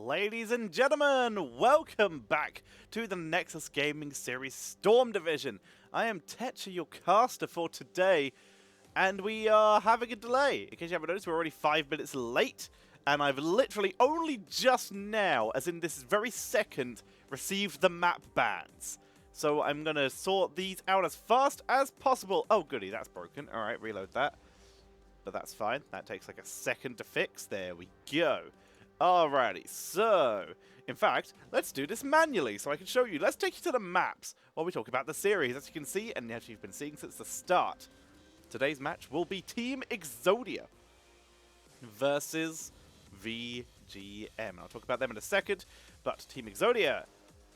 Ladies and gentlemen, welcome back to the Nexus Gaming Series Storm Division. I am Tetcha, your caster for today, and we are having a delay. In case you haven't noticed, we're already 5 minutes late, and I've literally only just now, as in this very second, received the map bans. So I'm going to sort these out as fast as possible. Oh goody, that's broken. Alright, reload that. But that's fine. That takes like a second to fix. There we go. Alrighty, so, in fact, let's do this manually so I can show you. Let's take you to the maps while we talk about the series. As you can see, and as you've been seeing since the start, today's match will be Team Exodia versus VGM. I'll talk about them in a second, but Team Exodia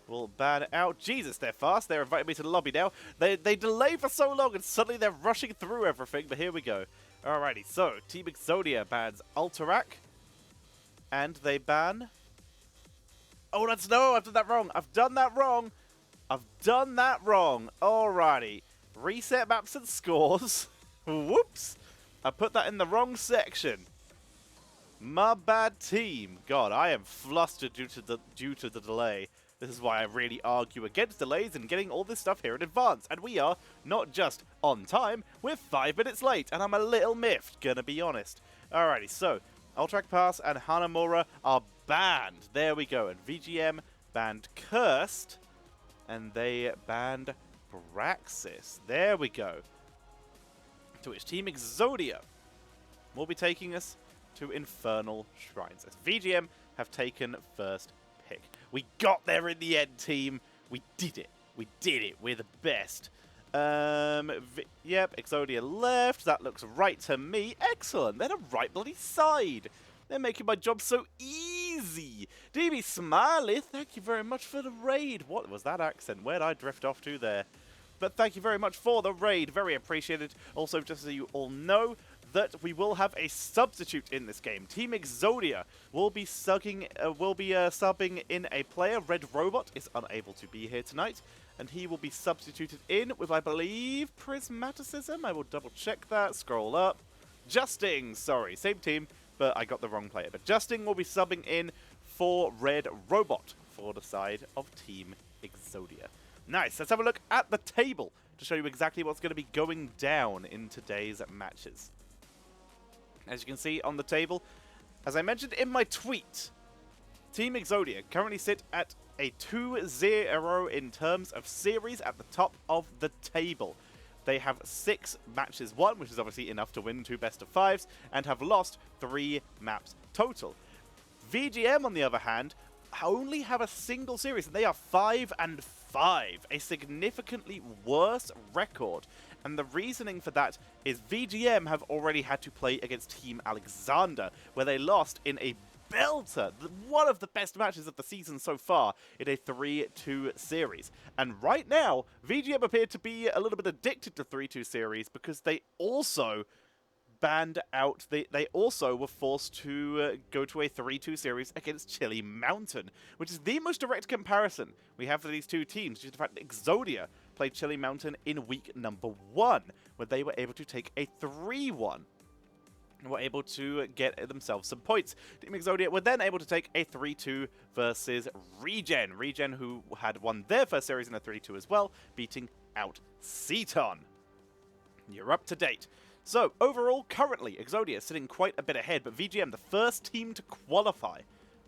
will ban out. Jesus, they're fast. They're inviting me to the lobby now. They delay for so long, and suddenly they're rushing through everything, but here we go. Alrighty, so, Team Exodia bans Alterac. And they ban... Oh, no, I've done that wrong. I've done that wrong. Alrighty. Reset maps and scores. Whoops. I put that in the wrong section. My bad, team. God, I am flustered due to the delay. This is why I really argue against delays and getting all this stuff here in advance. And we are not just on time, we're 5 minutes late. And I'm a little miffed, gonna be honest. Alrighty, so... Ultrac Pass and Hanamura are banned. There we go. And VGM banned Cursed. And they banned Braxis. There we go. To which Team Exodia will be taking us to Infernal Shrines. As VGM have taken first pick. We got there in the end, team. We did it. We did it. We're the best. Yep, Exodia left. That looks right to me. Excellent. They're the right bloody side. They're making my job so easy. DB Smiley, thank you very much for the raid. What was that accent? Where'd I drift off to there? But thank you very much for the raid. Very appreciated. Also, just so you all know, that we will have a substitute in this game. Team Exodia will be subbing in a player. Red Robot is unable to be here tonight, and he will be substituted in with, I believe, Prismaticism. I will double check that. Scroll up. Justing, sorry, same team, but I got the wrong player. But Justing will be subbing in for Red Robot for the side of Team Exodia. Nice. Let's have a look at the table to show you exactly what's going to be going down in today's matches. As you can see on the table, as I mentioned in my tweet, Team Exodia currently sit at a 2-0 in terms of series at the top of the table. They have 6 matches won, which is obviously enough to win 2 best-of-5s, and have lost 3 maps total. VGM, on the other hand, only have a single series, and they are 5-5, a significantly worse record. And the reasoning for that is VGM have already had to play against Team Alexander, where they lost in a belter, one of the best matches of the season so far, in a 3-2 series. And right now, VGM appear to be a little bit addicted to 3-2 series because they also banned out, they also were forced to go to a 3-2 series against Chili Mountain, which is the most direct comparison we have for these two teams, due to the fact that Exodia played Chili Mountain in week number 1, where they were able to take a 3-1. And were able to get themselves some points. Team Exodia were then able to take a 3-2 versus Regen. Regen, who had won their first series in a 3-2 as well, beating out Ceton. You're up to date. So, overall, currently, Exodia is sitting quite a bit ahead, but VGM, the first team to qualify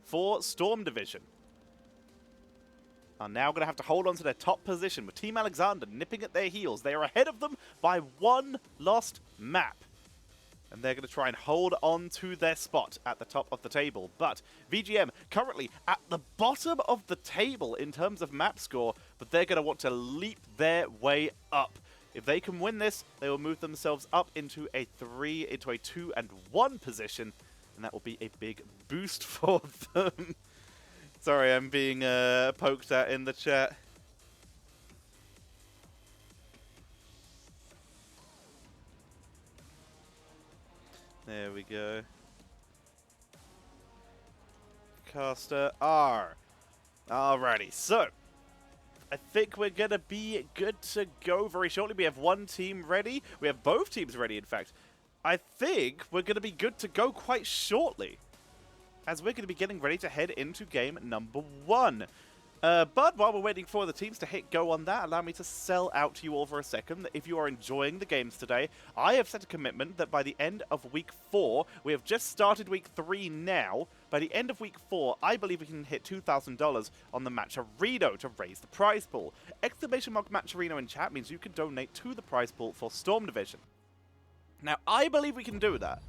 for Storm Division, are now going to have to hold on to their top position, with Team Alexander nipping at their heels. They are ahead of them by 1 lost map. And they're going to try and hold on to their spot at the top of the table. But VGM currently at the bottom of the table in terms of map score, but they're going to want to leap their way up. If they can win this, they will move themselves up into a 2-1 position, and that will be a big boost for them. Sorry, I'm being poked at in the chat. There we go. Caster R. Alrighty, so I think we're going to be good to go very shortly. We have one team ready. We have both teams ready, in fact. I think we're going to be good to go quite shortly. as we're going to be getting ready to head into game number 1. But while we're waiting for the teams to hit go on that, allow me to sell out to you all for a second that if you are enjoying the games today, I have set a commitment that by the end of week 4, we have just started week 3 now, by the end of week 4, I believe we can hit $2,000 on the Matcherino to raise the prize pool. Exclamation mark Matcherino in chat means you can donate to the prize pool for Storm Division. Now, I believe we can do that.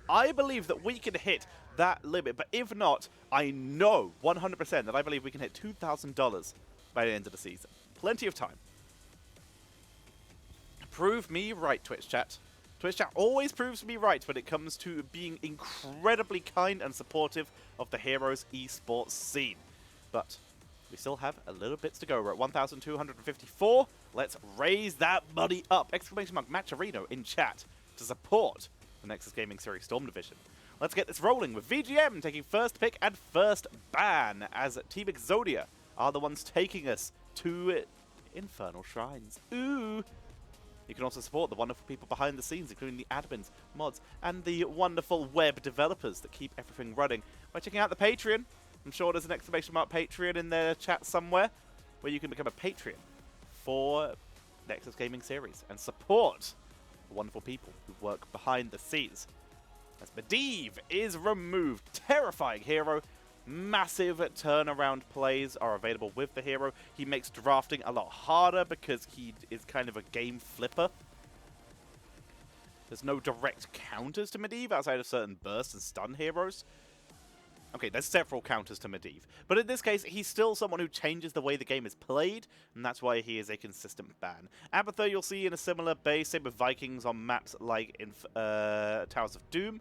I believe that we can hit that limit, but if not, I know 100% that I believe we can hit $2,000 by the end of the season. Plenty of time. Prove me right, Twitch chat. Twitch chat always proves me right when it comes to being incredibly kind and supportive of the Heroes esports scene. But we still have a little bits to go. We're at 1,254. Let's raise that money up. Exclamation mark Matcherino in chat to support the Nexus Gaming Series Storm Division. Let's get this rolling with VGM taking first pick and first ban as Team Exodia are the ones taking us to Infernal Shrines. Ooh! You can also support the wonderful people behind the scenes, including the admins, mods, and the wonderful web developers that keep everything running by checking out the Patreon. I'm sure there's an exclamation mark Patreon in their chat somewhere where you can become a Patreon for Nexus Gaming Series and support wonderful people who work behind the scenes. As Medivh is removed, terrifying hero. Massive turnaround plays are available with the hero. He makes drafting a lot harder because he is kind of a game flipper. There's no direct counters to Medivh outside of certain burst and stun heroes. Okay, there's several counters to Medivh, but in this case, he's still someone who changes the way the game is played, and that's why he is a consistent ban. Abathur you'll see in a similar base, same with Vikings on maps like in Towers of Doom,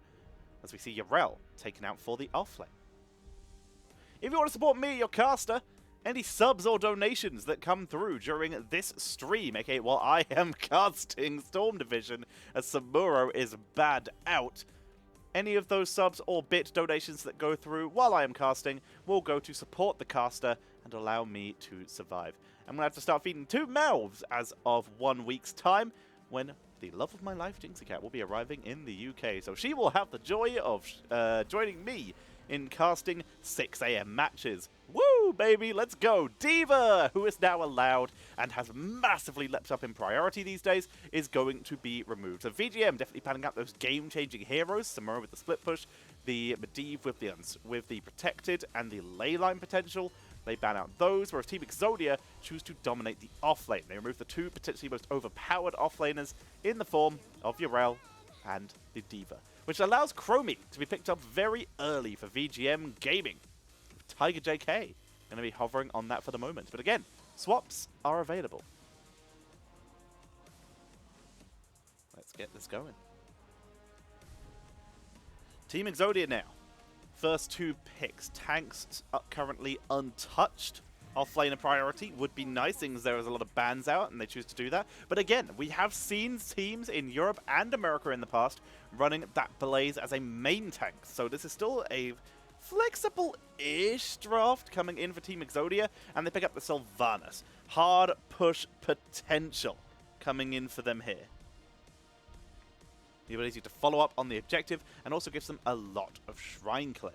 as we see Yarel taken out for the offlane. If you want to support me, your caster, any subs or donations that come through during this stream, aka while I am casting Storm Division as Samuro is bad out, any of those subs or bit donations that go through while I am casting will go to support the caster and allow me to survive. I'm going to have to start feeding 2 mouths as of 1 week's time when the love of my life, Jinxie Cat, will be arriving in the UK. So she will have the joy of joining me in casting 6 AM matches. Woo, baby, let's go. D.Va, who is now allowed and has massively leapt up in priority these days, is going to be removed. So VGM definitely panning out those game-changing heroes. Samura with the split push, the Medivh with the protected and the leyline potential. They ban out those, whereas Team Exodia choose to dominate the offlane. They remove the 2 potentially most overpowered offlaners in the form of Yarel and the D.Va, which allows Chromie to be picked up very early for VGM Gaming. Tiger JK going to be hovering on that for the moment. But again, swaps are available. Let's get this going. Team Exodia now. First 2 picks. Tanks are currently untouched. Offlaner priority would be nice, things there is a lot of bans out and they choose to do that. But again, we have seen teams in Europe and America in the past running that Blaze as a main tank. So this is still a flexible-ish draft coming in for Team Exodia, and they pick up the Sylvanas. Hard push potential coming in for them here. The ability to follow up on the objective and also gives them a lot of Shrine Clear.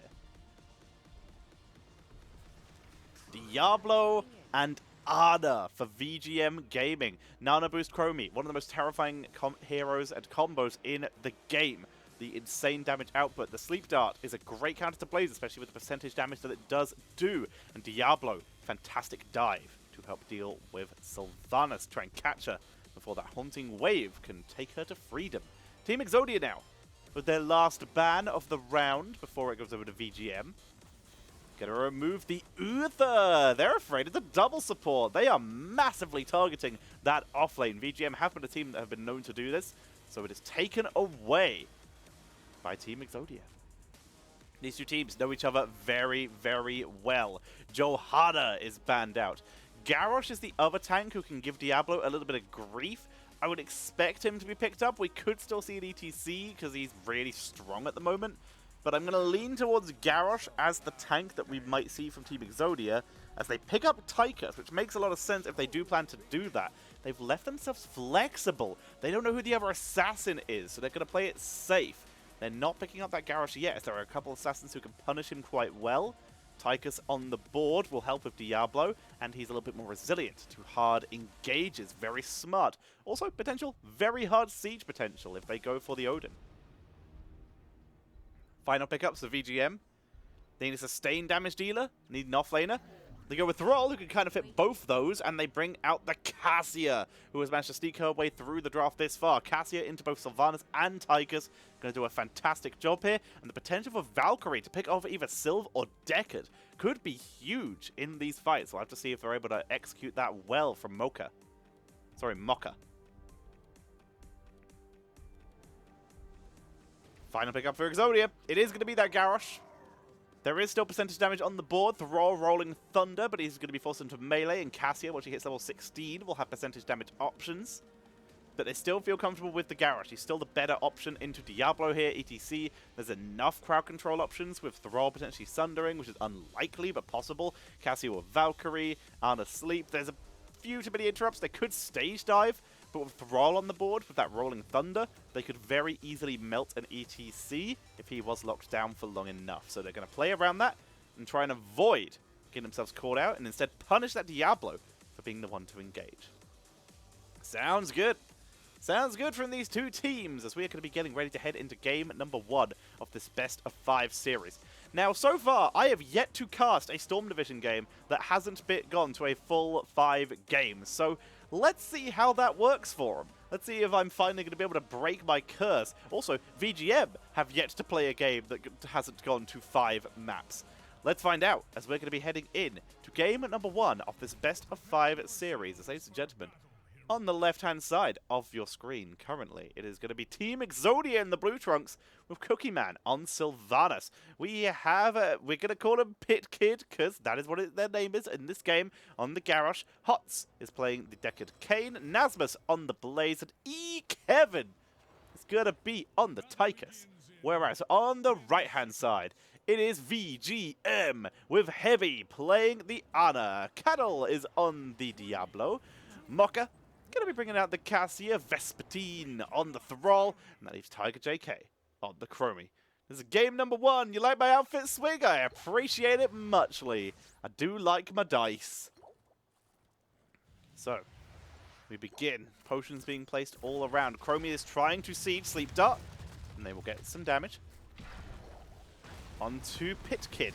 Diablo and Ada for VGM Gaming. Nano Boost Chromie, one of the most terrifying heroes and combos in the game. The insane damage output. The Sleep Dart is a great counter to Blaze, especially with the percentage damage that it does do. And Diablo, fantastic dive to help deal with Sylvanas. Try and catch her before that haunting wave can take her to freedom. Team Exodia now, with their last ban of the round before it goes over to VGM. Gonna remove the Uther. They're afraid of the double support. They are massively targeting that offlane. VGM have been a team that have been known to do this, so it is taken away by Team Exodia. These 2 teams know each other very, very well. Johada is banned out. Garrosh is the other tank who can give Diablo a little bit of grief. I would expect him to be picked up. We could still see an ETC because he's really strong at the moment. But I'm going to lean towards Garrosh as the tank that we might see from Team Exodia as they pick up Tychus, which makes a lot of sense if they do plan to do that. They've left themselves flexible. They don't know who the other assassin is, so they're going to play it safe. They're not picking up that Garrosh yet, as there are a couple of assassins who can punish him quite well. Tychus on the board will help with Diablo, and he's a little bit more resilient to hard engages. Very smart. Also, potential, very hard siege potential if they go for the Odin. Final pickups of VGM. They need a sustained damage dealer, need an offlaner. They go with Thrall, who can kind of fit both those, and they bring out the Cassia, who has managed to sneak her way through the draft this far. Cassia into both Sylvanas and Tychus, going to do a fantastic job here, and the potential for Valkyrie to pick over either Sylv or Deckard could be huge in these fights. We'll have to see if they're able to execute that well from Mocha. Sorry, Mocha. Final pickup for Exodia. It is going to be that Garrosh. There is still percentage damage on the board. Thrall rolling Thunder, but he's going to be forced into melee, and Cassia, once she hits level 16, will have percentage damage options. But they still feel comfortable with the Garrosh. He's still the better option into Diablo here, etc. There's enough crowd control options with Thrall potentially Sundering, which is unlikely, but possible. Cassia or Valkyrie, Ana Sleep. There's a few too many interrupts. They could stage dive, but with Thrall on the board, with that rolling Thunder, they could very easily melt an ETC if he was locked down for long enough. So they're going to play around that and try and avoid getting themselves caught out, and instead punish that Diablo for being the one to engage. Sounds good. Sounds good from these two teams, as we are going to be getting ready to head into game number 1 of this best of 5 series. Now, so far, I have yet to cast a Storm Division game that hasn't gone to a full 5 games. So let's see how that works for them. Let's see if I'm finally going to be able to break my curse. Also, VGM have yet to play a game that hasn't gone to 5 maps. Let's find out, as we're going to be heading in to game number 1 of this best of 5 series. Ladies and gentlemen, on the left-hand side of your screen currently, it is going to be Team Exodia in the blue trunks with Cookie Man on Sylvanas. We have, we're going to call him Pit Kid, because that is what their name is in this game. On the Garrosh, Hots is playing the Deckard Cain, Nasmus on the Blaze, and Kevin is going to be on the Tychus. Whereas on the right-hand side, it is VGM with Heavy playing the Ana. Cattle is on the Diablo. Mocha going to be bringing out the Cassia, Vespertine on the Thrall, and that leaves Tiger JK on the Chromie. This is game number 1. You like my outfit swing? I appreciate it muchly. I do like my dice. So, we begin. Potions being placed all around. Chromie is trying to siege Sleep Dart, and they will get some damage. On to Pit Kid.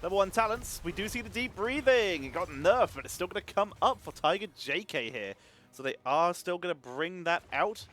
Level 1 talents. We do see the deep breathing. It got nerfed, but it's still going to come up for Tiger JK here. So they are still going to bring that out.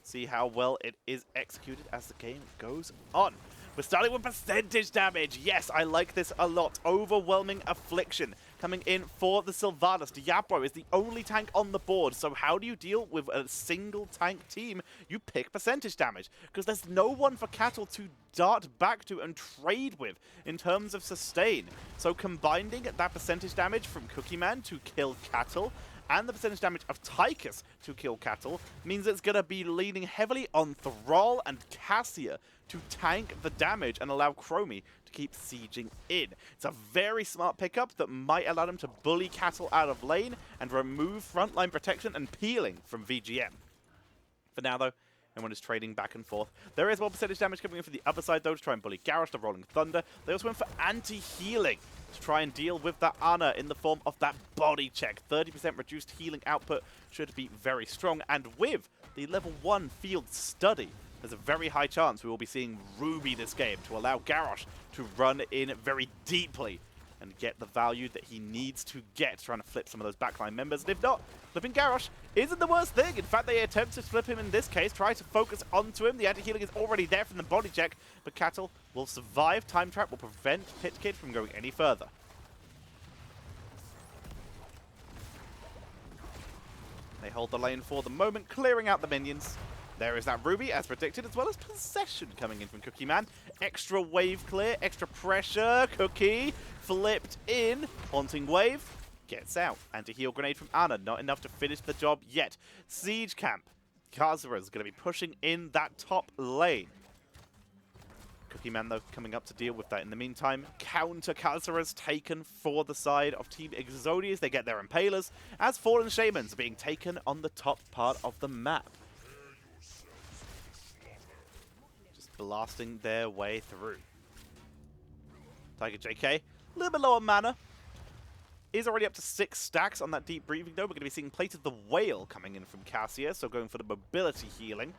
See how well it is executed as the game goes on. We're starting with percentage damage. Yes, I like this a lot. Overwhelming Affliction coming in for the Sylvanas. Diablo is the only tank on the board. So how do you deal with a single tank team? You pick percentage damage, because there's no one for Cattle to dart back to and trade with in terms of sustain. So combining that percentage damage from Cookie Man to kill Cattle and the percentage damage of Tychus to kill Cattle means it's going to be leaning heavily on Thrall and Cassia to tank the damage and allow Chromie to keep sieging in. It's a very smart pickup that might allow them to bully Cattle out of lane and remove frontline protection and peeling from VGM. For now, though, everyone is trading back and forth. There is more percentage damage coming in from the other side, though, to try and bully Garrosh, the Rolling Thunder. They also went for anti-healing to try and deal with that Ana in the form of that body check. 30% reduced healing output should be very strong. And with the level 1 field study, there's a very high chance we will be seeing Ruby this game to allow Garrosh to run in very deeply and get the value that he needs to get, trying to flip some of those backline members. And if not, flipping Garrosh isn't the worst thing. In fact, they attempt to flip him in this case, try to focus onto him. The anti-healing is already there from the body check, but Cattle will survive. Time Trap will prevent Pit Kid from going any further. They hold the lane for the moment, clearing out the minions. There is that Ruby, as predicted, as well as Possession coming in from Cookie Man. Extra wave clear, extra pressure. Cookie flipped in. Haunting Wave gets out. Anti-heal grenade from Ana, not enough to finish the job yet. Siege Camp. Kazura's going to be pushing in that top lane. Cookie Man, though, coming up to deal with that. In the meantime, counter Kazura's taken for the side of Team Exodia as they get their Impalers, as Fallen Shamans are being taken on the top part of the map. blasting their way through. Tiger JK, a little bit lower mana. Is already up to 6 stacks on that deep breathing though. We're going to be seeing Plate of the Whale coming in from Cassia, so going for the mobility healing.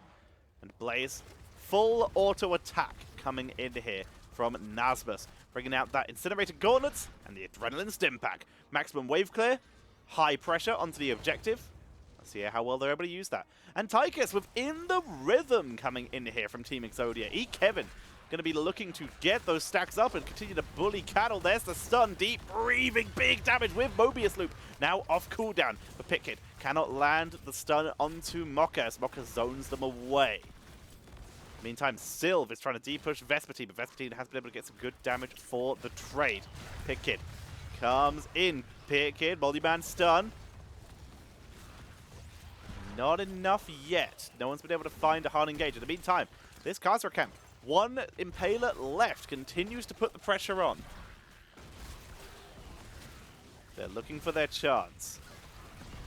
And Blaze, full auto attack coming in here from Nasmus, bringing out that Incinerated Gauntlets and the Adrenaline Stim Pack. Maximum wave clear, high pressure onto the objective. Let's see how well they're able to use that. And Tychus within the rhythm coming in here from Team Exodia. Kevin going to be looking to get those stacks up and continue to bully Cattle. There's the stun, deep breathing, big damage with Mobius Loop. Now off cooldown for Pitkid. Cannot land the stun onto Mocha as Mocha zones them away. Meantime, Sylv is trying to de-push Vespertine, but Vespertine has been able to get some good damage for the trade. Pitkid comes in. Pitkid, Multi-Man stun. Not enough yet. No one's been able to find a hard engage. In the meantime, this Khazra camp, one Impaler left, continues to put the pressure on. They're looking for their chance.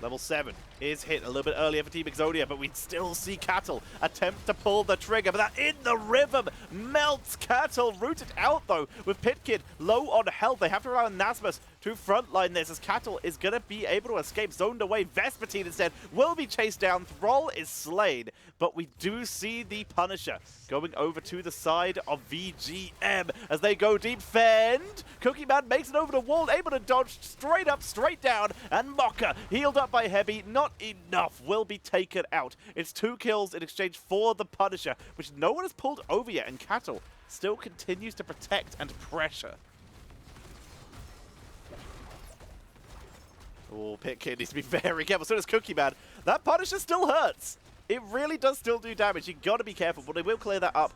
Level 7 is hit a little bit earlier for Team Exodia, but we still see Cattle attempt to pull the trigger, but that in the rhythm melts Cattle. Rooted out though with Pitkid low on health. They have to rely on Nasmus to frontline this as Cattle is going to be able to escape. Zoned away. Vespertine instead will be chased down. Thrall is slain, but we do see the Punisher going over to the side of VGM as they go deep. Fend. Cookie Man makes it over the wall, able to dodge straight up, straight down, and Mocha healed up by Heavy. Not enough, will be taken out. It's 2 kills in exchange for the Punisher, which no one has pulled over yet, and Cattle still continues to protect and pressure. Oh, Pitkid needs to be very careful. So does Cookie Man. That Punisher still hurts. It really does still do damage. You got to be careful, but they will clear that up.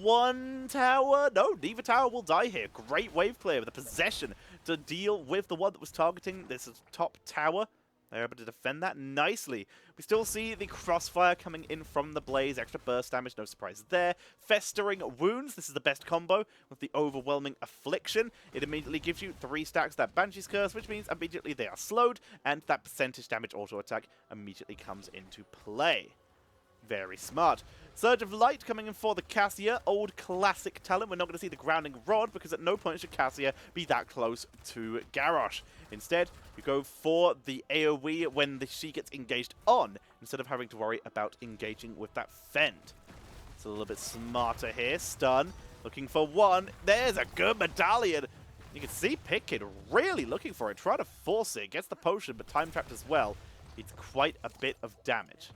One tower. No, neither tower will die here. Great wave clear with the possession to deal with the one that was targeting this top tower. They're able to defend that nicely. We still see the crossfire coming in from the Blaze. Extra burst damage, no surprise there. Festering Wounds. This is the best combo with the Overwhelming Affliction. It immediately gives you 3 stacks that Banshee's Curse, which means immediately they are slowed, and that percentage damage auto attack immediately comes into play. Very smart. Surge of Light coming in for the Cassia, old classic talent. We're not going to see the Grounding Rod because at no point should Cassia be that close to Garrosh. Instead, you go for the AoE when she gets engaged on, instead of having to worry about engaging with that Fend. It's a little bit smarter here. Stun, looking for one. There's a good medallion. You can see Pitkid really looking for it, trying to force it. Gets the potion, but time trapped as well. It's quite a bit of damage.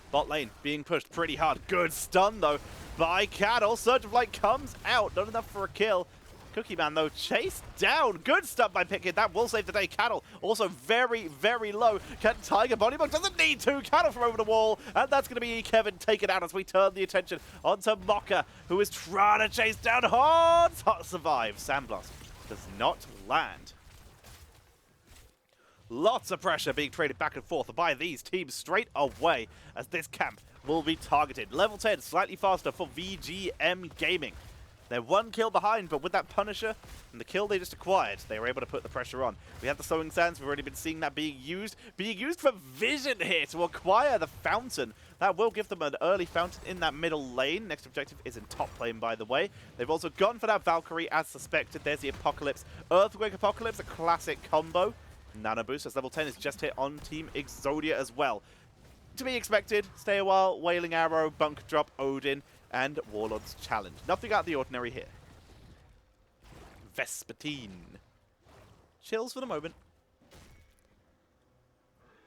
Bot lane being pushed pretty hard. Good stun, though, by Cattle. Surge of Light comes out. Not enough for a kill. Cookie Man, though, chased down. Good stun by Pitkid. That will save the day. Cattle also very, very low. Can Tiger Bodybug doesn't need to. Cattle from over the wall. And that's going to be Kevin taken out as we turn the attention onto Mocha, who is trying to chase down Horns. Survive. Sandblast does not land. Lots of pressure being traded back and forth by these teams straight away as this camp will be targeted. Level 10, slightly faster for VGM Gaming. They're 1 kill behind, but with that Punisher and the kill they just acquired, they were able to put the pressure on. We have the Sowing Sands. We've already been seeing that being used for vision here to acquire the Fountain. That will give them an early Fountain in that middle lane. Next objective is in top lane, by the way. They've also gone for that Valkyrie as suspected. There's the Apocalypse. Earthquake Apocalypse, a classic combo. Nano Boost as level 10 is just hit on Team Exodia as well. To be expected, Stay a While, Wailing Arrow, Bunk Drop, Odin, and Warlord's Challenge. Nothing out of the ordinary here. Vespertine. Chills for the moment.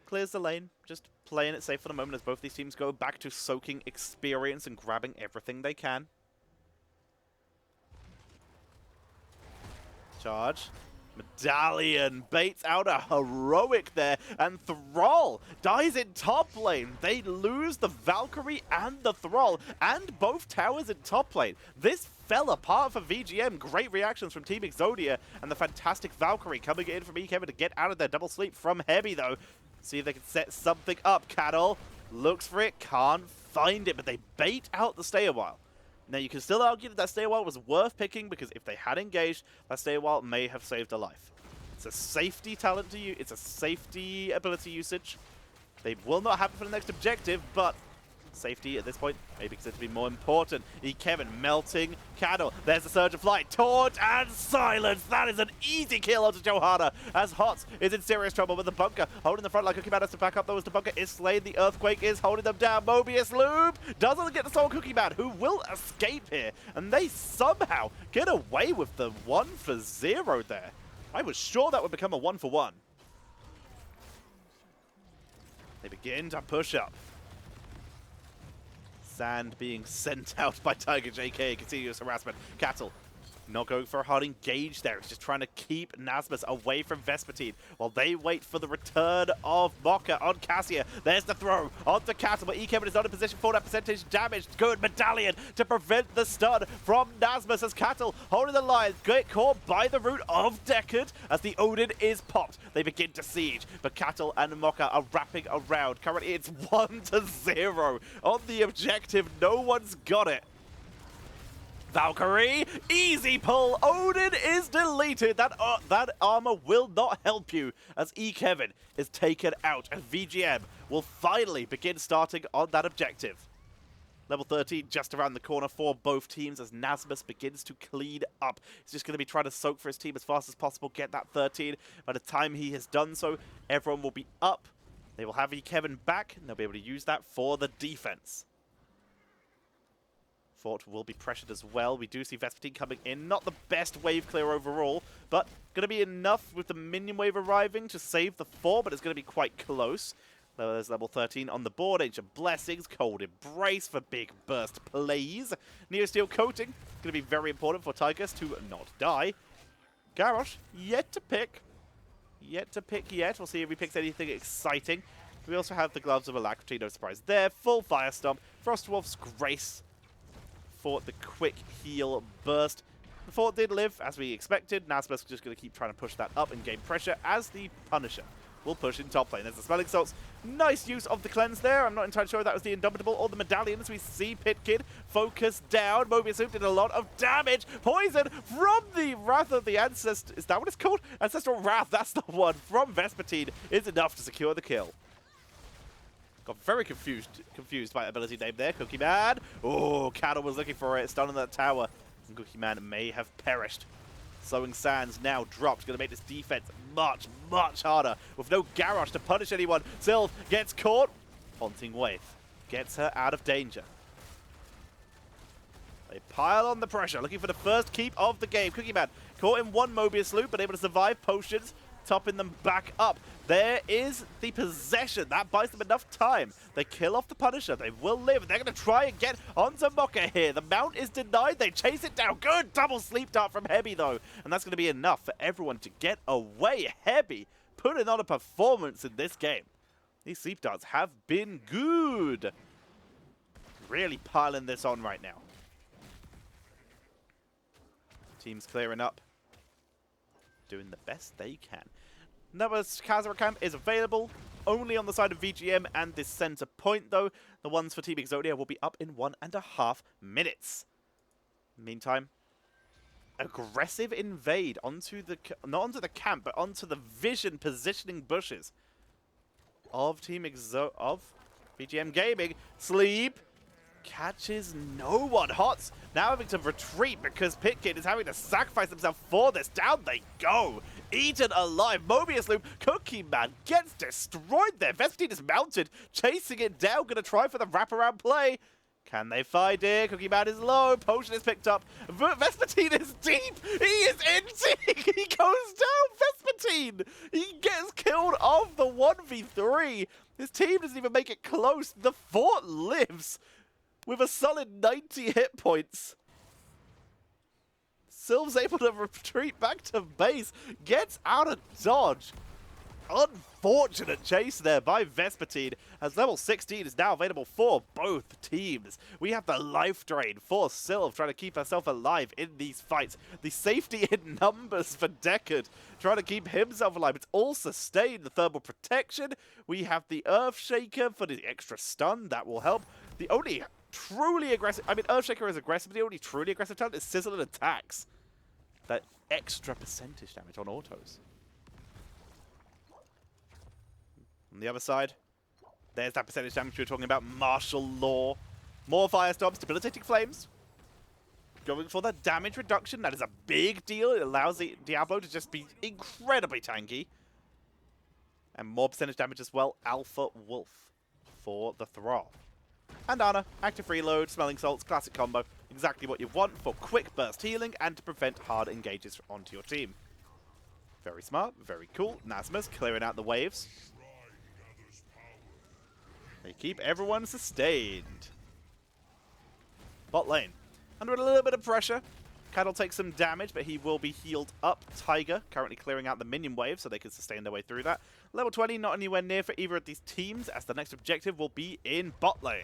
Clears the lane, just playing it safe for the moment as both these teams go back to soaking experience and grabbing everything they can. Charge. Medallion baits out a heroic there, and Thrall dies in top lane. They lose the Valkyrie and the Thrall, and both towers in top lane. This fell apart for VGM. Great reactions from Team Exodia, and the fantastic Valkyrie coming in from Kevin to get out of their double sleep from Heavy, though. See if they can set something up. Cattle looks for it, can't find it, but they bait out the Stay a While. Now, you can still argue that that Stay a While was worth picking because if they had engaged, that Stay a While may have saved a life. It's a safety talent to you. It's a safety ability usage. They will not happen for the next objective, but Safety at this point, maybe considered to be more important. Kevin melting Cattle. There's the Surge of Flight. Torch and Silence. That is an easy kill onto Johanna, as Hots is in serious trouble with the bunker. Holding the front like Cookie Man has to back up, though, as the bunker is slain. The Earthquake is holding them down. Mobius Loop doesn't get the Soul Cookie Man, who will escape here. And they somehow get away with the 1-for-0 there. I was sure that would become a 1-for-1. They begin to push up. Sand being sent out by Tiger JK. Continuous harassment. Cattle not going for a hard engage there. It's just trying to keep Nasmus away from Vespertine while they wait for the return of Mocha on Cassia. There's the throw onto Cattle, but Kevin is not in position for that percentage damage. Good Medallion to prevent the stun from Nasmus as Cattle holding the line. Get caught by the root of Deckard as the Odin is popped. They begin to siege, but Cattle and Mocha are wrapping around. Currently it's 1-0 on the objective. No one's got it. Valkyrie, easy pull. Odin is deleted. That armor will not help you as Kevin is taken out, and VGM will finally begin starting on that objective. Level 13 just around the corner for both teams as Nasmus begins to clean up. He's just going to be trying to soak for his team as fast as possible, get that 13. By the time he has done so, everyone will be up. They will have Kevin back, and they'll be able to use that for the defense. Fort will be pressured as well. We do see Vespertine coming in. Not the best wave clear overall, but going to be enough with the minion wave arriving to save the 4, but it's going to be quite close. There's level 13 on the board. Ancient Blessings, Cold Embrace for big burst plays. Neosteel Coating, going to be very important for Tigers to not die. Garrosh, yet to pick. Yet to pick yet. We'll see if he picks anything exciting. We also have the Gloves of Alacrity, no surprise there. Full Fire Stomp, Frostwolf's Grace for the quick heal burst. The Fort did live, as we expected. Nasmus just going to keep trying to push that up and gain pressure as the Punisher will push in top lane. There's the Smelling Salts. Nice use of the cleanse there. I'm not entirely sure if that was the Indomitable or the Medallion as we see Pitkid focus down. Mobius Loop did a lot of damage. Poison from the Wrath of the Ancestor. Is that what it's called? Ancestral Wrath, that's the one. From Vespertine is enough to secure the kill. Got very confused by ability name there. Cookie Man. Oh, Cattle was looking for it. Stun on that tower. And Cookie Man may have perished. Slowing Sands now dropped. Going to make this defense much, much harder. With no Garrosh to punish anyone. Sylve gets caught. Haunting Wave gets her out of danger. They pile on the pressure. Looking for the first keep of the game. Cookie Man caught in one Mobius Loop, but able to survive potions, topping them back up. There is the possession. That buys them enough time. They kill off the Punisher. They will live. They're going to try and get onto Mocha here. The mount is denied. They chase it down. Good double sleep dart from Hebby, though. And that's going to be enough for everyone to get away. Hebby putting on a performance in this game. These sleep darts have been good. Really piling this on right now. Teams clearing up. Doing the best they can. Another Khazra camp is available only on the side of VGM and this center point, though. The ones for Team Exodia will be up in 1.5 minutes. Meantime, aggressive invade onto the, not onto the camp, but onto the vision positioning bushes of VGM Gaming. Sleep catches no one. Hots now having to retreat because Pitkid is having to sacrifice himself for this. Down they go. Eaten alive. Mobius Loop. Cookie Man gets destroyed there. Vespertine is mounted. Chasing it down. Going to try for the wraparound play. Can they find it? Cookie Man is low. Potion is picked up. Vespertine is deep. He is in. He goes down. Vespertine. He gets killed off the 1v3. His team doesn't even make it close. The fort lives with a solid 90 hit points. Sylve's able to retreat back to base. Gets out of dodge. Unfortunate chase there by Vespertine, as level 16 is now available for both teams. We have the life drain for Sylve, trying to keep herself alive in these fights. The safety in numbers for Deckard, trying to keep himself alive. It's all sustained. The thermal protection. We have the Earthshaker for the extra stun. That will help. The only truly aggressive, I mean, Earthshaker is aggressive, but the only truly aggressive talent is Sizzle and Attacks. That extra percentage damage on autos. On the other side, There's that percentage damage we were talking about. Martial law. More firestorms, debilitating flames. Going for that damage reduction. That is a big deal. It allows the Diablo to just be incredibly tanky. And more percentage damage as well. Alpha Wolf for the Thrall. And Ana, active reload, smelling salts, classic combo. Exactly what you want for quick burst healing and to prevent hard engages onto your team. Very smart, very cool. Nasmus clearing out the waves. They keep everyone sustained. Bot lane. Under a little bit of pressure. Cattle takes some damage, but he will be healed up. Tiger currently clearing out the minion wave so they can sustain their way through that. Level 20, not anywhere near for either of these teams, as the next objective will be in bot lane.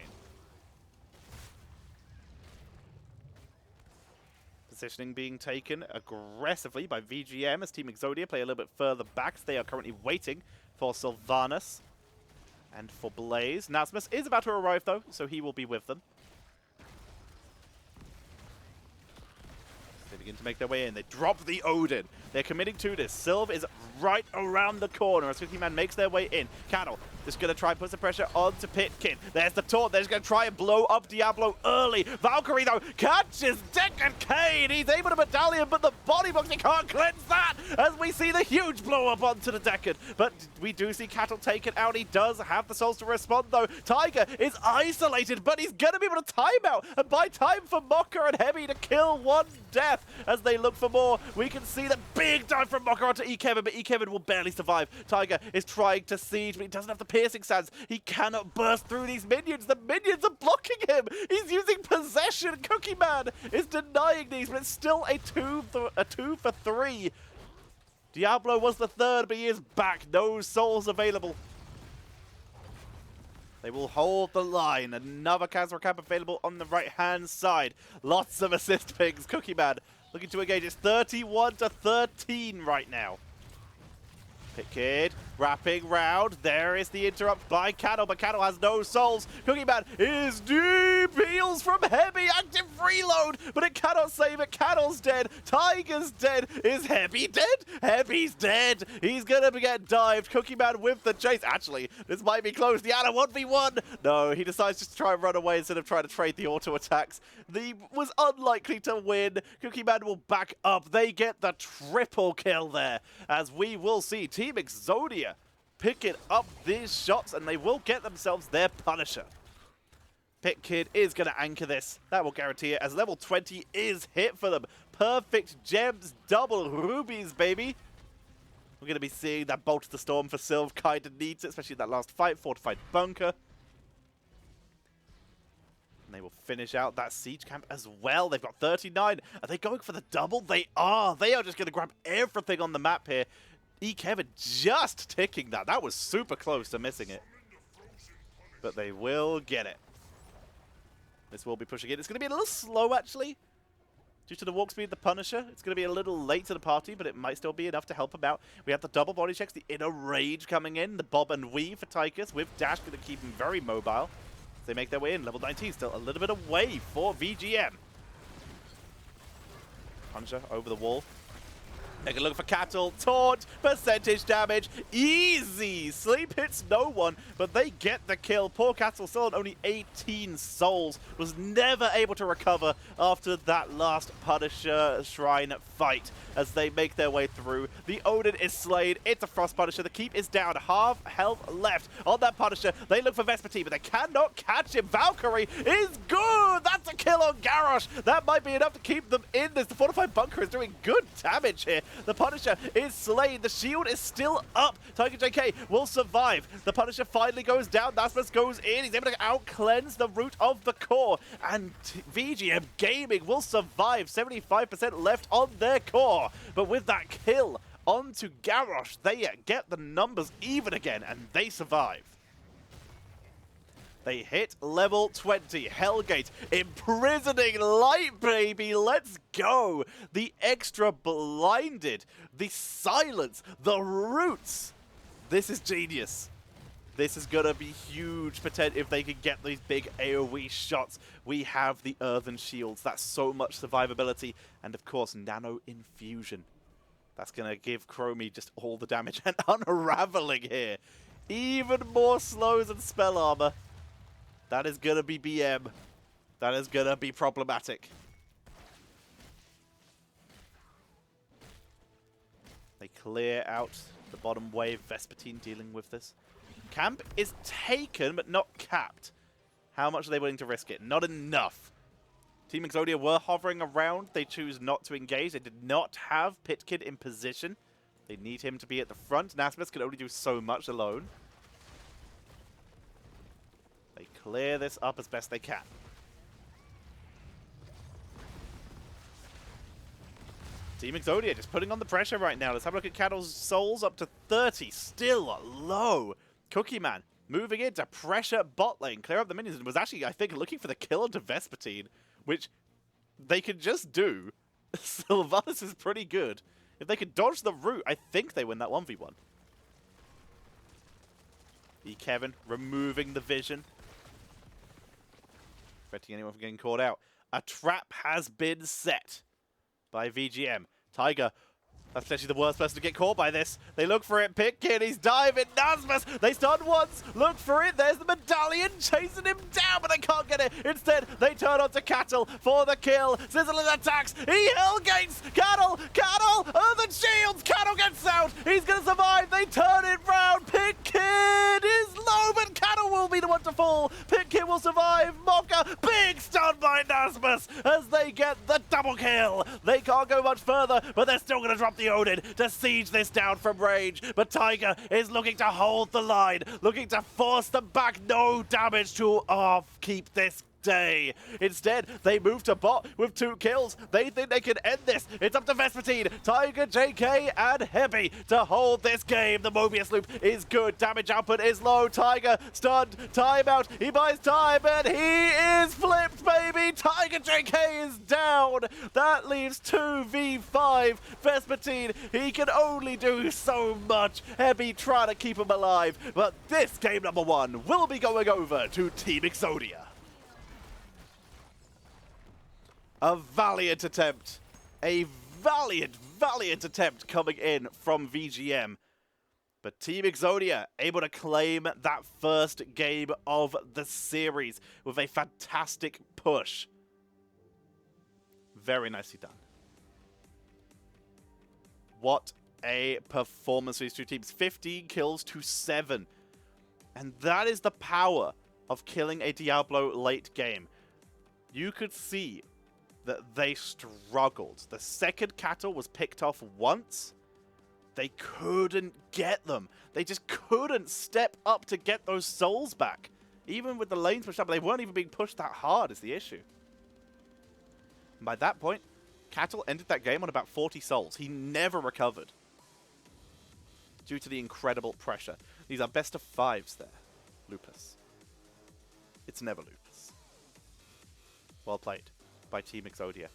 Positioning being taken aggressively by VGM as Team Exodia play a little bit further back. They are currently waiting for Sylvanas and for Blaze. Nasmus is about to arrive though, so he will be with them. They begin to make their way in. They drop the Odin. They're committing to this. Sylv is right around the corner as 50 Man makes their way in. Cattle just going to try and put some pressure onto Pitkin. There's the taunt. They're just going to try and blow up Diablo early. Valkyrie, though, catches Deccan Cade. He's able to medallion, but the body box, he can't cleanse that as we see the huge blow up onto the Deccan. But we do see Cattle taken out. He does have the souls to respond, though. Tiger is isolated, but he's going to be able to time out and buy time for Mocker and Heavy to kill one death as they look for more. We can see the big dive from Mocker onto E-Kevin, but E-Kevin will barely survive. Tiger is trying to siege, but he doesn't have the piercing sands. He cannot burst through these minions. The minions are blocking him. He's using possession. Cookie Man is denying these, but it's still a two for three. Diablo was the third, but he is back. No souls available. They will hold the line. Another Kazra Camp available on the right-hand side. Lots of assist pings. Cookie Man looking to engage. It's 31 to 13 right now. Pit Kid wrapping round. There is the interrupt by Cattle, but Cattle has no souls. Cookie Man is deep. Heals from Heavy. Active reload, but it cannot save it. Cattle's dead. Tiger's dead. Is Heavy dead? Heavy's dead. He's going to get dived. Cookie Man with the chase. Actually, this might be close. The Ana 1v1. No, he decides just to try and run away instead of trying to trade the auto attacks. He was unlikely to win. Cookie Man will back up. They get the triple kill there, as we will see Team Exodia picking up these shots, and they will get themselves their Punisher. Pit Kid is going to anchor this. That will guarantee it, as level 20 is hit for them. Perfect gems, double rubies, baby. We're going to be seeing that Bolt of the Storm for Sylv. Kind of needs it, especially that last fight. Fortified bunker. And they will finish out that siege camp as well. They've got 39. Are they going for the double? They are. They are just going to grab everything on the map here. E-Kevin just ticking that. That was super close to missing it. But they will get it. This will be pushing it. It's going to be a little slow, actually. Due to the walk speed of the Punisher, it's going to be a little late to the party, but it might still be enough to help him out. We have the double body checks, the inner rage coming in, the bob and weave for Tychus, with Dash going to keep him very mobile. They make their way in. Level 19, still a little bit away for VGM. Punisher over the wall. Take a look for Cattle. Taunt. Percentage damage. Easy. Sleep hits no one, but they get the kill. Poor Cattle still on only 18 souls. Was never able to recover after that last Punisher Shrine fight as they make their way through. The Odin is slain. It's a Frost Punisher. The keep is down. Half health left on that Punisher. They look for Vespertine, but they cannot catch him. Valkyrie is good. That's a kill on Garrosh. That might be enough to keep them in this. The Fortified Bunker is doing good damage here. The Punisher is slain. The shield is still up. Tiger JK will survive. The Punisher finally goes down. Nasmus goes in. He's able to out-cleanse the root of the core. And VGM Gaming will survive. 75% left on their core. But with that kill onto Garrosh, they get the numbers even again, and they survive. They hit level 20. Hellgate imprisoning light, baby. Let's go. The extra blinded. The silence. The roots. This is genius. This is going to be huge potential if they can get these big AoE shots. We have the earthen shields. That's so much survivability. And of course, nano infusion. That's going to give Chromie just all the damage and unraveling here. Even more slows and spell armor. That is gonna be BM. That is gonna be problematic. They clear out the bottom wave. Vespertine dealing with this. Camp is taken, but not capped. How much are they willing to risk it? Not enough. Team Exodia were hovering around. They choose not to engage. They did not have Pitkid in position. They need him to be at the front. Nasmus can only do so much alone. They clear this up as best they can. Team Exodia just putting on the pressure right now. Let's have a look at Cattle's souls up to 30. Still low. Cookie Man moving in to pressure bot lane. Clear up the minions and was actually, I think, looking for the kill onto Vespertine, which they can just do. Sylvanas is pretty good. If they could dodge the route, I think they win that 1v1. Kevin removing the vision. Preventing anyone from getting caught out. A trap has been set by VGM. Tiger, that's actually the worst person to get caught by this. They look for it. Pitkid, he's diving. Nasmus, they stun once. Look for it. There's the medallion chasing him down, but they can't get it. Instead, they turn onto Cattle for the kill. Sizzling attacks. He hellgates. Cattle, oh, the shields. Cattle gets out. He's going to survive. They turn it round. Pitkid is low, but Cattle will be the one to fall. Pitkid will survive. Mocha, big stun by Nasmus as they get the double kill. They can't go much further, but they're still going to drop the Odin to siege this down from range. But Tiger is looking to hold the line, looking to force them back. No damage to keep this day. Instead, they move to bot with 2 kills. They think they can end this. It's up to Vespertine, Tiger, JK, and Heavy to hold this game. The Mobius loop is good. Damage output is low. Tiger stunned. Timeout. He buys time, and he is flipped, baby. Tiger JK is down. That leaves 2v5. Vespertine, he can only do so much. Heavy trying to keep him alive, but this game number 1 will be going over to Team Exodia. A valiant attempt. A valiant attempt coming in from VGM. But Team Exodia able to claim that first game of the series with a fantastic push. Very nicely done. What a performance for these two teams. 15 kills to 7. And that is the power of killing a Diablo late game. You could see that they struggled. The second Cattle was picked off once. They couldn't get them. They just couldn't step up to get those souls back. Even with the lanes pushed up, they weren't even being pushed that hard is the issue. And by that point, Cattle ended that game on about 40 souls. He never recovered due to the incredible pressure. These are best of 5s there. Lupus. It's never Lupus. Well played by Team Exodia.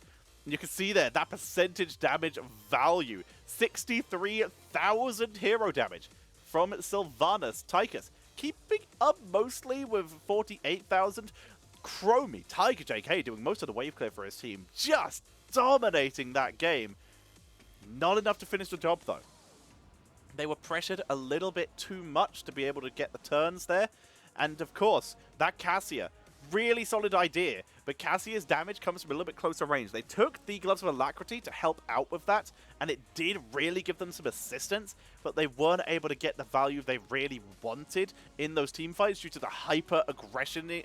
And you can see there, that percentage damage value. 63,000 hero damage from Sylvanas. Tychus keeping up mostly with 48,000. Chromie, Tiger JK doing most of the wave clear for his team. Just dominating that game. Not enough to finish the job though. They were pressured a little bit too much to be able to get the turns there. And of course, that Cassia, really solid idea, but Cassia's damage comes from a little bit closer range. They took the Gloves of Alacrity to help out with that, and it did really give them some assistance, but they weren't able to get the value they really wanted in those team fights due to the hyper-aggression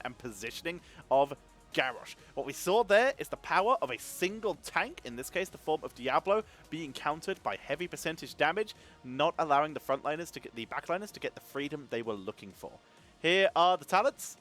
and positioning of Garrosh. What we saw there is the power of a single tank, in this case the form of Diablo, being countered by heavy percentage damage, not allowing the frontliners to get the backliners to get the freedom they were looking for. Here are the talents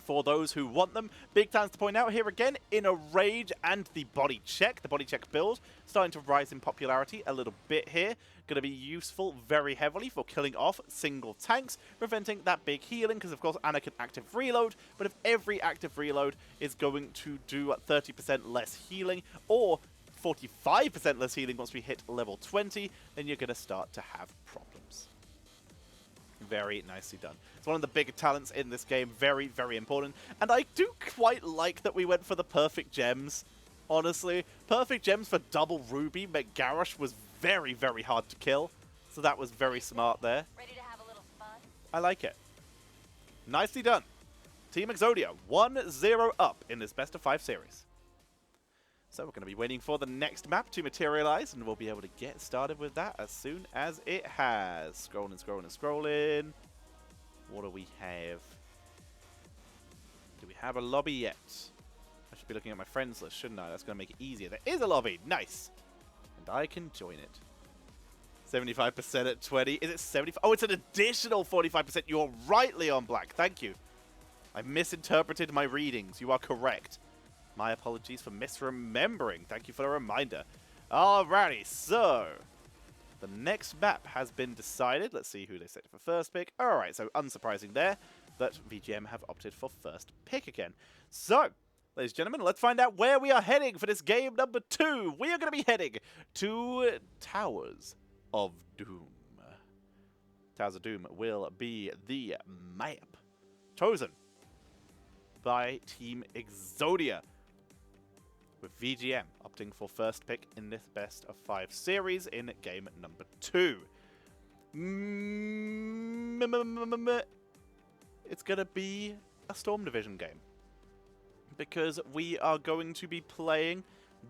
for those who want them. Big talents to point out here again, Inner Rage and the Body Check. The Body Check build starting to rise in popularity a little bit here. Going to be useful very heavily for killing off single tanks, preventing that big healing, because of course Anna can active reload, but if every active reload is going to do 30% less healing, or 45% less healing once we hit level 20, then you're going to start to have problems. Very nicely done. It's one of the bigger talents in this game. Very, very important. And I do quite like that we went for the perfect gems, honestly. Perfect gems for double Ruby meant Garrosh was very, very hard to kill. So that was very smart there. Ready to have a I like it. Nicely done. Team Exodia, 1-0 up in this best of 5 series. So we're going to be waiting for the next map to materialize, and we'll be able to get started with that as soon as it has. Scrolling, scrolling, scrolling. What do we have? Do we have a lobby yet? I should be looking at my friends list, shouldn't I? That's going to make it easier. There is a lobby. Nice. And I can join it. 75% at 20. Is it 75? Oh, it's an additional 45%. You're right, Leon Black. Thank you. I misinterpreted my readings. You are correct. My apologies for misremembering. Thank you for the reminder. Alrighty, so the next map has been decided. Let's see who they set for first pick. Alright, so unsurprising there that VGM have opted for first pick again. So, ladies and gentlemen, let's find out where we are heading for this game number 2. We are going to be heading to Towers of Doom. Towers of Doom will be the map chosen by Team Exodia, with VGM opting for first pick in this best of 5 series in game number 2. It's going to be a Storm Division game, because we are going to be playing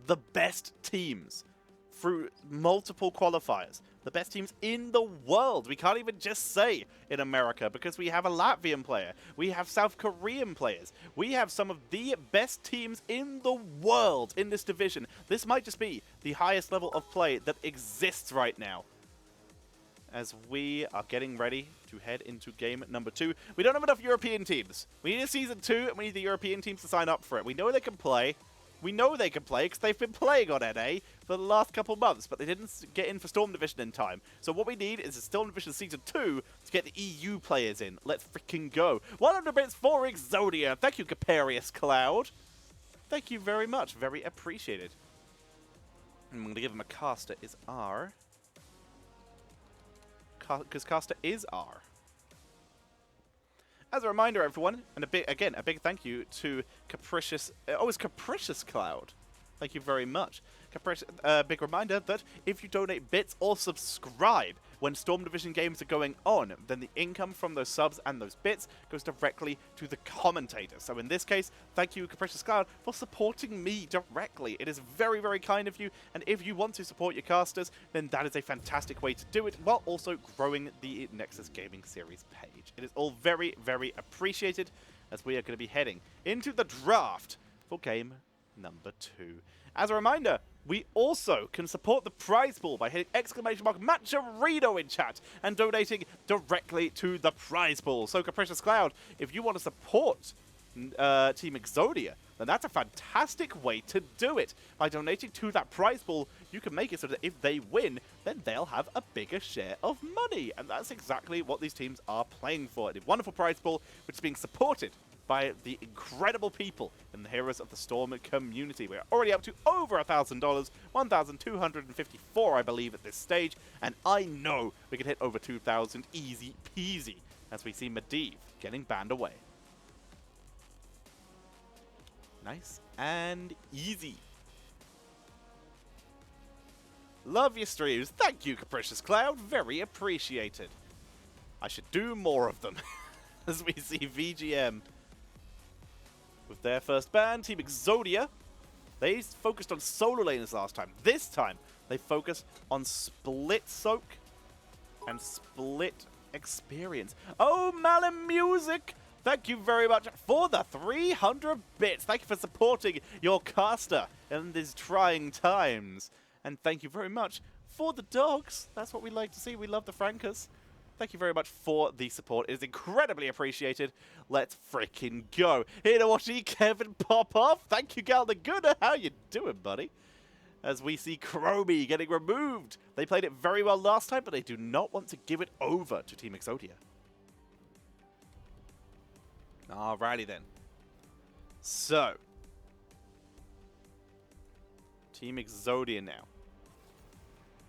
the best teams through multiple qualifiers. The best teams in the world. We can't even just say in America, because we have a Latvian player. We have South Korean players. We have some of the best teams in the world in this division. This might just be the highest level of play that exists right now, as we are getting ready to head into game number 2. We don't have enough European teams. We need a Season 2, and we need the European teams to sign up for it. We know they can play. We know they can play because they've been playing on NA for the last couple months, but they didn't get in for Storm Division in time. So what we need is a Storm Division Season 2 to get the EU players in. Let's freaking go. 100 bits for Exodia. Thank you, Caparius Cloud. Thank you very much. Very appreciated. I'm going to give him a caster is R. Because caster is R. As a reminder, everyone, and a big thank you to Capricious. It's Capricious Cloud. Thank you very much. Big reminder that if you donate bits or subscribe when Storm Division games are going on, then the income from those subs and those bits goes directly to the commentator. So in this case, thank you, Capricious Cloud, for supporting me directly. It is very, very kind of you, and if you want to support your casters, then that is a fantastic way to do it, while also growing the Nexus Gaming Series page. It is all very, very appreciated, as we are going to be heading into the draft for game number 2. As a reminder, we also can support the prize pool by hitting !Matcherino in chat and donating directly to the prize pool. So, Capricious Cloud, if you want to support Team Exodia, then that's a fantastic way to do it. By donating to that prize pool, you can make it so that if they win, then they'll have a bigger share of money. And that's exactly what these teams are playing for. A wonderful prize pool, which is being supported by the incredible people in the Heroes of the Storm community. We're already up to over $1,000, 1,254, I believe, at this stage, and I know we can hit over 2,000 easy peasy as we see Medivh getting banned away. Nice and easy. Love your streams. Thank you, Capricious Cloud. Very appreciated. I should do more of them as we see VGM with their first ban. Team Exodia, they focused on solo laners last time. This time, they focus on split soak and split experience. Oh, Malin Music, thank you very much for the 300 bits. Thank you for supporting your caster in these trying times. And thank you very much for the dogs. That's what we like to see. We love the Frankers. Thank you very much for the support. It is incredibly appreciated. Let's freaking go. Here to watch Kevin pop off. Thank you, Gal the Gooder. How you doing, buddy? As we see Chromie getting removed. They played it very well last time, but they do not want to give it over to Team Exodia. Alrighty then. So, Team Exodia now.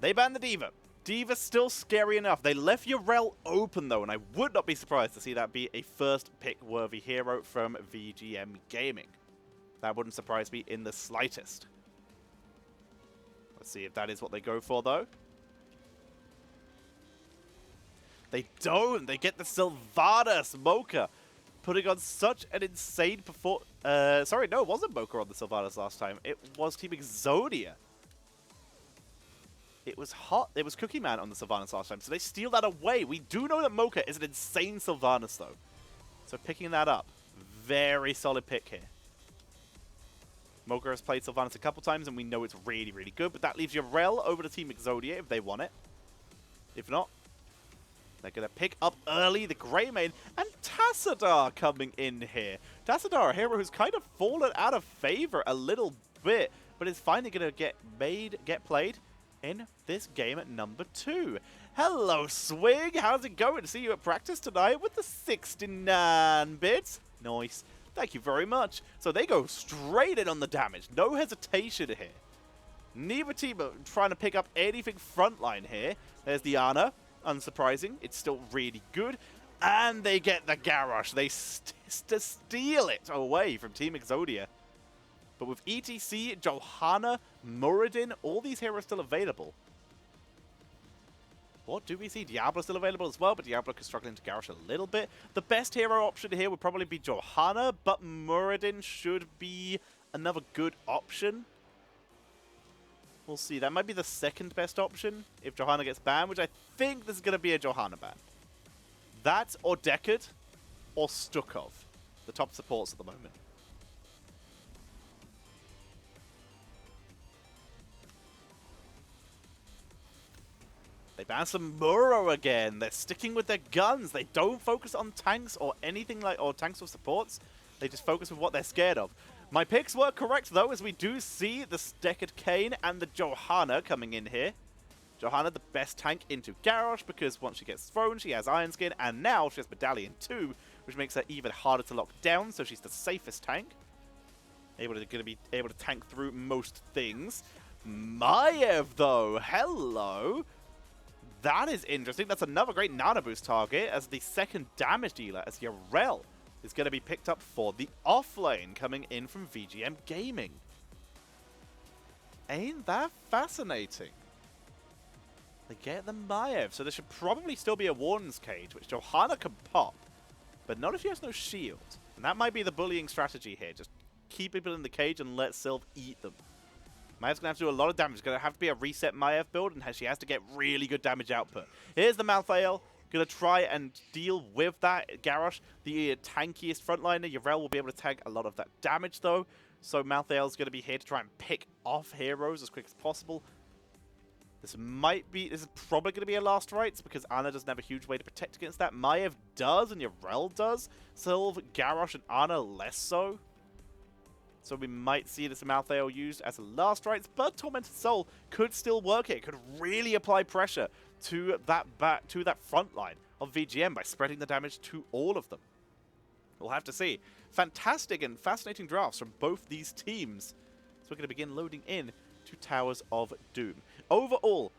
They banned the D.Va. D.Va's still scary enough. They left Urel open, though, and I would not be surprised to see that be a first-pick-worthy hero from VGM Gaming. That wouldn't surprise me in the slightest. Let's see if that is what they go for, though. They don't. They get the Sylvanas. Mocha putting on such an insane performance. Sorry, no, it wasn't Mocha on the Sylvanas last time. It was Team Exodia. It was hot. It was Cookie Man on the Sylvanas last time, so they steal that away. We do know that Mocha is an insane Sylvanas, though. So picking that up. Very solid pick here. Mocha has played Sylvanas a couple times, and we know it's really, really good. But that leaves Yarel over to Team Exodia if they want it. If not, they're going to pick up early the Greymane. And Tassadar coming in here. Tassadar, a hero who's kind of fallen out of favor a little bit, but is finally going to get played in this game at number 2. Hello, Swing. How's it going? See you at practice tonight with the 69 bits. Nice. Thank you very much. So they go straight in on the damage. No hesitation here. Neither team are trying to pick up anything frontline here. There's the Ana. Unsurprising. It's still really good. And they get the Garrosh. They steal it away from Team Exodia. But with ETC, Johanna, Muradin, all these heroes still available. What do we see? Diablo still available as well, but Diablo is struggling to Garrosh a little bit. The best hero option here would probably be Johanna, but Muradin should be another good option. We'll see. That might be the second best option if Johanna gets banned, which I think this is going to be a Johanna ban. That or Deckard or Stukov, the top supports at the moment. They ban some Muro again. They're sticking with their guns. They don't focus on tanks or anything like, or tanks or supports. They just focus with what they're scared of. My picks were correct though, as we do see the Deckard Cain and the Johanna coming in here. Johanna, the best tank into Garrosh, because once she gets thrown, she has Iron Skin, and now she has Medallion 2, which makes her even harder to lock down, so she's the safest tank. Going to be able to tank through most things. Maiev though, hello. That is interesting. That's another great Nana Boost target as the second damage dealer, as Yarel is going to be picked up for the offlane coming in from VGM Gaming. Ain't that fascinating? They get the Maiev, so there should probably still be a Warden's Cage, which Johanna can pop, but not if she has no shield. And that might be the bullying strategy here. Just keep people in the cage and let Sylv eat them. Maev's going to have to do a lot of damage. It's going to have to be a reset Maiev build, and she has to get really good damage output. Here's the Malthael. Going to try and deal with that. Garrosh, the tankiest frontliner. Yarel will be able to tank a lot of that damage, though. So Malthael's going to be here to try and pick off heroes as quick as possible. This is probably going to be a last rites, because Ana doesn't have a huge way to protect against that. Maiev does, and Yarel does. Sylv, Garrosh, and Ana less so. So we might see this Malthael used as a last rites, but Tormented Soul could still work here. It could really apply pressure to that front line of VGM by spreading the damage to all of them. We'll have to see. Fantastic and fascinating drafts from both these teams. So we're going to begin loading in to Towers of Doom. Overall,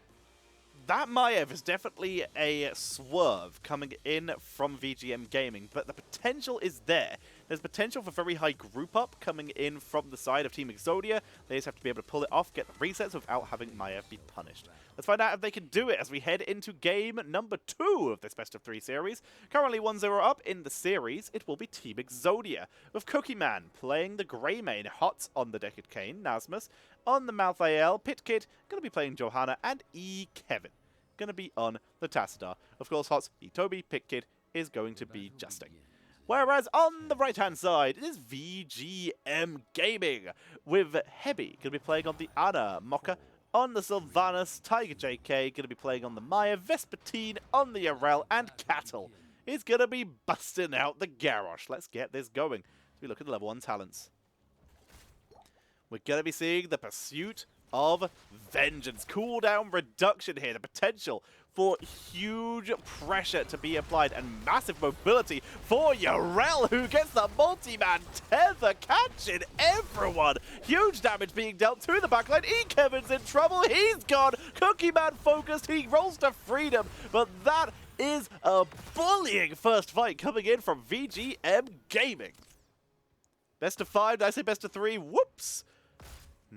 that Maiev is definitely a swerve coming in from VGM Gaming, but the potential is there. There's potential for very high group up coming in from the side of Team Exodia. They just have to be able to pull it off, get the resets without having Maiev be punished. Let's find out if they can do it as we head into game number 2 of this best of 3 series. Currently 1-0 up in the series. It will be Team Exodia, with Cookie Man playing the Greymane, Hot on the Deckard Cain, Nasmus on the Malthael, Pitkid going to be playing Johanna, and Kevin going to be on the Tassadar. Of course, Hot's Toby, Pitkid is going to be Justing. Whereas on the right-hand side, it is VGM Gaming, with Hebi going to be playing on the Ana, Mocha on the Sylvanas, Tiger JK going to be playing on the Maya, Vespertine on the Yarel, and Cattle is going to be busting out the Garrosh. Let's get this going. As we look at the level 1 talents. We're going to be seeing the Pursuit of Vengeance. Cooldown reduction here. The potential for huge pressure to be applied and massive mobility for Yarel, who gets the multi-man tether, catching everyone. Huge damage being dealt to the backline. Kevin's in trouble. He's gone. Cookie Man focused. He rolls to freedom. But that is a bullying first fight coming in from VGM Gaming. Best of 5. Did I say best of 3? Whoops.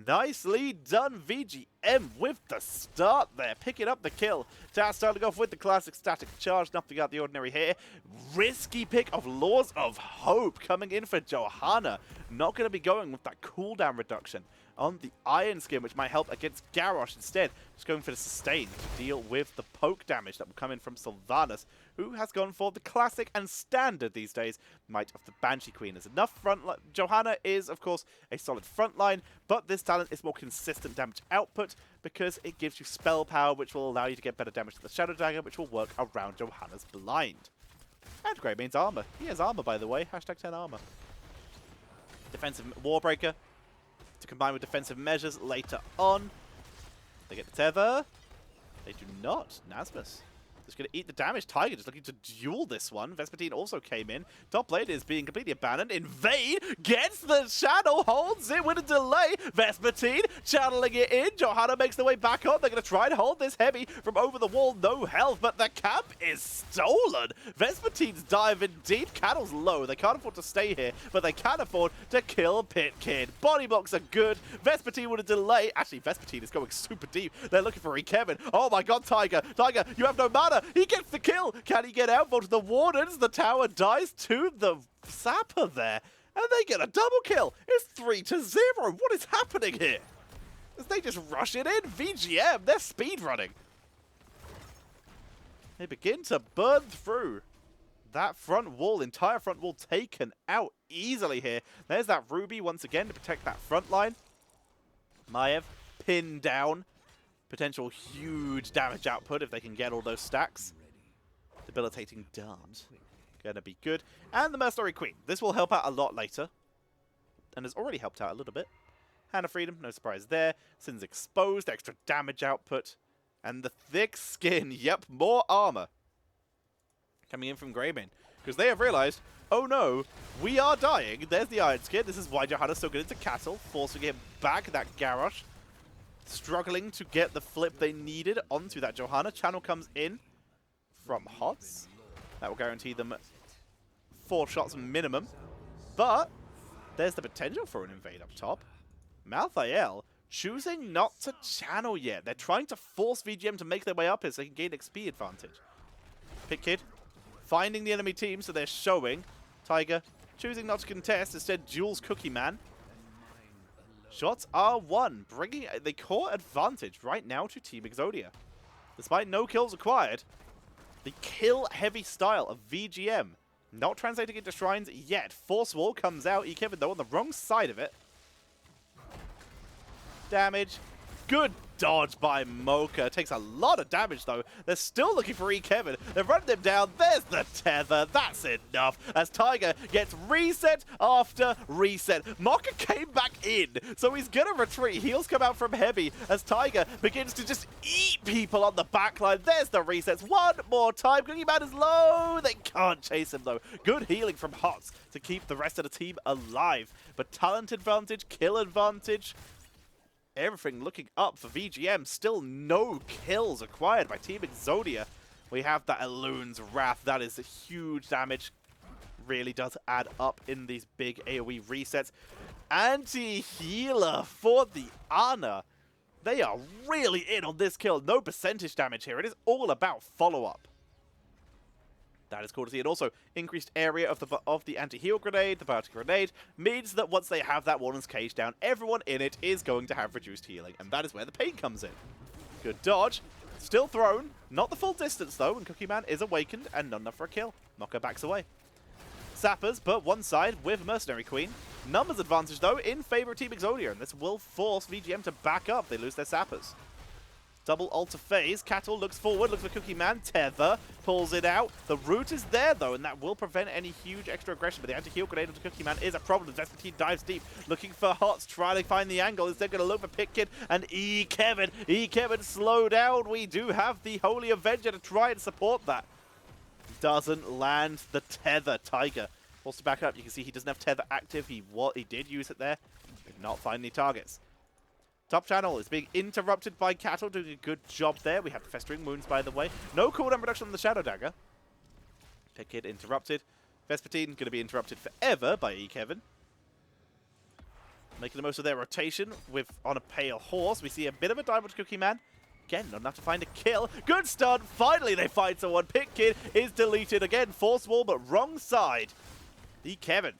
Nicely done, VGM, with the start there, picking up the kill. Taz starting off with the classic static charge, nothing out of the ordinary here. Risky pick of Laws of Hope coming in for Johanna. Not going to be going with that cooldown reduction on the Iron Skin, which might help against Garrosh instead. Just going for the sustain to deal with the poke damage that will come in from Sylvanas, who has gone for the classic and standard these days Might of the Banshee Queen. There's enough front line. Johanna is, of course, a solid front line, but this talent is more consistent damage output because it gives you spell power, which will allow you to get better damage to the Shadow Dagger, which will work around Johanna's blind. And Greymaine's armor. He has armor, by the way. Hashtag 10 armor. Defensive Warbreaker to combine with defensive measures later on. They get the tether. They do not. Nasmus just going to eat the damage. Tiger just looking to duel this one. Vespertine also came in. Top lane is being completely abandoned. Invade gets the shadow, holds it with a delay. Vespertine channeling it in. Johanna makes the way back up. They're going to try and hold this heavy from over the wall. No health, but the camp is stolen. Vespertine's diving deep. Cattle's low. They can't afford to stay here, but they can afford to kill Pit Kid. Body blocks are good. Vespertine with a delay. Actually, Vespertine is going super deep. They're looking for Kevin. Oh my god, Tiger. Tiger, you have no mana. He gets the kill. Can he get out? Vote the Wardens. The tower dies to the Zapper there. And they get a double kill. It's 3-0. What is happening here? As they just rush it in. VGM, they're speedrunning. They begin to burn through that front wall. Entire front wall taken out easily here. There's that Ruby once again to protect that front line. Maiev pinned down. Potential huge damage output if they can get all those stacks. Debilitating dart. Gonna be good. And the Mercenary Queen. This will help out a lot later. And has already helped out a little bit. Hand of Freedom, no surprise there. Sin's exposed, extra damage output. And the thick skin. Yep, more armor. Coming in from Greymane. Because they have realized, oh no, we are dying. There's the Iron Skin. This is why Johanna's so good into Cattle. Forcing him back, that Garrosh. Struggling to get the flip they needed onto that Johanna. Channel comes in from Hots. That will guarantee them 4 shots minimum. But there's the potential for an invade up top. Malthael choosing not to channel yet. They're trying to force VGM to make their way up here so they can gain XP advantage. Pit Kid finding the enemy team, so they're showing. Tiger choosing not to contest, instead duels Cookie Man. Shots are won, bringing the core advantage right now to Team Exodia. Despite no kills acquired, the kill-heavy style of VGM not translating into shrines yet. Force Wall comes out, Kevin though on the wrong side of it. Damage. Good dodge by Mocha. Takes a lot of damage, though. They're still looking for Kevin. They're running them down. There's the tether. That's enough. As Tiger gets reset after reset. Mocha came back in, so he's going to retreat. Heals come out from Heavy as Tiger begins to just eat people on the backline. There's the resets. One more time. Cookie Man is low. They can't chase him, though. Good healing from Hots to keep the rest of the team alive. But talent advantage, kill advantage, everything looking up for VGM. Still no kills acquired by Team Exodia. We have that Elun's Wrath. That is a huge damage. Really does add up in these big AoE resets. Anti-healer for the Ana. They are really in on this kill. No percentage damage here. It is all about follow-up. That is cool to see. And also, increased area of the anti-heal grenade, the Biotic grenade, means that once they have that Warden's Cage down, everyone in it is going to have reduced healing. And that is where the pain comes in. Good dodge. Still thrown. Not the full distance, though, and Cookie Man is awakened and not enough for a kill. Mocha backs away. Sappers, but one side with Mercenary Queen. Numbers advantage, though, in favor of Team Exodia, and this will force VGM to back up. They lose their Sappers. Double alter phase. Cattle looks forward, looks for Cookie Man. Tether pulls it out. The root is there, though, and that will prevent any huge extra aggression. But the anti-heal grenade onto Cookie Man is a problem. Vespertine dives deep, looking for Hots, trying to find the angle. Instead, going to look for Pit Kid and Kevin. Kevin, slow down. We do have the Holy Avenger to try and support that. Doesn't land the tether. Tiger wants to back up. You can see he doesn't have tether active. He did use it there. Did not find any targets. Top channel is being interrupted by Cattle, doing a good job there. We have the Festering Wounds, by the way. No cooldown reduction on the Shadow Dagger. Pit Kid interrupted. Vespertine going to be interrupted forever by Kevin. Making the most of their rotation with on a pale horse. We see a bit of a dive to Cookie Man. Again, not enough to find a kill. Good stun. Finally, they find someone. Pitkid is deleted again. Force wall, but wrong side. Kevin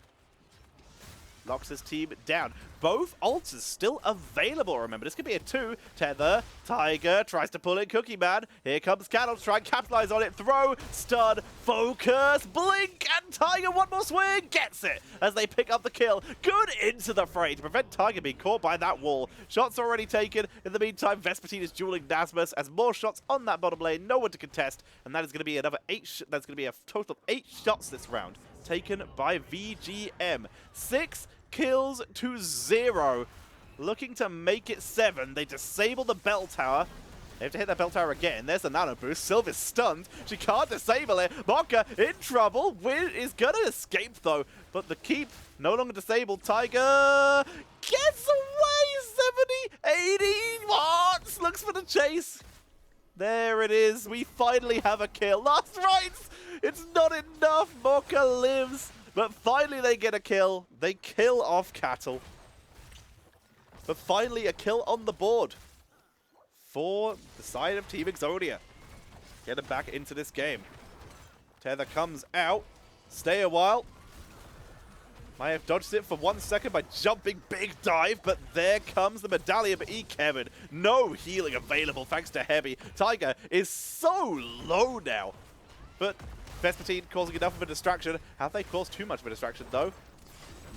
locks his team down. Both ults still available, remember. This could be a 2. Tether, Tiger tries to pull in Cookie Man. Here comes Cattle to try and capitalize on it. Throw, stun, focus, blink, and Tiger, one more swing, gets it as they pick up the kill. Good into the fray to prevent Tiger being caught by that wall. Shots already taken. In the meantime, Vespertine is dueling Nasmus as more shots on that bottom lane. No one to contest, and that is going to be another 8. That's going to be a total of 8 shots this round taken by VGM. 6 kills to 0. Looking to make it 7. They disable the bell tower. They have to hit that bell tower again. There's the nano boost. Sylva's stunned. She can't disable it. Mocha in trouble. Win is gonna escape though. But the keep no longer disabled. Tiger gets away. 70, 80 watts. Looks for the chase. There it is. We finally have a kill. Last rights. It's not enough. Mocha lives. But finally they get a kill. They kill off Cattle. But finally a kill on the board for the side of Team Exodia. Get them back into this game. Tether comes out. Stay a while. Might have dodged it for 1 second by jumping big dive, but there comes the medallion for Kevin. No healing available thanks to Heavy. Tiger is so low now. But Vespertine causing enough of a distraction. Have they caused too much of a distraction though?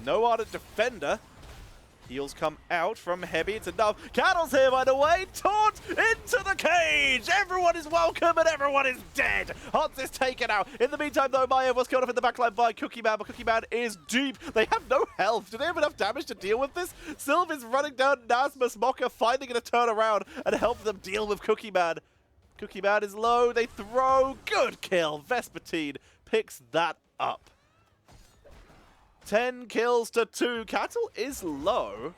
No ardent defender. Heals come out from Heavy. It's enough. Cattle's here, by the way. Taunt into the cage. Everyone is welcome and everyone is dead. Hans is taken out. In the meantime, though, Maya was killed off in the backline by Cookie Man, but Cookie Man is deep. They have no health. Do they have enough damage to deal with this? Sylv is running down Nasmus. Mocha finally going to turn around and help them deal with Cookie Man. Cookie Man is low. They throw. Good kill. Vespertine picks that up. 10 kills to 2. Cattle is low.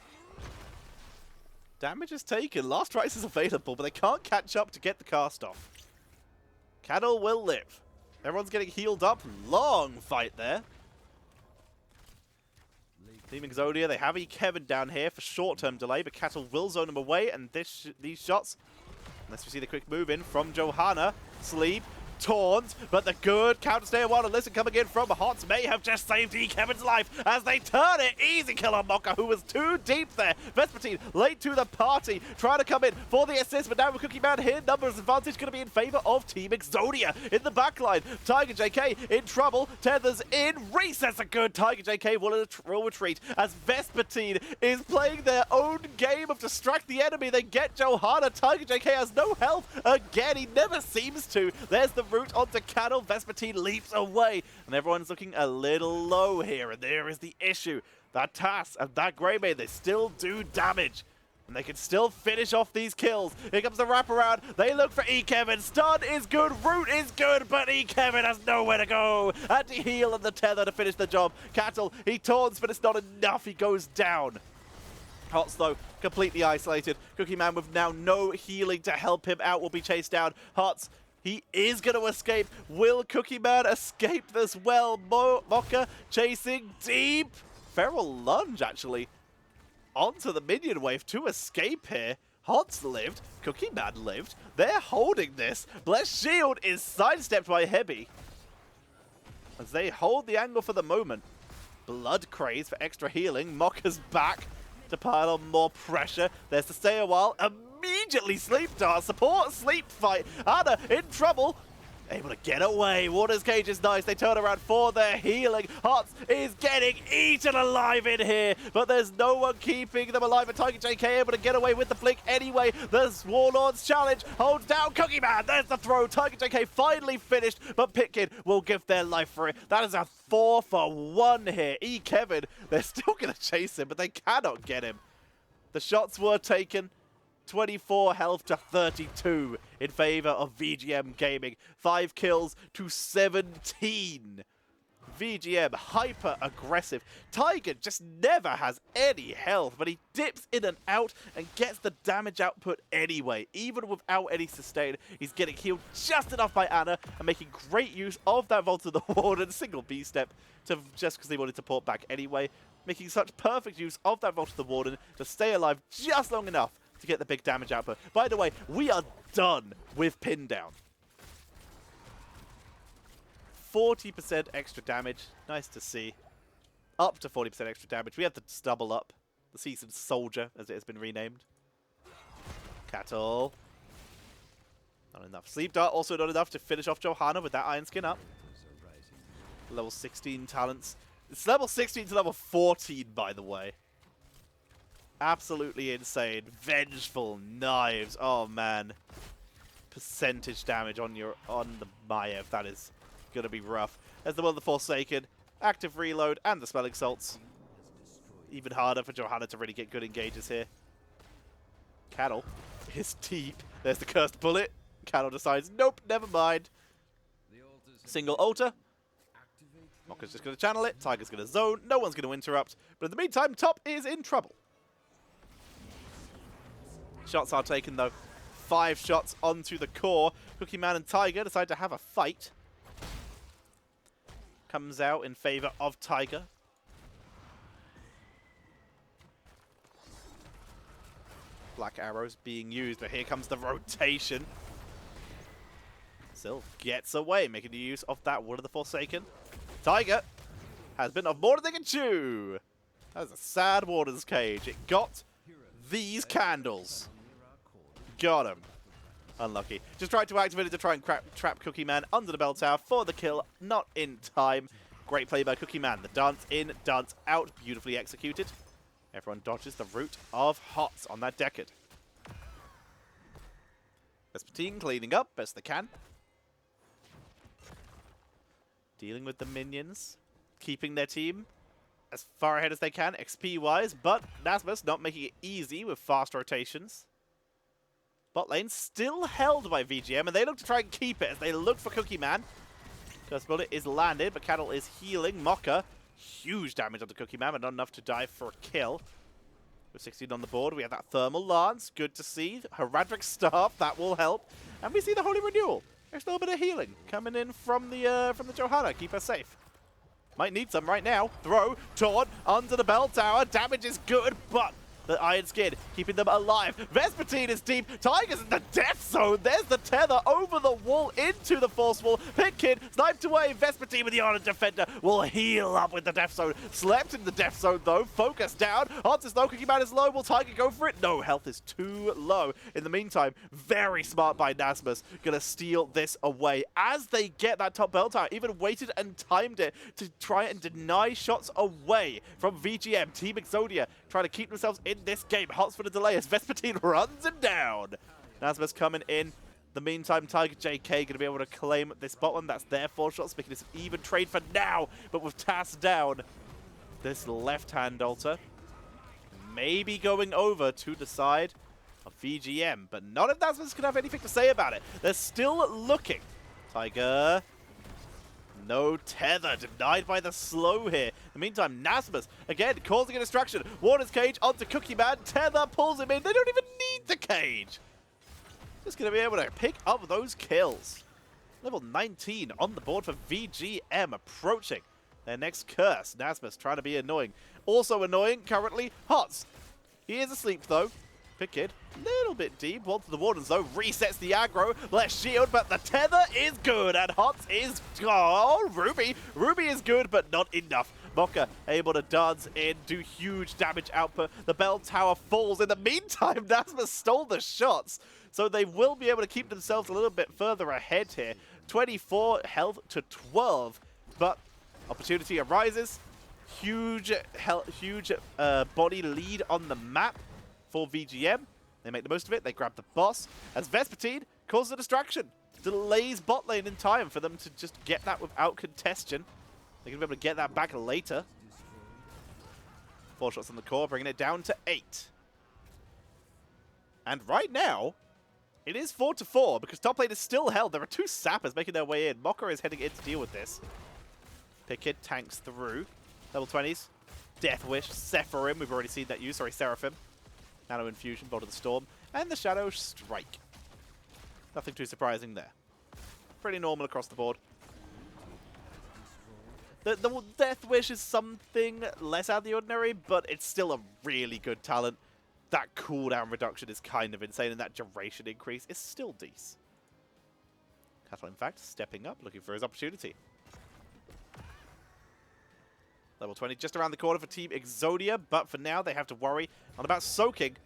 Damage is taken. Last rights is available, but they can't catch up to get the cast off. Cattle will live. Everyone's getting healed up. Long fight there. Team Exodia, they have Kevin down here for short-term delay, but Cattle will zone him away, and these shots, unless we see the quick move in from Johanna, sleep, taunt, but the good counter stay a while and listen coming in from Hots may have just saved Kevin's life as they turn it. Easy kill on Mocha, who was too deep there. Vespertine late to the party, trying to come in for the assist, but now with Cookie Man here, numbers advantage going to be in favor of Team Exodia. In the backline, Tiger JK in trouble, Tethers in, resets a good. Tiger JK will retreat as Vespertine is playing their own game of distract the enemy. They get Johanna. Tiger JK has no health again. He never seems to. There's the route onto Cattle. Vespertine leaps away, and everyone's looking a little low here, and there is the issue. That Tass and that Greymane, they still do damage, and they can still finish off these kills. Here comes the wraparound. They look for Kevin. Stun is good, root is good, but Kevin has nowhere to go. Anti-heal and the tether to finish the job. Cattle, he taunts, but it's not enough. He goes down. Hots, though, completely isolated. Cookie Man with now no healing to help him out will be chased down. Hots, he is going to escape. Will Cookie Man escape as well? Mocha chasing deep. Feral lunge, actually, onto the minion wave to escape here. Hots lived. Cookie Man lived. They're holding this. Blessed Shield is sidestepped by Heavy as they hold the angle for the moment. Blood Craze for extra healing. Mocha's back to pile on more pressure. There's to stay a while. Immediately sleep dart. Support sleep fight. Anna in trouble. Able to get away. Water's cage is nice. They turn around for their healing. Hots is getting eaten alive in here, but there's no one keeping them alive. And Tiger JK able to get away with the flick anyway. The Warlord's challenge holds down Cookie Man. There's the throw. Tiger JK finally finished, but Pitkid will give their life for it. That is a 4-for-1 here. Kevin, they're still going to chase him, but they cannot get him. The shots were taken. 24 health to 32 in favor of VGM Gaming. 5 kills to 17. VGM hyper aggressive. Tiger just never has any health, but he dips in and out and gets the damage output anyway. Even without any sustain, he's getting healed just enough by Anna and making great use of that Vault of the Warden single B-step to just because they wanted to port back anyway. making such perfect use of that Vault of the Warden to stay alive just long enough to get the big damage output. By the way, we are done with pin down. 40% extra damage. Nice to see. Up to 40% extra damage. We have the double up. The Seasoned Soldier, as it has been renamed. Cattle. Not enough. Sleep Dart also not enough to finish off Johanna with that Iron Skin up. Level 16 talents. It's level 16 to level 14, by the way. Absolutely insane. Vengeful Knives. Oh, man. Percentage damage on the Maiev. That is going to be rough. There's the Will of the Forsaken. Active Reload and the Smelling Salts. Even harder for Johanna to really get good engages here. Cattle is deep. There's the Cursed Bullet. Cattle decides, nope, never mind. Single altar. Mokka's just going to channel it. Tiger's going to zone. No one's going to interrupt. But in the meantime, top is in trouble. Shots are taken, though. 5 shots onto the core. Cookie Man and Tiger decide to have a fight. Comes out in favor of Tiger. Black arrows being used, but here comes the rotation. Sylph gets away, making the use of that Wood of the Forsaken. Tiger has been of more than they can chew. That was a sad Warden's Cage. It got these candles. Got him. Unlucky. Just tried to activate it to try and trap Cookie Man under the bell tower for the kill. Not in time. Great play by Cookie Man. The dance in, dance out. Beautifully executed. Everyone dodges the root of Hots on that Decade. Vespertine cleaning up best they can. Dealing with the minions. Keeping their team as far ahead as they can, XP-wise. But Nasmus not making it easy with fast rotations. Bot lane still held by VGM, and they look to try and keep it as they look for Cookie Man. Curse Bullet is landed, but Cattle is healing. Mokka, huge damage on the Cookie Man, but not enough to die for a kill. With 16 on the board, we have that Thermal Lance. Good to see. Heraldric Staff, that will help. And we see the Holy Renewal. There's a little bit of healing coming in from the Johanna. Keep her safe. Might need some right now. Throw, taunt, under the bell tower. Damage is good, but the Iron Skin keeping them alive. Vespertine is deep. Tiger's in the death zone. There's the tether over the wall into the force wall. Pit Kid sniped away. Vespertine with the Honor Defender will heal up with the death zone. Slept in the death zone though. Focus down. Odds is low. Cookie Man is low. Will Tiger go for it? No, health is too low. In the meantime, very smart by Nasmus. Gonna steal this away. As they get that top bell tower, even waited and timed it to try and deny shots away from VGM. Team Exodia trying to keep themselves in this game. Hots for the delay as Vespertine runs him down. Nasmus coming in. The meantime, Tiger JK going to be able to claim this bottom. That's their 4 shots, making this an even trade for now. But with Tass down, this left-hand altar maybe going over to the side of VGM. But none of Nasmus can have anything to say about it. They're still looking. Tiger... no tether, denied by the slow here. In the meantime, Nasmus, again, causing a distraction. Warden's Cage onto Cookie Man. Tether pulls him in. They don't even need the cage. Just going to be able to pick up those kills. Level 19 on the board for VGM, approaching their next curse. Nasmus trying to be annoying. Also annoying, currently, Hots. He is asleep, though. Pick Kid, little bit deep. Well, to the Wardens, though, resets the aggro. Less shield, but the tether is good. And Hots is... oh, Ruby. Ruby is good, but not enough. Mokka able to dance in, do huge damage output. The bell tower falls. In the meantime, Nasmus stole the shots. So they will be able to keep themselves a little bit further ahead here. 24 health to 12. But opportunity arises. Huge body lead on the map for VGM. They make the most of it. They grab the boss as Vespertine causes a distraction. Delays bot lane in time for them to just get that without contention. They're going to be able to get that back later. 4 shots on the core, bringing it down to 8. And right now, it is 4-4 because top lane is still held. There are 2 sappers making their way in. Mokka is heading in to deal with this. Pickett tanks through. Level 20s. Death Wish, Sephirim. We've already seen that use. Sorry, Seraphim. Nano Infusion, Bolt of the Storm, and the Shadow Strike. Nothing too surprising there. Pretty normal across the board. The Death Wish is something less out of the ordinary, but it's still a really good talent. That cooldown reduction is kind of insane, and that duration increase is still decent. Cattle, in fact, stepping up, looking for his opportunity. Level 20 just around the corner for Team Exodia, but for now they have to worry not about soaking,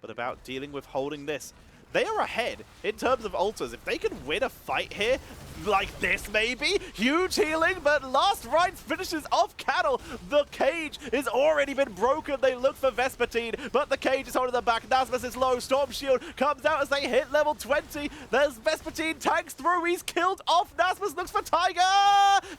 but about dealing with holding this. They are ahead in terms of ultras. If they can win a fight here, like this maybe, huge healing, but Last Rites finishes off Cattle. The cage has already been broken. They look for Vespertine, but the cage is holding them back. Nasmus is low. Storm Shield comes out as they hit level 20. There's Vespertine, tanks through. He's killed off. Nasmus looks for Tiger.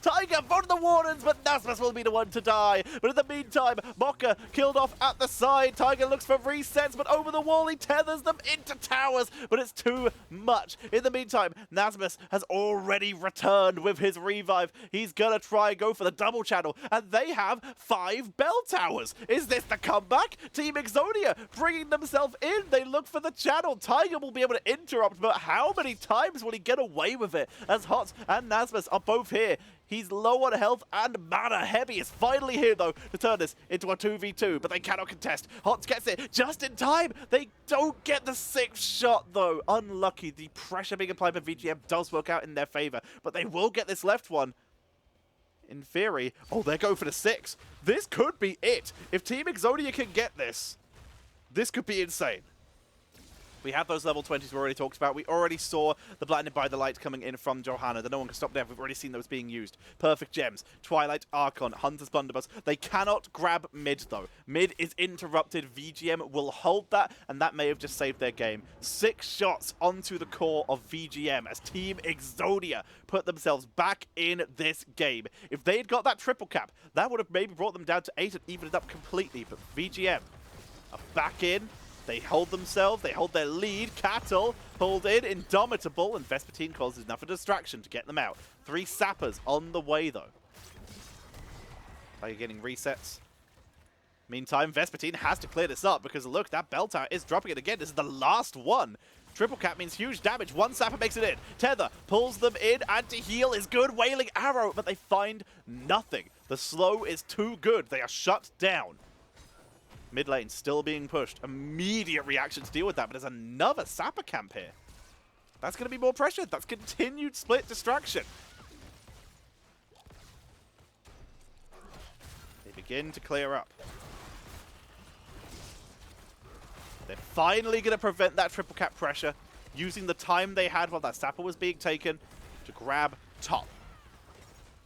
Tiger voted the Wardens, but Nasmus will be the one to die. But in the meantime, Mocha killed off at the side. Tiger looks for resets, but over the wall he tethers them into towers. But it's too much. In the meantime, Nasmus has already returned with his revive. He's gonna try and go for the double channel, and they have 5 bell towers. Is this the comeback? Team Exodia bringing themselves in. They look for the channel. Tiger will be able to interrupt, but how many times will he get away with it? As Hots and Nasmus are both here. He's low on health and mana. Heavy is finally here, though, to turn this into a 2v2, but they cannot contest. Hots gets it just in time. They don't get the 6th shot, though. Unlucky. The pressure being applied by VGM does work out in their favor, but they will get this left one. In theory, oh, they're going for the 6. This could be it. If Team Exodia can get this, this could be insane. We have those level 20s we already talked about. We already saw the Blinded by the Light coming in from Johanna. That no one can stop there. We've already seen those being used. Perfect Gems, Twilight Archon, Hunter's Blunderbuss. They cannot grab mid, though. Mid is interrupted. VGM will hold that, and that may have just saved their game. 6 shots onto the core of VGM as Team Exodia put themselves back in this game. If they had got that triple cap, that would have maybe brought them down to 8 and evened it up completely. But VGM are back in. They hold themselves, they hold their lead. Cattle pulled in, Indomitable, and Vespertine causes enough of a distraction to get them out. 3 sappers on the way, though. Are you getting resets? Meantime, Vespertine has to clear this up because, look, that bell tower is dropping it again. This is the last one. Triple cap means huge damage. 1 sapper makes it in. Tether pulls them in. Anti-heal is good. Wailing Arrow, but they find nothing. The slow is too good. They are shut down. Mid lane still being pushed. Immediate reaction to deal with that, but there's another sapper camp here. That's going to be more pressure. That's continued split distraction. They begin to clear up. They're finally going to prevent that triple cap pressure, using the time they had while that sapper was being taken to grab top.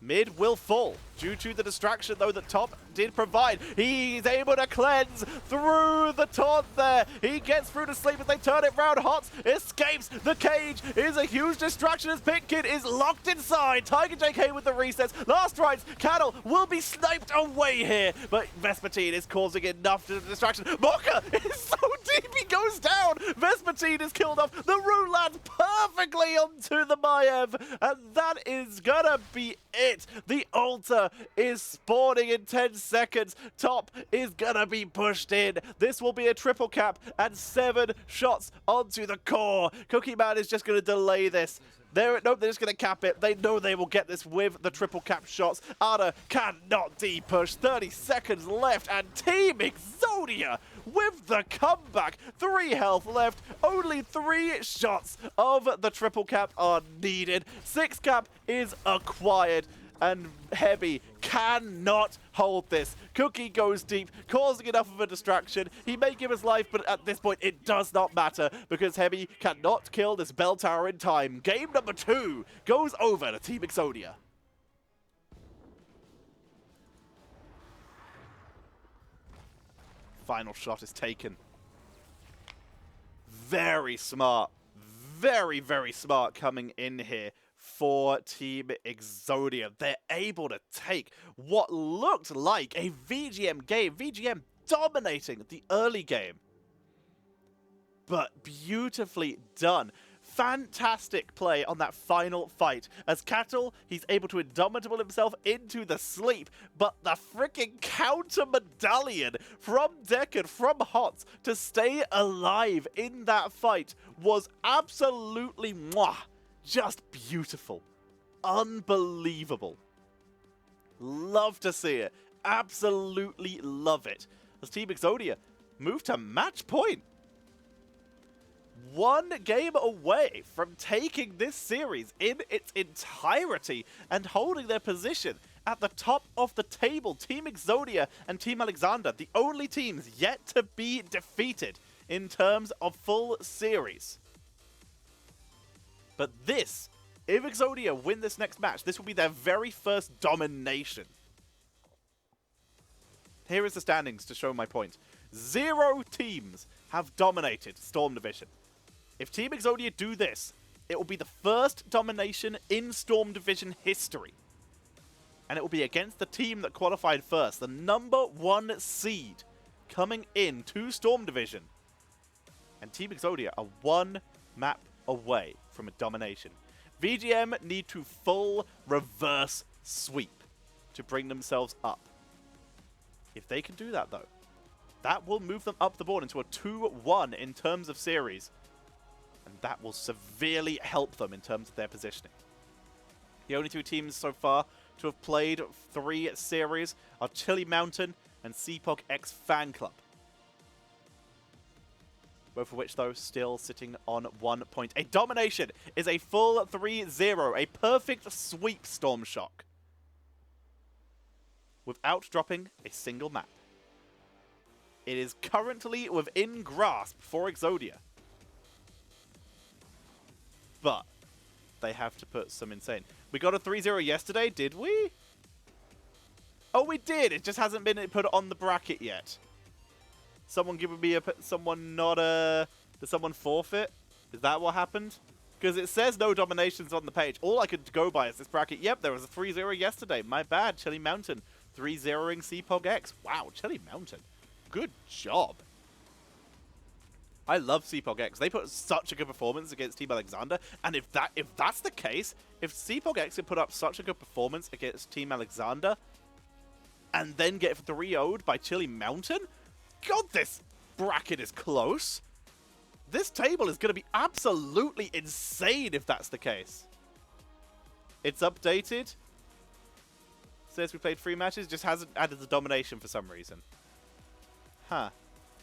Mid will fall due to the distraction, though, that top did provide. He's able to cleanse through the taunt there. He gets through to sleep as they turn it round. Hots escapes. The cage is a huge distraction as Pitkid is locked inside. Tiger JK with the resets. Last Rites, Cattle will be sniped away here, but Vespertine is causing enough distraction. Mocha is so deep, he goes down. Vespertine is killed off. The Rune lands perfectly onto the Maiev, and that is gonna be it. The altar is spawning in 10 seconds. Top is gonna be pushed in. This will be a triple cap and 7 shots onto the core. Cookie Man is just gonna delay this. Nope, they're just going to cap it. They know they will get this with the triple cap shots. Ada cannot de-push. 30 seconds left, and Team Exodia with the comeback. 3 health left. Only 3 shots of the triple cap are needed. 6 cap is acquired, and Heavy cannot hold this. Cookie goes deep, causing enough of a distraction. He may give his life, but at this point it does not matter because Heavy cannot kill this bell tower in time. Game number 2 goes over to Team Exodia. Final shot is taken. Very smart. Very, very smart coming in here for Team Exodia. They're able to take what looked like a VGM game. VGM dominating the early game. But beautifully done. Fantastic play on that final fight. As Cattle, he's able to Indomitable himself into the sleep, but the freaking counter medallion from Deckard, from Hots, to stay alive in that fight was absolutely mwah. Just beautiful. Unbelievable. Love to see it. Absolutely love it. As Team Exodia move to match point. One game away from taking this series in its entirety and holding their position at the top of the table. Team Exodia and Team Alexander, the only teams yet to be defeated in terms of full series. But this, if Exodia win this next match, this will be their very first domination. Here is the standings to show my point. 0 teams have dominated Storm Division. If Team Exodia do this, it will be the first domination in Storm Division history. And it will be against the team that qualified first, the #1 seed coming in to Storm Division. And Team Exodia are 1 map away from a domination. VGM need to full reverse sweep to bring themselves up. If they can do that, though, that will move them up the board into a 2-1 in terms of series. And that will severely help them in terms of their positioning. The only 2 teams so far to have played 3 series are Chili Mountain and CPOG X Fan Club. Both of which, though, still sitting on 1 point. A domination is a full 3-0, a perfect sweep Storm Shock, without dropping a single map. It is currently within grasp for Exodia. But they have to put some insane. We got a 3-0 yesterday, did we? Oh, we did. It just hasn't been put on the bracket yet. Someone giving me someone not a... Did someone forfeit? Is that what happened? Because it says no dominations on the page. All I could go by is this bracket. Yep, there was a 3-0 yesterday. My bad. Chili Mountain 3-0ing CPOG X. Wow, Chili Mountain. Good job. I love CPOG X. They put such a good performance against Team Alexander, and if that's the case, if CPOG X can put up such a good performance against Team Alexander, and then get 3-0'd by Chili Mountain, God, this bracket is close. This table is going to be absolutely insane if that's the case. It's updated. Says we played 3 matches, just hasn't added the domination for some reason. Huh.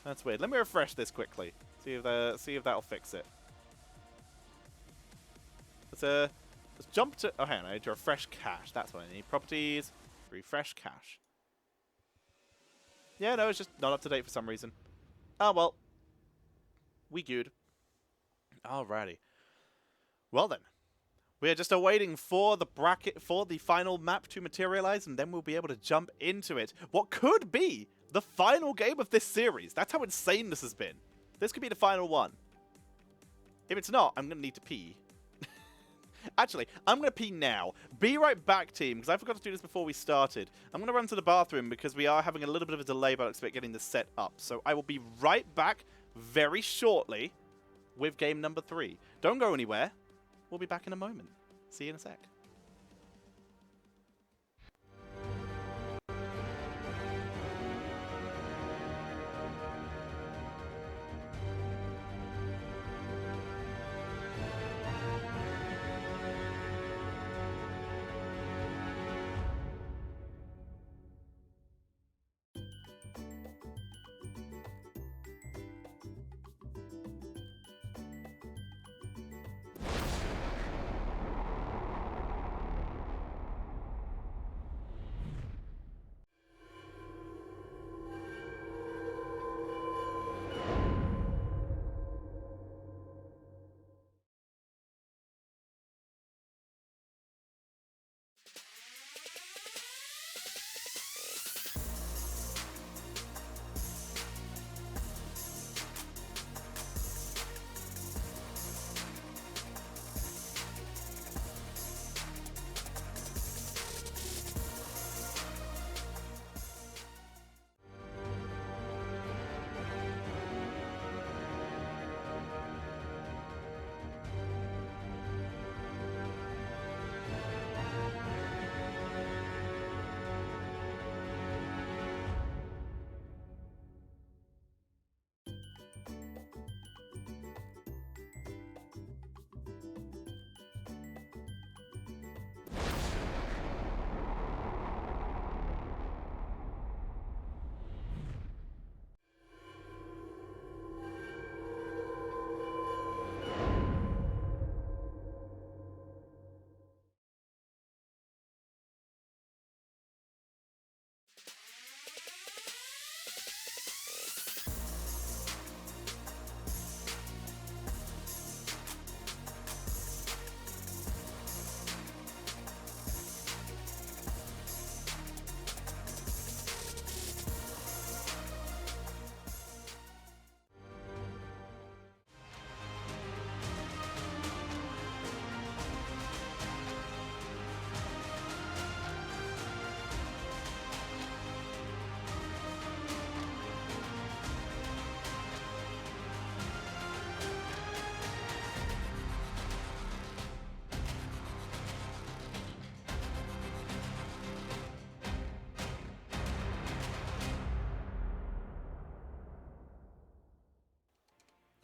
That's weird. Let me refresh this quickly. See if that'll fix it. Let's jump to... Oh, hang on. I need to refresh cache. That's what I need. Properties. Refresh cache. Yeah, no, it's just not up to date for some reason. Oh, well. We good. Alrighty. Well, then. We are just awaiting for the bracket, for the final map to materialize, and then we'll be able to jump into it. What could be the final game of this series. That's how insane this has been. This could be the final one. If it's not, I'm going to need to pee. Actually, I'm going to pee now. Be right back, team, because I forgot to do this before we started. I'm going to run to the bathroom because we are having a little bit of a delay, but I expect getting this set up. So I will be right back very shortly with game number 3. Don't go anywhere. We'll be back in a moment. See you in a sec.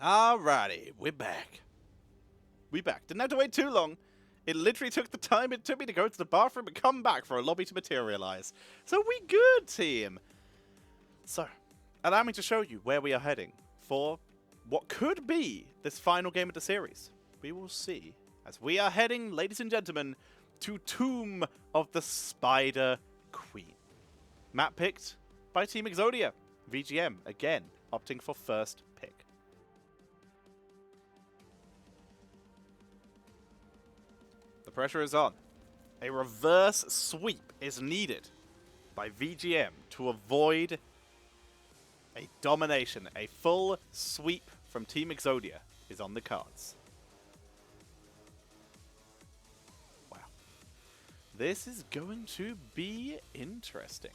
Alrighty, we're back. We back. Didn't have to wait too long. It literally took the time it took me to go to the bathroom and come back for a lobby to materialize. So we good, team. So, allow me to show you where we are heading for what could be this final game of the series. We will see as we are heading, ladies and gentlemen, to Tomb of the Spider Queen. Map picked by Team Exodia. VGM, again, opting for first pick. The pressure is on. A reverse sweep is needed by VGM to avoid a domination. A full sweep from Team Exodia is on the cards. Wow. This is going to be interesting.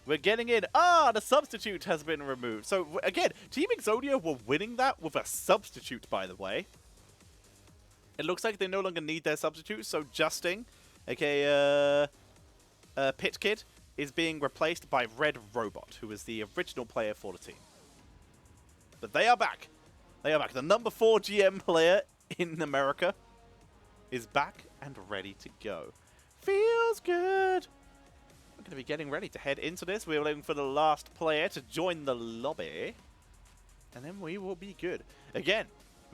We're getting in. The substitute has been removed. So, again, Team Exodia were winning that with a substitute, by the way. It looks like they no longer need their substitute, so Justing, aka Pit Kid, is being replaced by Red Robot, who is the original player for the team. But they are back. They are back. The number 4 GM player in America is back and ready to go. Feels good. We're going to be getting ready to head into this. We're waiting for the last player to join the lobby. And then we will be good. Again,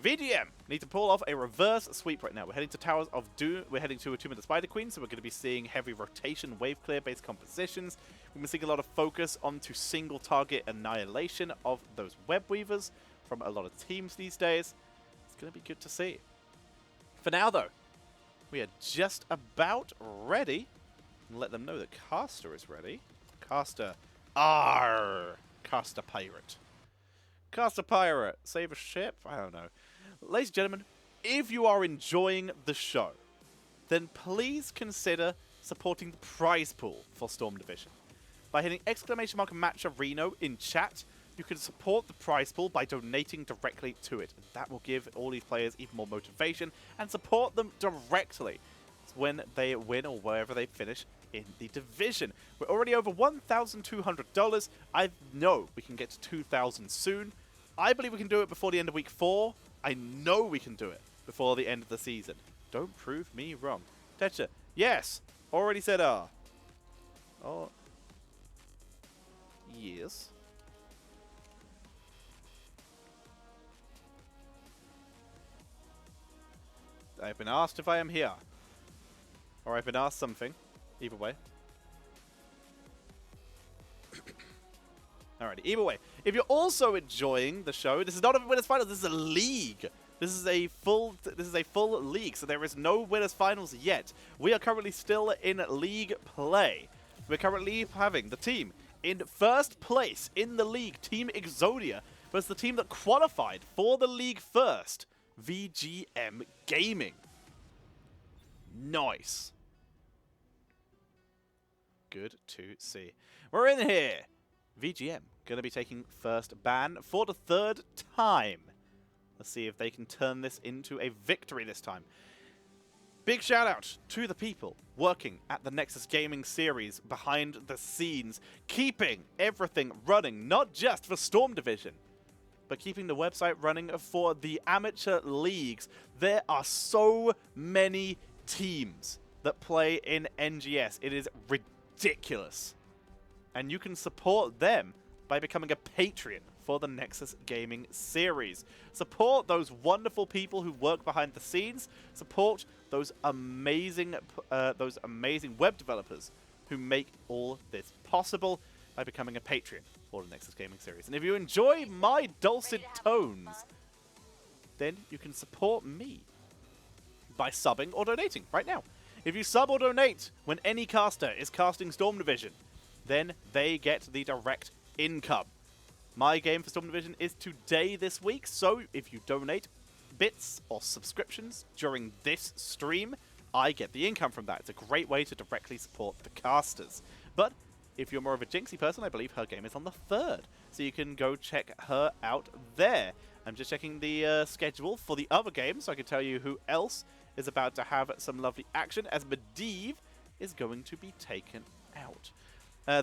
VGM need to pull off a reverse sweep right now. We're heading to Towers of Doom. We're heading to a Tomb of the Spider Queen, so we're going to be seeing heavy rotation, wave clear based compositions. We've been seeing a lot of focus onto single target annihilation of those web weavers from a lot of teams these days. It's going to be good to see. For now, though, we are just about ready. Let them know that Caster is ready. Caster. Caster Pirate. Caster Pirate. Save a ship? I don't know. Ladies and gentlemen, if you are enjoying the show, then please consider supporting the prize pool for Storm Division. By hitting !Matcherino in chat, you can support the prize pool by donating directly to it. That will give all these players even more motivation and support them directly when they win or wherever they finish in the division. We're already over $1,200. I know we can get to 2,000 soon. I believe we can do it before the end of week 4. I know we can do it before the end of the season. Don't prove me wrong. Tetcher, yes. Already said Oh. Yes. I've been asked if I am here. Or I've been asked something. Either way. Alrighty, either way. If you're also enjoying the show, this is not a winners finals, this is a league. This is a full league, so there is no winners finals yet. We are currently still in league play. We're currently having the team in first place in the league, Team Exodia, versus the team that qualified for the league first, VGM Gaming. Nice. Good to see. We're in here. VGM going to be taking first ban for the 3rd time. Let's see if they can turn this into a victory this time. Big shout out to the people working at the Nexus Gaming series behind the scenes, keeping everything running, not just for Storm Division, but keeping the website running for the amateur leagues. There are so many teams that play in NGS. It is ridiculous. And you can support them by becoming a Patreon for the Nexus Gaming series. Support those wonderful people who work behind the scenes. Support those amazing web developers who make all this possible by becoming a Patreon for the Nexus Gaming series. And if you enjoy my dulcet tones, then you can support me by subbing or donating right now. If you sub or donate when any caster is casting Storm Division, then they get the direct income. My game for Storm Division is today this week, so if you donate bits or subscriptions during this stream, I get the income from that. It's a great way to directly support the casters. But if you're more of a Jinxie person, I believe her game is on the 3rd, so you can go check her out there. I'm just checking the schedule for the other games, so I can tell you who else is about to have some lovely action, as Medivh is going to be taken out.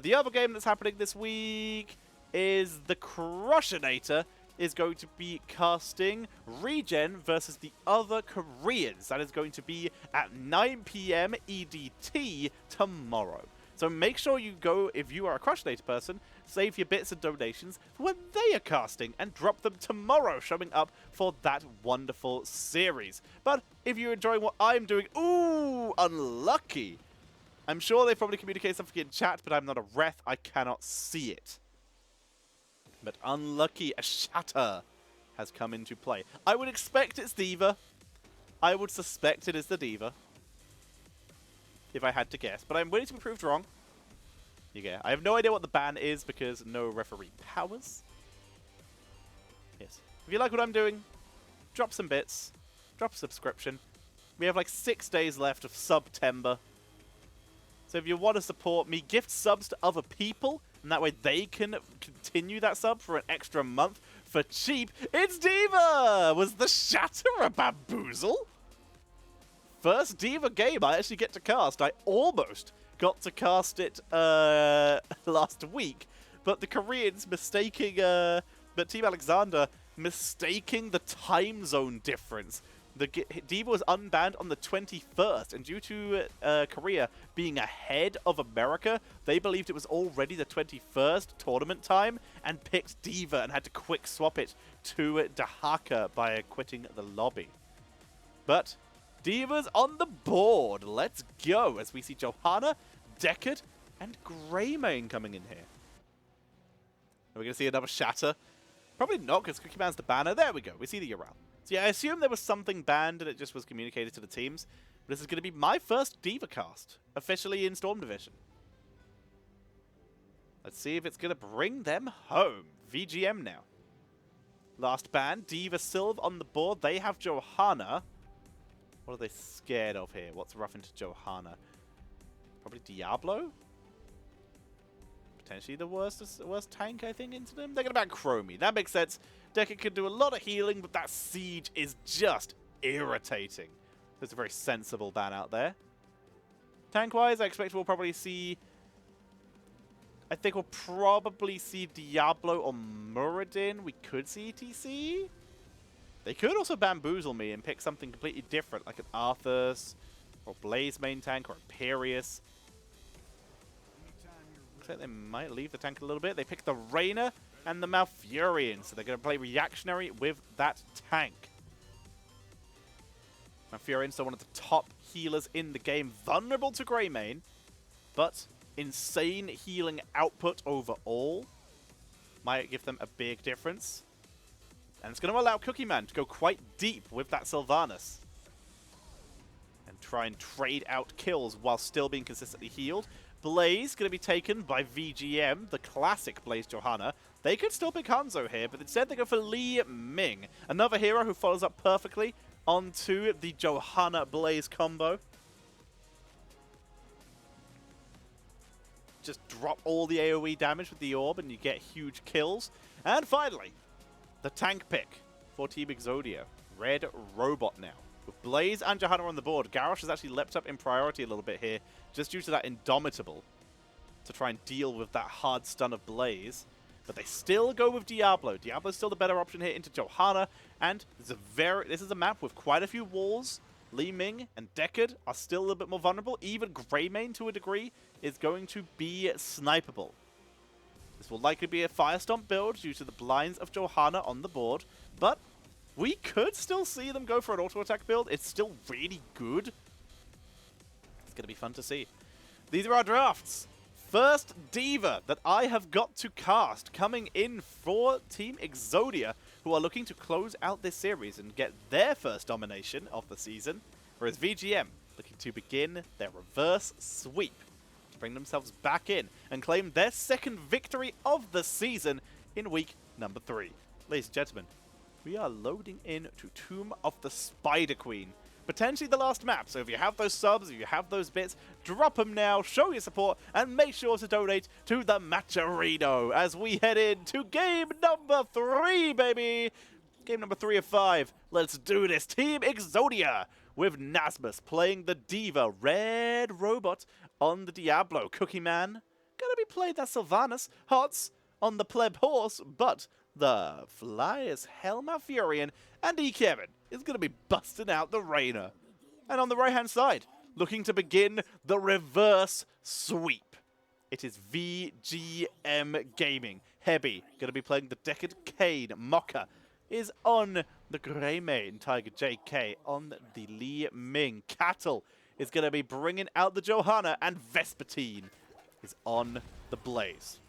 The other game that's happening this week is the Crushinator is going to be casting Regen versus the other Koreans. That is going to be at 9 PM EDT tomorrow. So make sure you go, if you are a Crush Later person, save your bits and donations for when they are casting and drop them tomorrow, showing up for that wonderful series. But if you're enjoying what I'm doing, ooh, unlucky. I'm sure they probably communicate something in chat, but I'm not a ref. I cannot see it. But unlucky, a shatter has come into play. I would expect it's D.Va. I would suspect it is the D.Va, if I had to guess. But I'm willing to be proved wrong. Yeah, I have no idea what the ban is because no referee powers. Yes. If you like what I'm doing, drop some bits. Drop a subscription. We have like 6 days left of September. So if you want to support me, gift subs to other people, and that way they can continue that sub for an extra month for cheap. It's D.Va! Was the shatter a bamboozle? First D.Va game I actually get to cast. I almost got to cast it last week, but the Koreans mistaking, but Team Alexander mistaking the time zone difference. The D.Va was unbanned on the 21st, and due to Korea being ahead of America, they believed it was already the 21st tournament time and picked D.Va and had to quick swap it to Dahaka by quitting the lobby. But D.Va's on the board. Let's go as we see Johanna, Deckard, and Greymane coming in here. Are we going to see another shatter? Probably not, because Cookie Man's the banner. There we go. We see the Ural. So yeah, I assume there was something banned and it just was communicated to the teams. But this is going to be my first D.Va cast, officially in Storm Division. Let's see if it's going to bring them home. VGM now. Last ban, D.Va Sylve on the board. They have Johanna. What are they scared of here? What's rough into Johanna? Probably Diablo? Potentially the worst tank, I think, into them. They're going to ban Chromie. That makes sense. Deckard can do a lot of healing, but that siege is just irritating. There's a very sensible ban out there. Tank-wise, I expect we'll probably see... I think we'll probably see Diablo or Muradin. We could see ETC. They could also bamboozle me and pick something completely different, like an Arthas, or Blaze main tank, or Imperius. Looks like they might leave the tank a little bit. They pick the Reyna and the Malfurion, so they're going to play reactionary with that tank. Malfurion, so one of the top healers in the game, vulnerable to Greymane, but insane healing output overall. Might give them a big difference. And it's going to allow Cookie Man to go quite deep with that Sylvanas. And try and trade out kills while still being consistently healed. Blaze going to be taken by VGM, the classic Blaze Johanna. They could still pick Hanzo here, but instead they go for Li Ming. Another hero who follows up perfectly onto the Johanna Blaze combo. Just drop all the AoE damage with the orb and you get huge kills. And finally, the tank pick for Team Exodia. Red Robot now. With Blaze and Johanna on the board, Garrosh has actually leapt up in priority a little bit here, just due to that Indomitable, to try and deal with that hard stun of Blaze. But they still go with Diablo. Diablo's still the better option here into Johanna, and this is a map with quite a few walls. Li Ming and Deckard are still a little bit more vulnerable. Even Greymane, to a degree, is going to be snipeable. This will likely be a Firestomp build due to the blinds of Johanna on the board, but we could still see them go for an auto-attack build. It's still really good. It's going to be fun to see. These are our drafts. First D.Va that I have got to cast coming in for Team Exodia, who are looking to close out this series and get their first domination of the season, whereas VGM looking to begin their reverse sweep to bring themselves back in and claim their second victory of the season in week number 3. Ladies and gentlemen, we are loading in to Tomb of the Spider Queen. Potentially the last map, so if you have those subs, if you have those bits, drop them now, show your support, and make sure to donate to the Matcherino as we head into game number 3, baby! Game number 3 of 5. Let's do this. Team Exodia with Nasmus playing the D.Va Red Robot on the Diablo. Cookie Man gonna be playing that Sylvanas. Hots on the pleb horse, but the fly as hell Malfurion, and Kevin is going to be busting out the Rainer. And on the right-hand side, looking to begin the reverse sweep. It is VGM Gaming. Heavy, going to be playing the Decade Kane. Mocha is on the Greymane. Tiger JK on the Li Ming. Cattle is going to be bringing out the Johanna, and Vespertine is on the Blaze.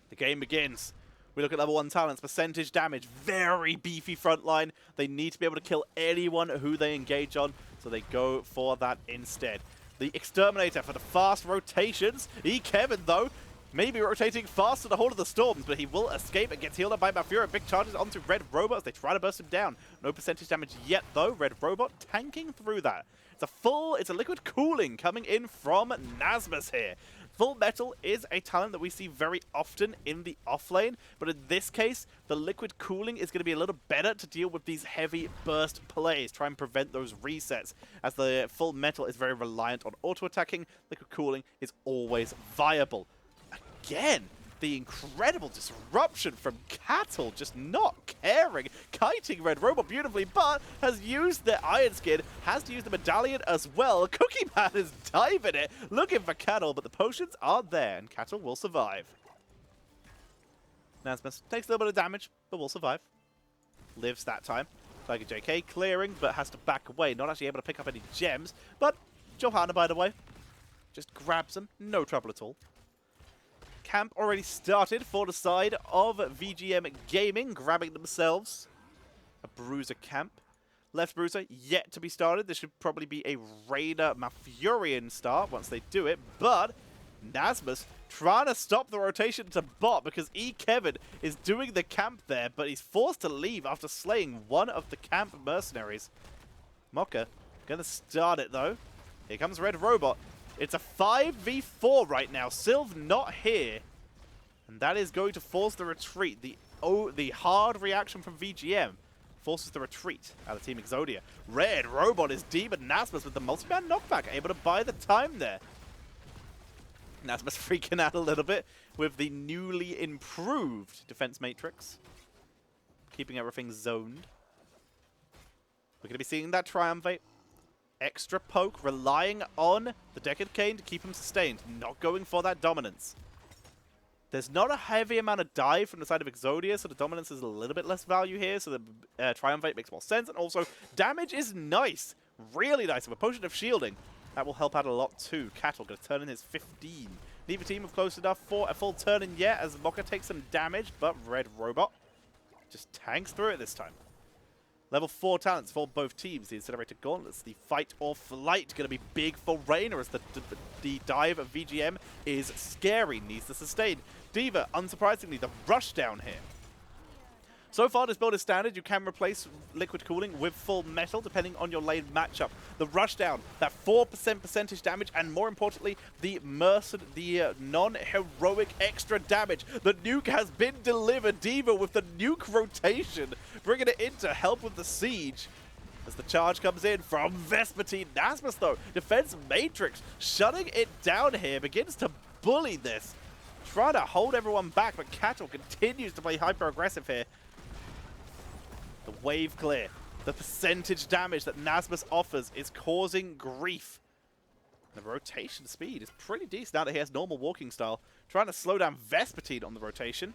The game begins. We look at level 1 talents, percentage damage, very beefy frontline. They need to be able to kill anyone who they engage on, so they go for that instead. The Exterminator for the fast rotations. Kevin, though, may be rotating faster to hold of the storms, but he will escape and gets healed up by Malfurion. Big charges onto Red Robot as they try to burst him down. No percentage damage yet, though. Red Robot tanking through that. It's a liquid cooling coming in from Nasmus here. Full Metal is a talent that we see very often in the offlane, but in this case, the liquid cooling is going to be a little better to deal with these heavy burst plays, try and prevent those resets. As the Full Metal is very reliant on auto-attacking, liquid cooling is always viable. Again, the incredible disruption from Cattle, just not caring, kiting Red Robot beautifully, but has used the Iron Skin, has to use the Medallion as well. Cookie Man is diving it, looking for Cattle, but the potions are there, and Cattle will survive. Nasmus takes a little bit of damage, but will survive. Lives that time. Tiger JK clearing, but has to back away, not actually able to pick up any gems, but Johanna, by the way, just grabs them, no trouble at all. Camp already started for the side of VGM Gaming, grabbing themselves a Bruiser camp. Left Bruiser yet to be started. This should probably be a Raider Malfurion start once they do it, but Nasmus trying to stop the rotation to bot because Kevin is doing the camp there, but he's forced to leave after slaying one of the camp mercenaries. Mocha gonna start it though. Here comes Red Robot. It's a 5v4 right now. Sylv not here. And that is going to force the retreat. The hard reaction from VGM forces the retreat out of Team Exodia. Red Robot is Demon Nasmus with the multi-man knockback, able to buy the time there. Nasmus freaking out a little bit with the newly improved defense matrix. Keeping everything zoned. We're going to be seeing that Triumphate. Extra poke, relying on the Decade Kane to keep him sustained. Not going for that dominance. There's not a heavy amount of dive from the side of Exodia, so the dominance is a little bit less value here, so the Triumphate makes more sense. And also, damage is nice. Really nice. With a potion of shielding, that will help out a lot too. Cattle going to turn in his 15. Neither team have close enough for a full turn in yet, as Mocha takes some damage, but Red Robot just tanks through it this time. Level 4 talents for both teams. The Incinerator Gauntlets, the Fight or Flight, going to be big for Rainer as the dive of VGM is scary, needs to sustain. Diva, unsurprisingly, the rush down here. So far, this build is standard. You can replace liquid cooling with full metal, depending on your lane matchup. The rushdown, that 4% percentage damage, and more importantly, the non-heroic extra damage. The nuke has been delivered. Diva with the nuke rotation, bringing it in to help with the siege. As the charge comes in from Vespertine. Nasmus, though, defense matrix, shutting it down here, begins to bully this. Trying to hold everyone back, but Cattle continues to play hyper-aggressive here. The wave clear, the percentage damage that Nasmus offers is causing grief. The rotation speed is pretty decent now that he has normal walking style. Trying to slow down Vespertine on the rotation.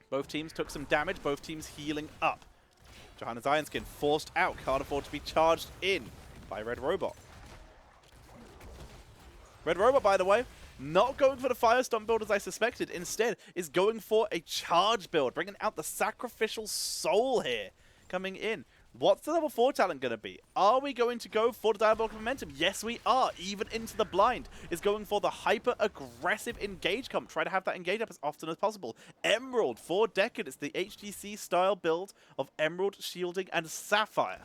Both teams took some damage, both teams healing up. Johanna's Iron Skin forced out, can't afford to be charged in by Red Robot. Red Robot, by the way, not going for the Firestorm build as I suspected. Instead, is going for a charge build, bringing out the Sacrificial Soul here, coming in. What's the level 4 talent going to be? Are we going to go for the Diabolical Momentum? Yes, we are. Even Into the Blind is going for the hyper-aggressive engage comp. Try to have that engage up as often as possible. Emerald for Decade. It's the HGC style build of Emerald, Shielding, and Sapphire.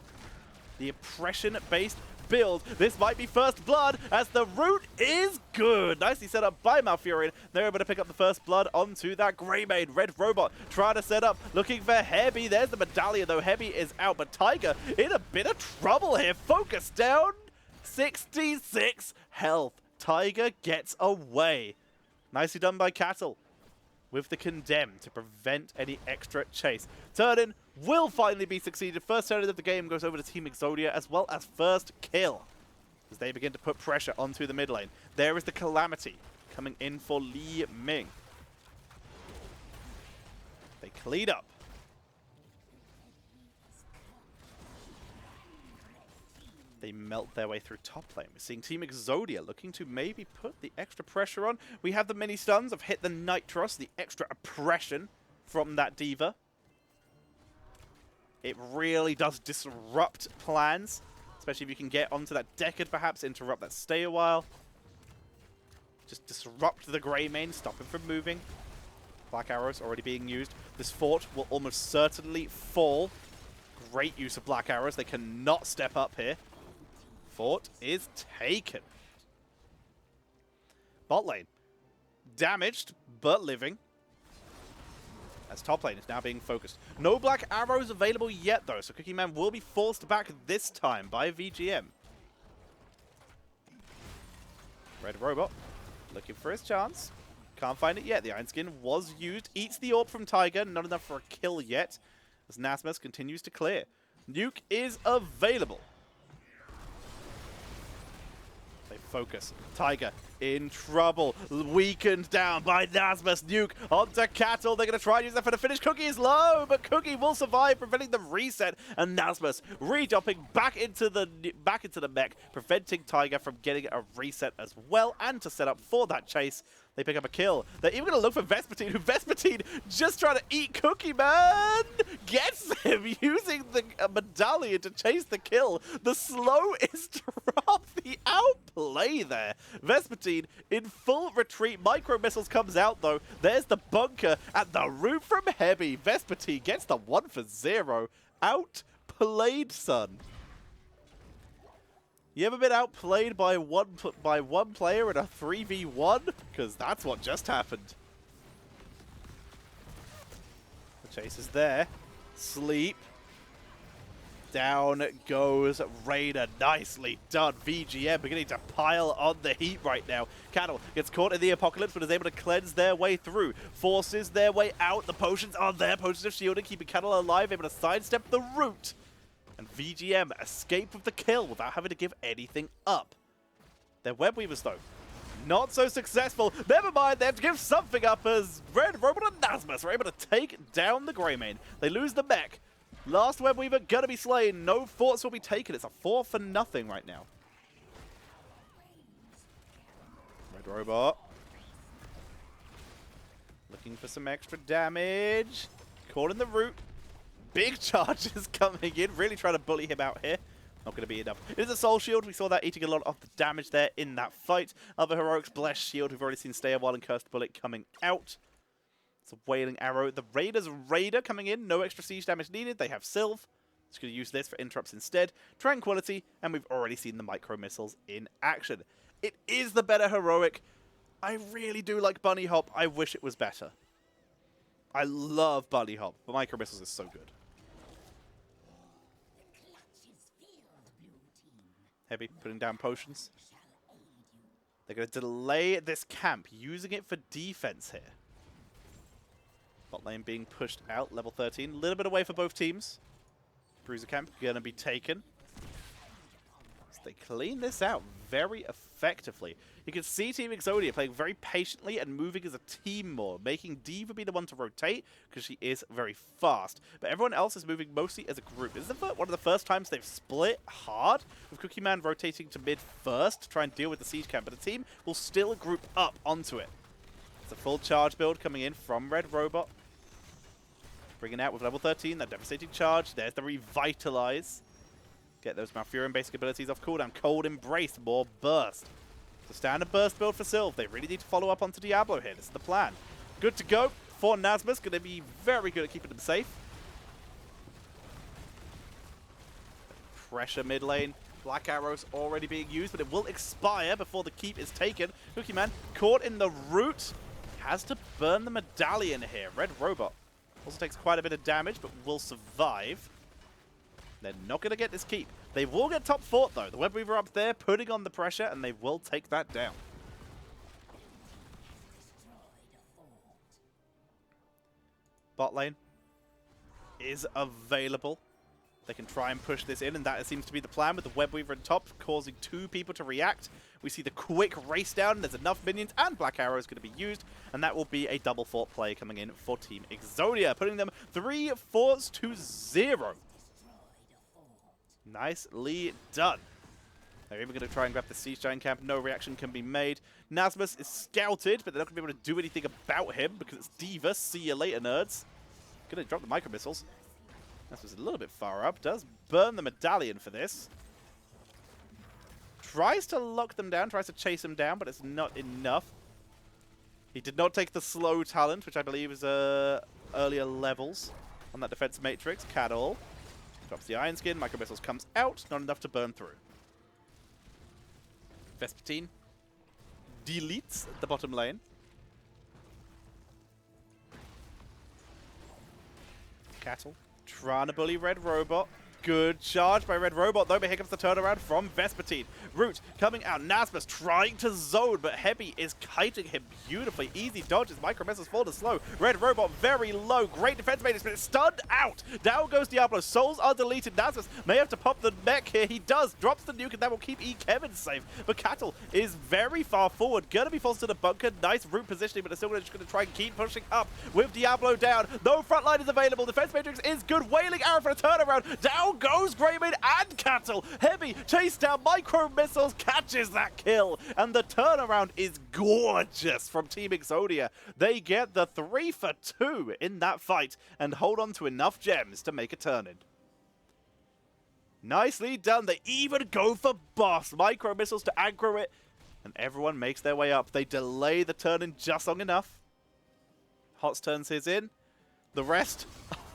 The oppression-based build. This might be first blood as the root is good. Nicely set up by Malfurion. They're able to pick up the first blood onto that Greymane. Red Robot trying to set up, looking for Heavy. There's the Medallion, though Heavy is out, but Tiger in a bit of trouble here. Focus down. 66 health. Tiger gets away. Nicely done by Cattle. with the Condemn to prevent any extra chase. Turn-in will finally be succeeded. First turn-in of the game goes over to Team Exodia, as well as first kill, as they begin to put pressure onto the mid lane. There is the Calamity coming in for Li Ming. They clean up. They melt their way through top lane. We're seeing Team Exodia looking to maybe put the extra pressure on. We have the mini stuns. I've hit the Nitros, the extra oppression from that Diva. It really does disrupt plans, especially if you can get onto that Decade perhaps, interrupt that stay a while. Just disrupt the Grey Mane, stop him from moving. Black Arrows already being used. This fort will almost certainly fall. Great use of Black Arrows. They cannot step up here. Fort is taken. Bot lane. Damaged, but living. As top lane is now being focused. No Black Arrows available yet, though, so Cookie Man will be forced back this time by VGM. Red Robot looking for his chance. Can't find it yet. The Iron Skin was used. Eats the orb from Tiger. Not enough for a kill yet, as Nasmus continues to clear. Nuke is available. They focus. Tiger in trouble. Weakened down by Nasmus. Nuke onto Cattle. They're going to try and use that for the finish. Cookie is low, but Cookie will survive, preventing the reset. And Nasmus re-jumping back into the mech, preventing Tiger from getting a reset as well, and to set up for that chase. They pick up a kill. They're even going to look for Vespertine, who Vespertine just trying to eat Cookie Man. Gets him using the medallion to chase the kill. The slow is dropped. The outplay there. Vespertine in full retreat. Micro Missiles comes out though. There's the bunker and the root from Heavy. Vespertine gets the 1 for 0. Outplayed, son. You ever been outplayed by one player in a 3v1? Because that's what just happened. The chase is there. Sleep. Down goes Raider. Nicely done. VGM beginning to pile on the heat right now. Cattle gets caught in the apocalypse, but is able to cleanse their way through. Forces their way out. The potions are there. Potions of shielding, keeping Cattle alive, able to sidestep the root. And VGM escape with the kill without having to give anything up. Their Web Weavers, though, not so successful. Never mind, they have to give something up as Red Robot and Nasmus are able to take down the Greymane. They lose the mech. Last Web Weaver gonna be slain. No forts will be taken. It's a 4 for nothing right now. Red Robot looking for some extra damage. Caught in the root. Big charges coming in, really trying to bully him out here. Not going to be enough. It is a Soul Shield. We saw that eating a lot of the damage there in that fight. Other Heroics, Blessed Shield. We've already seen Stay a While and Cursed Bullet coming out. It's a Wailing Arrow. The Raiders Raider coming in. No extra siege damage needed. They have Sylve. Just going to use this for interrupts instead. Tranquility. And we've already seen the Micro Missiles in action. It is the better Heroic. I really do like Bunny Hop. I wish it was better. I love Bunny Hop, but Micro Missiles is so good. Heavy putting down potions. They're going to delay this camp, using it for defense here. Bot lane being pushed out, level 13. A little bit away for both teams. Bruiser camp going to be taken. So they clean this out very effectively. You can see Team Exodia playing very patiently and moving as a team more, making Diva be the one to rotate because she is very fast. But everyone else is moving mostly as a group. This is one of the first times they've split hard, with Cookie Man rotating to mid first to try and deal with the siege camp, but the team will still group up onto it. It's a full charge build coming in from Red Robot. Bringing out with level 13, that devastating charge. There's the Revitalize. Get those Malfurion basic abilities off cooldown. Cold Embrace, more burst. So standard burst build for Sylve. They really need to follow up onto Diablo here. This is the plan. Good to go for Nasmus. Going to be very good at keeping them safe. Pressure mid lane. Black Arrows already being used, but it will expire before the keep is taken. Cookie Man caught in the root. Has to burn the medallion here. Red Robot also takes quite a bit of damage, but will survive. They're not going to get this keep. They will get top fort, though. The Web Weaver up there putting on the pressure, and they will take that down. Bot lane is available. They can try and push this in, and that seems to be the plan with the Web Weaver on top, causing 2 people to react. We see the quick race down. There's enough minions, and Black Arrow is going to be used, and that will be a double fort play coming in for Team Exodia, putting them 3 forts to 0. Nicely done. They're even going to try and grab the Siege Giant camp. No reaction can be made. Nasmus is scouted, but they're not going to be able to do anything about him because it's Diva. See you later, nerds. Going to drop the micro missiles. Nasmus a little bit far up. Does burn the medallion for this. Tries to lock them down. Tries to chase them down, but it's not enough. He did not take the slow talent, which I believe is earlier levels on that defense matrix. Cattle drops the Iron Skin. Micro missiles comes out. Not enough to burn through. Vespertine deletes the bottom lane. Cattle trying to bully Red Robot. Good charge by Red Robot, though, but here comes the turnaround from Vespertine. Root coming out. Nasmus trying to zone, but Heavy is kiting him beautifully. Easy dodges. Micro missiles fall to slow. Red Robot very low. Great defense matrix, but it's stunned out. Down goes Diablo. Souls are deleted. Nasmus may have to pop the mech here. He does. Drops the nuke, and that will keep E. Kevin safe. But Cattle is very far forward. Gonna be forced to the bunker. Nice root positioning, but they're still just going to try and keep pushing up with Diablo down. No front line is available. Defense matrix is good. Wailing Arrow for a turnaround. Down goes Greymane and Cattle. Heavy chase down. Micro missiles catches that kill. And the turnaround is gorgeous from Team Exodia. They get the 3 for 2 in that fight and hold on to enough gems to make a turn-in. Nicely done. They even go for boss. Micro missiles to aggro it. And everyone makes their way up. They delay the turn-in just long enough. Hots turns his in. The rest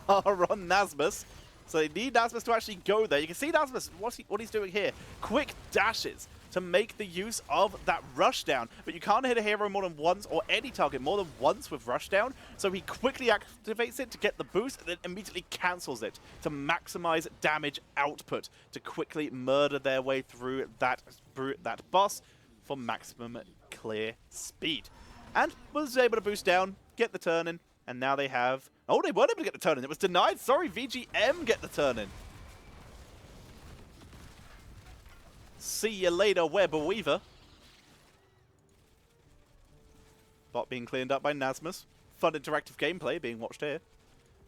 are on Nasmus. So they need Nasmus to actually go there. You can see Nasmus, what he's doing here. Quick dashes to make the use of that rushdown. But you can't hit a hero more than once, or any target more than once with rushdown. So he quickly activates it to get the boost, and then immediately cancels it to maximize damage output, to quickly murder their way through that boss for maximum clear speed. And was able to boost down, get the turn in, and now they have... Oh, they weren't able to get the turn in. It was denied. Sorry, VGM get the turn in. See you later, Web Weaver. Bot being cleaned up by Nasmus. Fun interactive gameplay being watched here.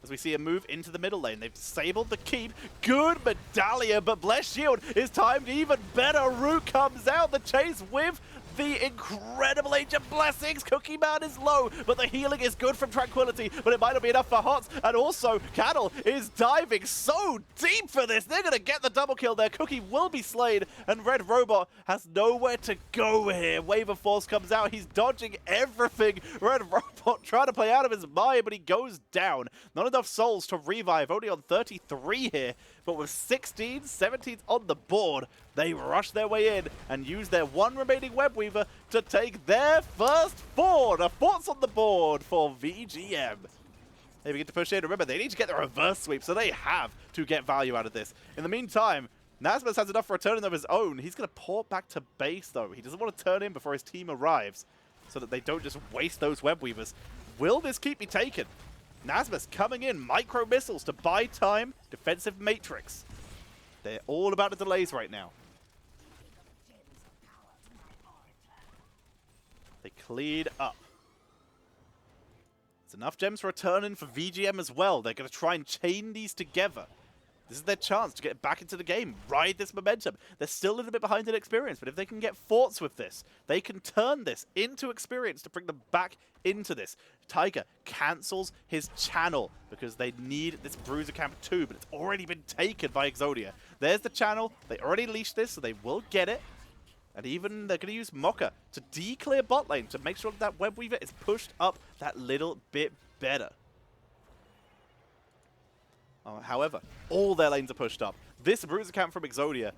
As we see a move into the middle lane. They've disabled the keep. Good medallion, but Blessed Shield is timed even better. Root comes out. The chase with the incredible Ancient Blessings. Cookie Man is low, but the healing is good from Tranquility, but it might not be enough for Hots. And also, Cattle is diving so deep for this. They're going to get the double kill there. Cookie will be slain, and Red Robot has nowhere to go here. Wave of Force comes out. He's dodging everything. Red Robot trying to play out of his mind, but he goes down. Not enough souls to revive. Only on 33 here, but with 16, 17 on the board, they rush their way in and use their one remaining Web Weaver to take their first fort. A fort's on the board for VGM. They begin to push in. Remember, they need to get the reverse sweep, so they have to get value out of this. In the meantime, Nasmus has enough for a turn-in of his own. He's going to port back to base, though. He doesn't want to turn in before his team arrives so that they don't just waste those Web Weavers. Will this keep me taken? Nasmus coming in. Micro missiles to buy time. Defensive matrix. They're all about the delays right now. They cleared up. It's enough gems for a turn-in for VGM as well. They're going to try and chain these together. This is their chance to get back into the game, ride this momentum. They're still a little bit behind in experience, but if they can get forts with this, they can turn this into experience to bring them back into this. Tiger cancels his channel because they need this Bruiser Camp 2, but it's already been taken by Exodia. There's the channel. They already leashed this, so they will get it. And even they're going to use Mocha to declear bot lane to make sure that Web Weaver is pushed up that little bit better. However, all their lanes are pushed up. This Bruiser Camp from Exodia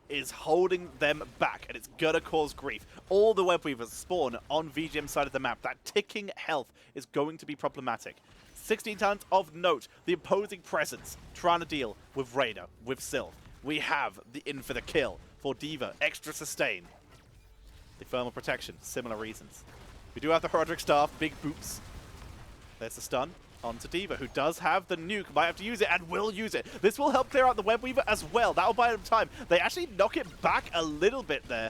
is holding them back, and it's going to cause grief. All the Web Weavers spawn on VGM's side of the map. That ticking health is going to be problematic. 16 talents of note. The opposing presence trying to deal with Raider, with Sylph. We have the in for the kill for Diva. Extra sustain. The thermal protection. Similar reasons. We do have the Roderick Staff. Big boots. There's the stun. Onto D.Va, who does have the nuke, might have to use it, and will use it. This will help clear out the Web Weaver as well. That'll buy them time. They actually knock it back a little bit there.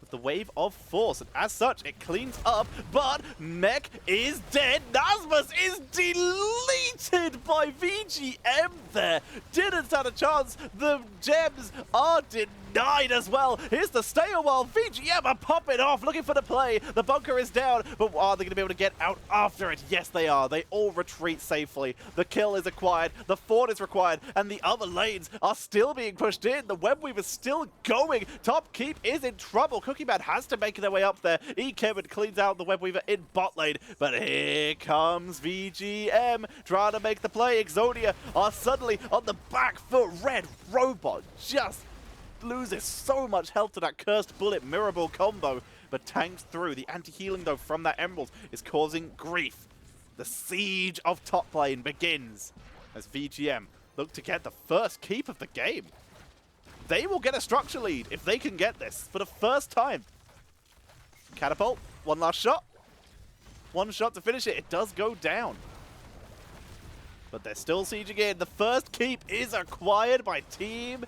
With the wave of force, and as such, it cleans up, but Mech is dead. Nasmus is deleted by VGM there. Didn't stand a chance. The gems are denied as well. Here's the stay a while. VGM are popping off, looking for the play. The bunker is down, but are they going to be able to get out after it? Yes, they are. They all retreat safely. The kill is acquired. The fort is required, and the other lanes are still being pushed in. The Web Weaver's still going. Top Keep is in trouble. Cookie Man has to make their way up there. Kevin cleans out the Web Weaver in bot lane, but here comes VGM trying to make the play. Exodia are suddenly on the back foot. Red Robot just loses so much health to that Cursed Bullet Mirror Ball combo, but tanks through. The anti-healing, though, from that Emerald is causing grief. The siege of top lane begins as VGM look to get the first keep of the game. They will get a structure lead if they can get this for the first time. Catapult, one last shot. One shot to finish it. It does go down. But they're still sieging in. The first keep is acquired by Team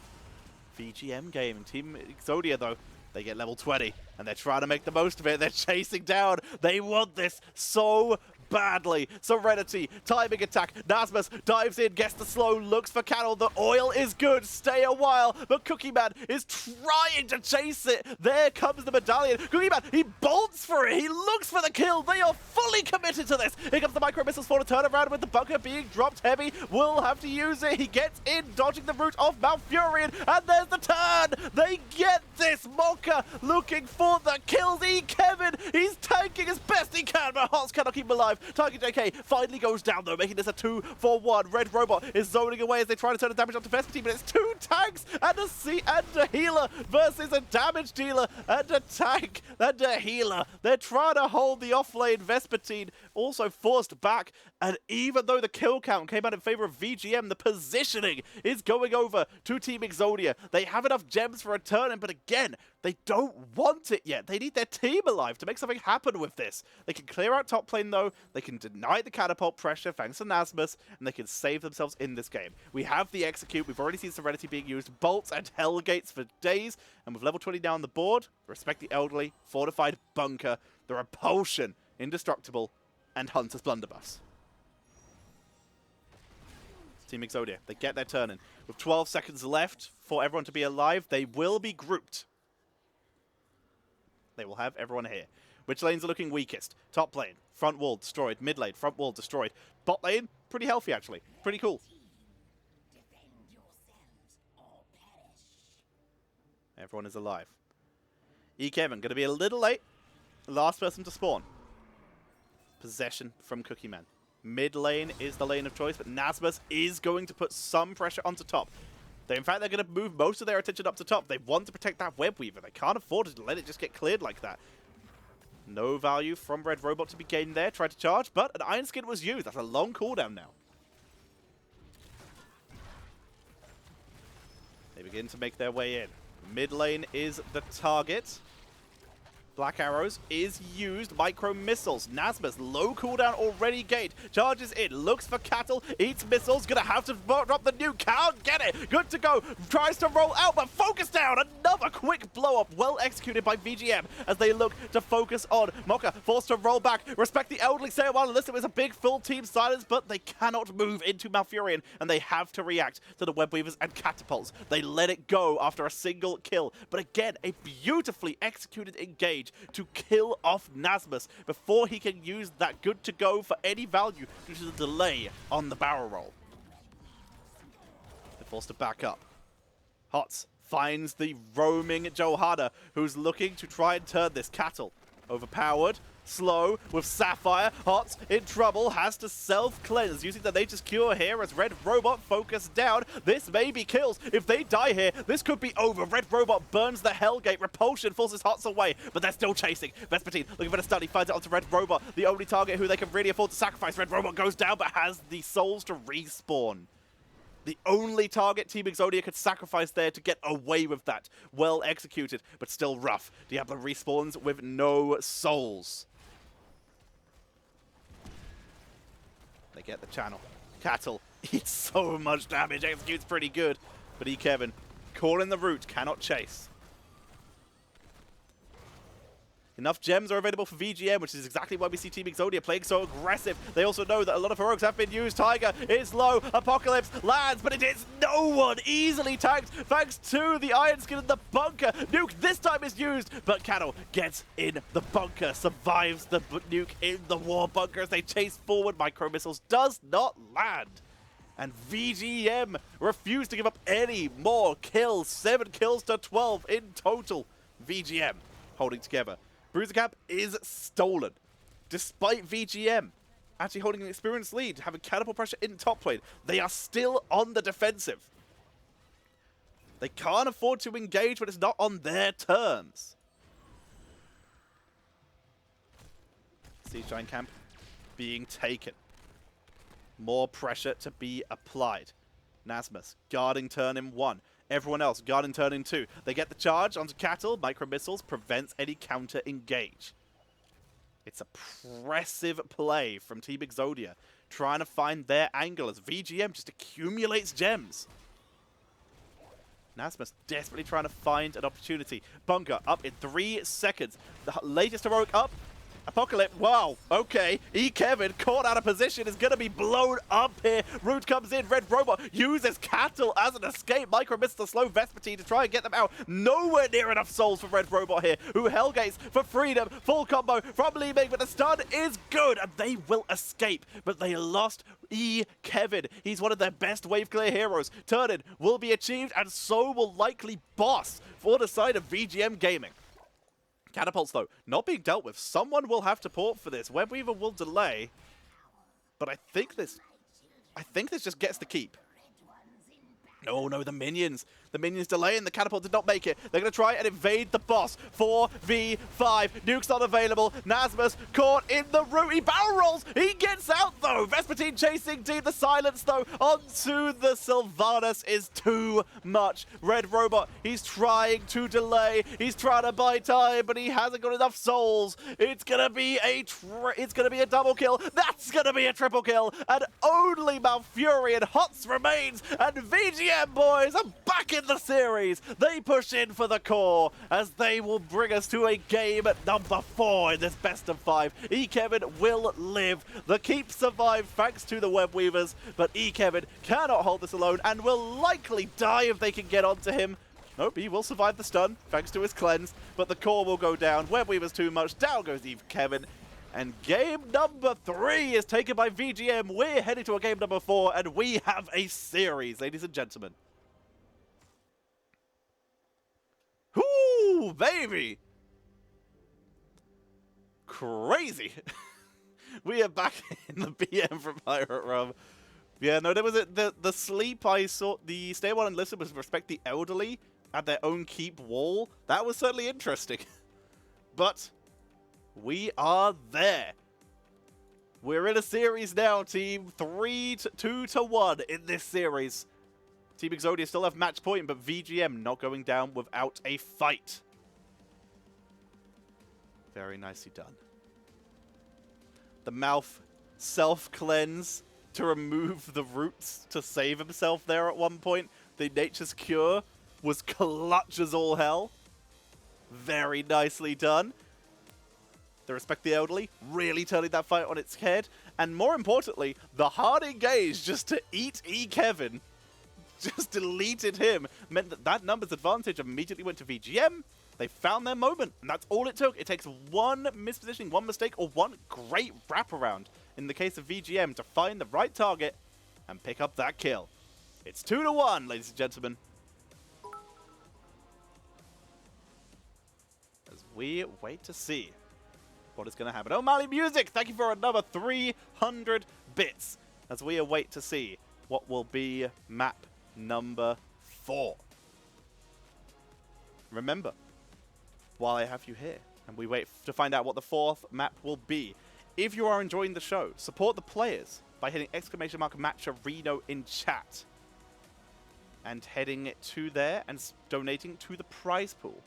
VGM Gaming. Team Exodia, though, they get level 20, and they're trying to make the most of it. They're chasing down. They want this so badly. Serenity, timing attack. Nasmus dives in, gets the slow, looks for Cattle. The oil is good. Stay a while, but Cookie Man is trying to chase it. There comes the medallion. Cookie Man, he bolts for it. He looks for the kill. They are fully committed to this. Here comes the micro missiles for the turnaround with the bunker being dropped heavy. Will have to use it. He gets in, dodging the route of Malfurion, and there's the turn. They get this. Mocha looking for the kills. Kevin, he's tanking as best he can, but Hots cannot keep him alive. Target JK finally goes down, though, making this a 2-for-1. Red Robot is zoning away as they try to turn the damage up to Vespertine, but it's two tanks and a healer versus a damage dealer and a tank and a healer. They're trying to hold the off-lane. Vespertine also forced back, and even though the kill count came out in favor of VGM, the positioning is going over to Team Exodia. They have enough gems for a turn, but again, they don't want it yet. They need their team alive to make something happen with this. They can clear out top lane, though. They can deny the catapult pressure thanks to Nasmus, and they can save themselves in this game. We have the execute. We've already seen Serenity being used. Bolts and Hellgates for days. And with level 20 down the board, Respect the Elderly, Fortified Bunker, the Repulsion, Indestructible, and Hunter's Blunderbuss. Team Exodia, they get their turn in. With 12 seconds left for everyone to be alive, they will be grouped. They will have everyone here. Which lanes are looking weakest? Top lane, front wall destroyed. Mid lane, front wall destroyed. Bot lane, pretty healthy actually. Pretty cool. Everyone is alive. Kevin, going to be a little late. Last person to spawn. Possession from Cookie Man. Mid lane is the lane of choice, but Nasmus is going to put some pressure onto top. In fact, they're going to move most of their attention up to top. They want to protect that Web Weaver. They can't afford to let it just get cleared like that. No value from Red Robot to be gained there. Tried to charge, but an Iron Skin was used. That's a long cooldown now. They begin to make their way in. Mid lane is the target. Black Arrows is used. Micro Missiles. Nasmus, low cooldown already gained. Charges in. Looks for Cattle. Eats missiles. Gonna have to drop the nuke. Can't get it. Good to go. Tries to roll out, but focus down. Another quick blow up. Well executed by VGM as they look to focus on Mocha. Forced to roll back. Respect the Elderly. Say a while. Listen, it was a big full team silence, but they cannot move into Malfurion, and they have to react to the Web Weavers and Catapults. They let it go after a single kill. But again, a beautifully executed engage to kill off Nasmus before he can use that good to go for any value due to the delay on the barrel roll. They're forced to back up. Hots finds the roaming Johada, who's looking to try and turn this Cattle. Overpowered, slow, with Sapphire. Hots in trouble, has to self-cleanse, using the Nature's Cure here as Red Robot focused down. This may be kills. If they die here, this could be over. Red Robot burns the Hellgate. Repulsion forces Hots away, but they're still chasing. Vespertine looking for the stun. He finds it onto Red Robot, the only target who they can really afford to sacrifice. Red Robot goes down, but has the souls to respawn. The only target Team Exodia could sacrifice there to get away with that. Well executed, but still rough. Diablo respawns with no souls. get the channel. Cattle eats so much damage, executes pretty good. But Kevin, calling the route, cannot chase. Enough gems are available for VGM, which is exactly why we see Team Exodia playing so aggressive. They also know that a lot of heroics have been used. Tiger is low. Apocalypse lands, but it is no one. Easily tagged thanks to the Iron Skin in the bunker. Nuke this time is used, but Cattle gets in the bunker. Survives the nuke in the war bunker as they chase forward. Micro missiles does not land. And VGM refuse to give up any more kills. 7 kills to 12 in total. VGM holding together. Bruiser Cap is stolen, despite VGM actually holding an experienced lead, having catapult pressure in top lane. They are still on the defensive. They can't afford to engage when it's not on their terms. Siege Giant Camp being taken. More pressure to be applied. Nasmus guarding turn in 1. Everyone else guarding turn in 2. They get the charge onto Cattle. Micro missiles prevents any counter engage. It's a impressive play from Team Exodia, trying to find their angle as VGM just accumulates gems. Nasmus desperately trying to find an opportunity. Bunker up in 3 seconds. The latest heroic up. Apocalypse, wow, okay. Kevin caught out of position, is going to be blown up here. Root comes in, Red Robot uses Cattle as an escape. Micro misses the slow Vespertine to try and get them out. Nowhere near enough souls for Red Robot here, who Hellgates for freedom. Full combo from Li Ming, but the stun is good, and they will escape. But they lost Kevin. He's one of their best wave clear heroes. Turn-in will be achieved, and so will likely Boss for the side of VGM Gaming. Catapults, though, not being dealt with. Someone will have to port for this. Webweaver will delay. But I think this just gets the keep. No, the minions. The minions delay and the catapult did not make it. They're going to try and invade the boss. 4v5. Nuke's not available. Nasmus caught in the root. He barrel rolls. He gets out, though. Vespertine chasing Team. The silence, though, onto the Sylvanas is too much. Red Robot, he's trying to delay. He's trying to buy time, but he hasn't got enough souls. It's going to be a double kill. That's going to be a triple kill. And only Malfurion Hots remains. And VGM boys are back in the series. They push in for the core as they will bring us to a game at number 4 in this best of 5. Kevin will live. The keep survive thanks to the web weavers, but Kevin cannot hold this alone and will likely die if they can get onto him. Nope, he will survive the stun thanks to his cleanse, but the core will go down. Web weavers too much. Down goes Kevin. And game number 3 is taken by VGM. We're heading to a game number 4, and we have a series, ladies and gentlemen. Ooh, baby! Crazy! We are back in the BM from Pirate Rum. Yeah, no, there was the sleep I saw. The stay one and listen was respect the elderly at their own keep wall. That was certainly interesting. But we are there. We're in a series now, team. 2-1 in this series. Team Exodia still have match point, but VGM not going down without a fight. Very nicely done. The mouth self-cleanse to remove the roots to save himself there at one point. The Nature's Cure was clutch as all hell. Very nicely done. The respect the elderly, really turning that fight on its head. And more importantly, the hard engage just to eat Kevin, just deleted him, meant that numbers advantage immediately went to VGM. They found their moment, and that's all it took. It takes one mispositioning, one mistake, or one great wraparound, in the case of VGM, to find the right target and pick up that kill. It's 2-1, ladies and gentlemen. As we wait to see what is going to happen. O'Malley Music, thank you for another 300 bits as we await to see what will be map number 4. Remember, while I have you here and we wait to find out what the 4th map will be, if you are enjoying the show, support the players by hitting !Matcherino in chat and heading to there and donating to the prize pool.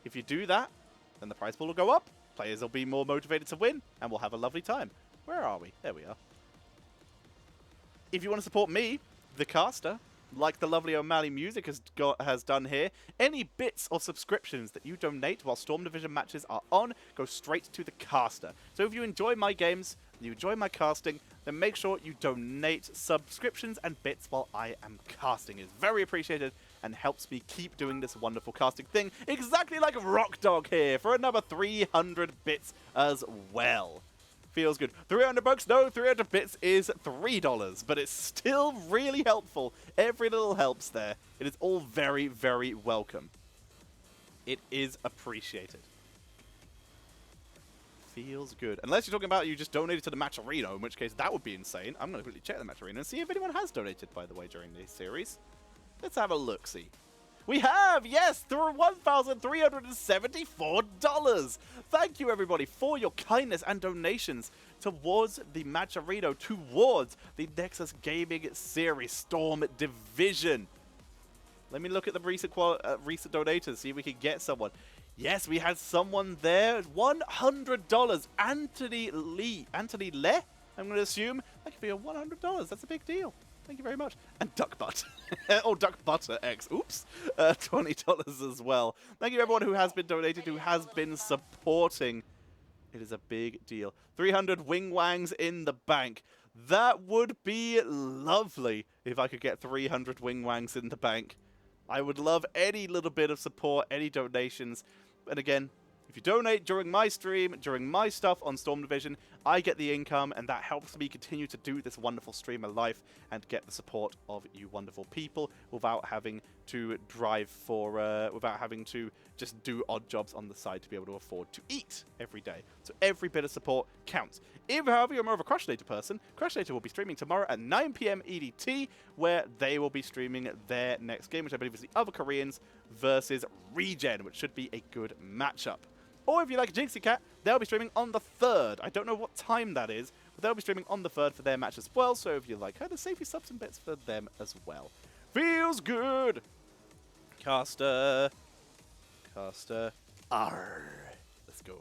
If you do that, then the prize pool will go up. Players will be more motivated to win, and we'll have a lovely time. Where are we? There we are. If you want to support me, the caster, like the lovely O'Malley Music has done here, any bits or subscriptions that you donate while Storm Division matches are on go straight to the caster. So if you enjoy my games, you enjoy my casting, then make sure you donate subscriptions and bits while I am casting. It's very appreciated and helps me keep doing this wonderful casting thing, exactly like Rock Dog here for another 300 bits as well. Feels good. 300 bucks? No, 300 bits is $3, but it's still really helpful. Every little helps there. It is all very, very welcome. It is appreciated. Feels good. Unless you're talking about you just donated to the Match Arena, in which case that would be insane. I'm going to quickly check the Match Arena and see if anyone has donated, by the way, during this series. Let's have a look-see. We have, yes, through $1,374. Thank you, everybody, for your kindness and donations towards the Match Arena, towards the Nexus Gaming Series Storm Division. Let me look at the recent donators, see if we can get someone. Yes, we had someone there. $100. Anthony Le, I'm going to assume. That could be $100. That's a big deal. Thank you very much. And Duck Butt. Or Duck Butter X. Oops. $20 as well. Thank you everyone who has been donated, who has been supporting. It is a big deal. 300 wing wangs in the bank. That would be lovely if I could get 300 wing wangs in the bank. I would love any little bit of support, any donations. And again, if you donate during my stream, during my stuff on Storm Division, I get the income, and that helps me continue to do this wonderful stream of life and get the support of you wonderful people without having to without having to just do odd jobs on the side to be able to afford to eat every day. So every bit of support counts. If, however, you're more of a Crashinator person, Crashinator will be streaming tomorrow at 9 PM EDT, where they will be streaming their next game, which I believe is the other Koreans versus Regen, which should be a good matchup. Or if you like Jinxie Cat, they'll be streaming on the 3rd. I don't know what time that is, but they'll be streaming on the 3rd for their match as well. So if you like her, there's safety subs and bits for them as well. Feels good! Caster. Arr. Let's go.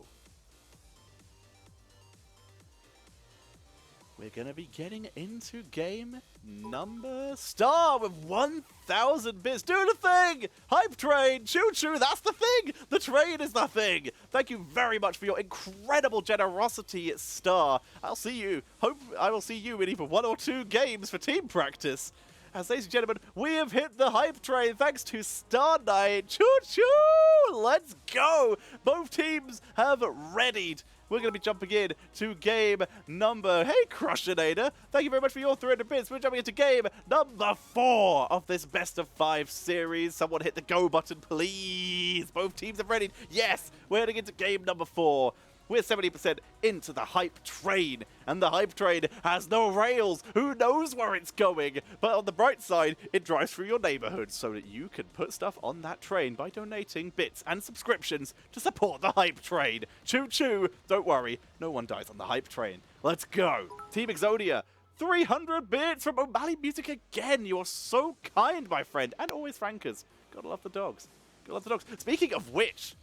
We're going to be getting into game number star with 1,000 bits. Do the thing! Hype train! Choo-choo! That's the thing! The train is the thing! Thank you very much for your incredible generosity, Star. I will see you in either 1 or 2 games for team practice. As ladies and gentlemen, we have hit the hype train thanks to Star Knight. Choo-choo! Let's go! Both teams have readied. We're going to be jumping in to game number... Hey, Crushinator! Thank you very much for your 300 bits. We're jumping into game number 4 of this Best of 5 series. Someone hit the go button, please. Both teams have readied. Yes, we're heading into game number 4. We're 70% into the hype train, and the hype train has no rails. Who knows where it's going? But on the bright side, it drives through your neighborhood so that you can put stuff on that train by donating bits and subscriptions to support the hype train. Choo-choo! Don't worry, no one dies on the hype train. Let's go! Team Exodia, 300 bits from O'Malley Music again. You are so kind, my friend, and always frankers. Gotta love the dogs. Gotta love the dogs. Speaking of which...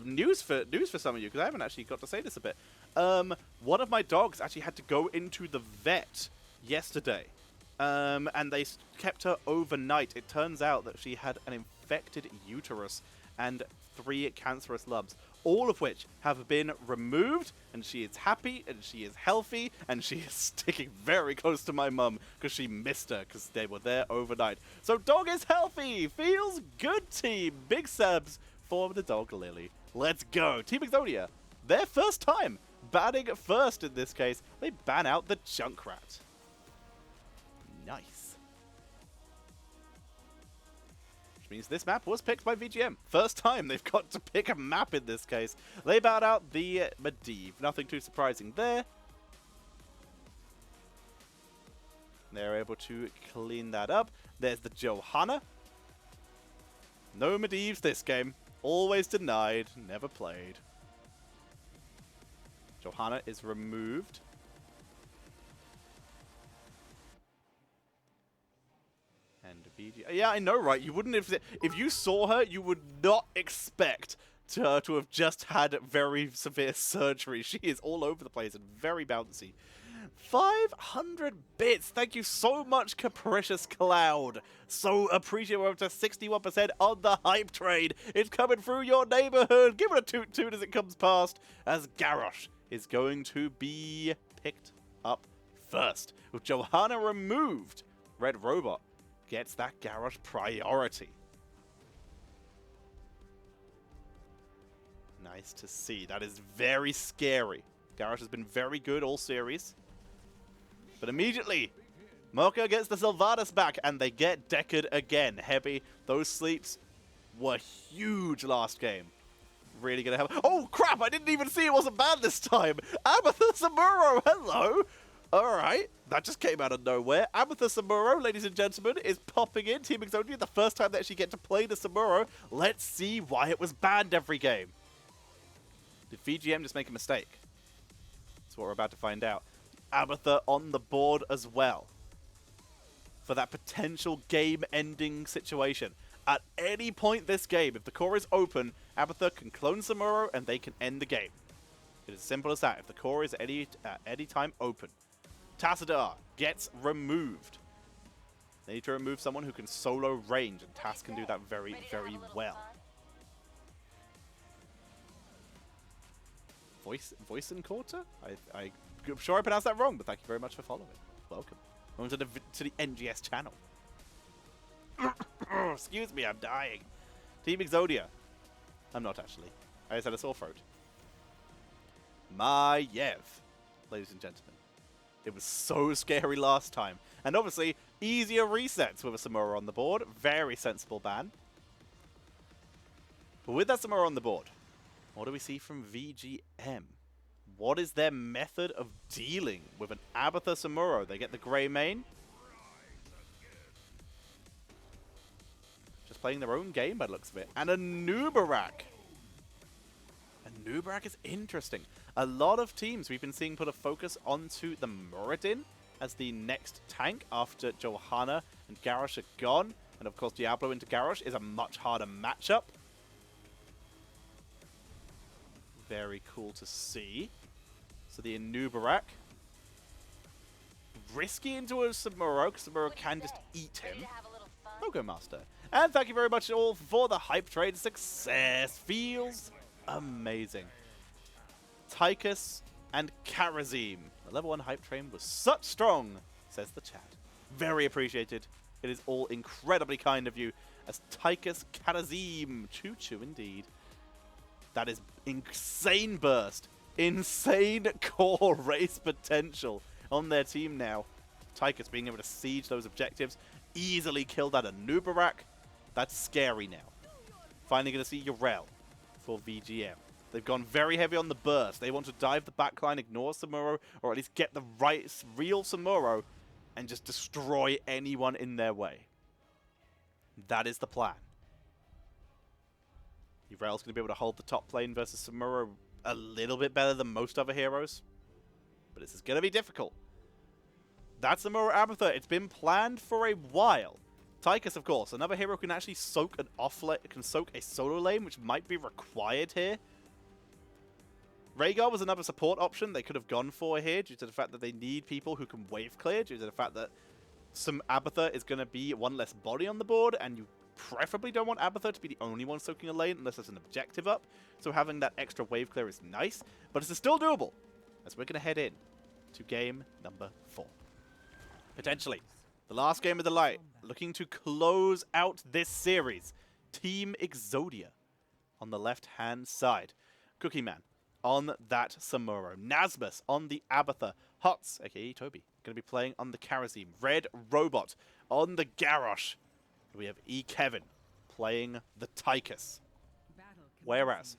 news for some of you, because I haven't actually got to say this a bit. One of my dogs actually had to go into the vet yesterday, and they kept her overnight. It turns out that she had an infected uterus and 3 cancerous lumps, all of which have been removed, and she is happy, and she is healthy, and she is sticking very close to my mum because she missed her because they were there overnight. So dog is healthy! Feels good, team! Big subs for the dog Lily. Let's go. Team Exodia, their first time batting first in this case. They ban out the Junkrat. Nice. Which means this map was picked by VGM. First time they've got to pick a map in this case. They bowed out the Medivh. Nothing too surprising there. They're able to clean that up. There's the Johanna. No Medivhs this game. Always denied, never played. Johanna is removed. And BG. Yeah, I know, right? You wouldn't if you saw her, you would not expect to have just had very severe surgery. She is all over the place and very bouncy. 500 bits. Thank you so much, Capricious Cloud. So appreciate we're up to 61% on the hype train. It's coming through your neighborhood. Give it a toot toot as it comes past, as Garrosh is going to be picked up first. With Johanna removed, Red Robot gets that Garrosh priority. Nice to see. That is very scary. Garrosh has been very good all series. But immediately, Mocha gets the Sylvanas back, and they get Deckard again. Heavy, those sleeps were huge last game. Really gonna have... Oh, crap! I didn't even see it wasn't bad this time! Abatha Samuro, hello! Alright, that just came out of nowhere. Abatha Samuro, ladies and gentlemen, is popping in. Team Exodia, the first time they actually get to play the Samuro. Let's see why it was banned every game. Did VGM just make a mistake? That's what we're about to find out. Abatha on the board as well for that potential game-ending situation. At any point this game, if the core is open, Abatha can clone Samuro and they can end the game. It is as simple as that. If the core is at any time open. Tassadar gets removed. They need to remove someone who can solo range, and Tass can do that very, very well. Voice and Quarter? I'm sure I pronounced that wrong, but thank you very much for following. Welcome. Welcome to the NGS channel. Excuse me, I'm dying. Team Exodia. I'm not actually. I just had a sore throat. Maiev, ladies and gentlemen. It was so scary last time. And obviously, easier resets with a Samuro on the board. Very sensible ban. But with that Samuro on the board, what do we see from VGM? What is their method of dealing with an Abatha Samuro? They get the Grey Mane. Just playing their own game by the looks of it. And a Nubarak. A Nubarak is interesting. A lot of teams we've been seeing put a focus onto the Muradin as the next tank after Johanna and Garrosh are gone. And of course Diablo into Garrosh is a much harder matchup. Very cool to see. So the Nubarak. Risky into a Samuro, because Samuro can just eat him. Logo Master. And thank you very much all for the hype trade success. Feels amazing. Tychus and Karazim. The level 1 hype train was such strong, says the chat. Very appreciated. It is all incredibly kind of you. As Tychus Karazim. Choo-choo indeed. That is insane burst. Insane core race potential on their team now. Tychus being able to siege those objectives. Easily kill that Nubarak. That's scary now. Finally going to see Yrel for VGM. They've gone very heavy on the burst. They want to dive the backline, ignore Samuro, or at least get the real Samuro and just destroy anyone in their way. That is the plan. Yrel's going to be able to hold the top lane versus Samuro a little bit better than most other heroes. But this is going to be difficult. That's Samuro Abatha. It's been planned for a while. Tychus, of course, another hero who can actually soak an offlane, can soak a solo lane, which might be required here. Rhaegar was another support option they could have gone for here, due to the fact that they need people who can wave clear, due to the fact that some Abatha is going to be one less body on the board, and you preferably don't want Abatha to be the only one soaking a lane unless there's an objective up. So having that extra wave clear is nice, but it's still doable, as we're going to head in to game number 4. Potentially the last game of the night, looking to close out this series. Team Exodia on the left-hand side. Cookie Man on that Samuro. Nasmus on the Abatha. Hots, aka Toby, going to be playing on the Karazim. Red Robot on the Garrosh. We have Kevin playing the Tychus. Whereas,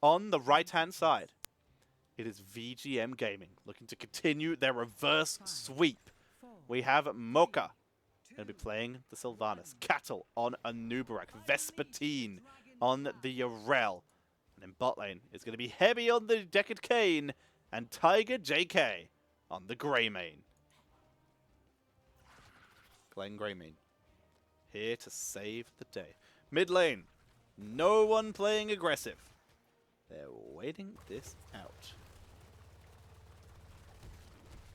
on the right-hand side, it is VGM Gaming looking to continue their reverse sweep. We have Mocha going to be playing the Sylvanas. Cattle on a Nubarak. Vespertine on the Yrel. And in bot lane, it's going to be heavy on the Deckard Cain and Tiger JK on the Greymane. Playing Greymane. Here to save the day. Mid lane, no one playing aggressive. They're waiting this out.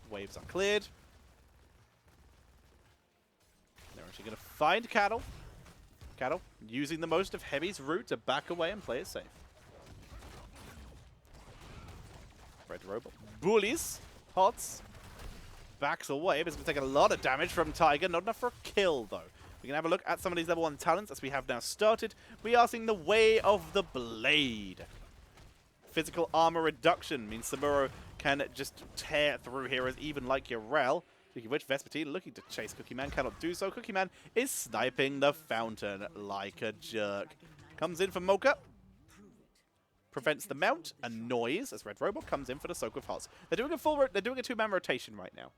Waves are cleared. They're actually going to find Cattle. Cattle using the most of Heavy's route to back away and play it safe. Red Robot bullies Hots. Backs away, but it's going to take a lot of damage from Tiger. Not enough for a kill, though. We can have a look at some of these level 1 talents as we have now started. We are seeing the Way of the Blade. Physical armor reduction means Samuro can just tear through heroes, even like Yrel. Speaking of which, Vespertine looking to chase Cookie Man, cannot do so. Cookie Man is sniping the fountain like a jerk. Comes in for Mocha. Prevents the mount, annoys as Red Robot comes in for the Soak with Hots. They're doing a 2-man rotation right now.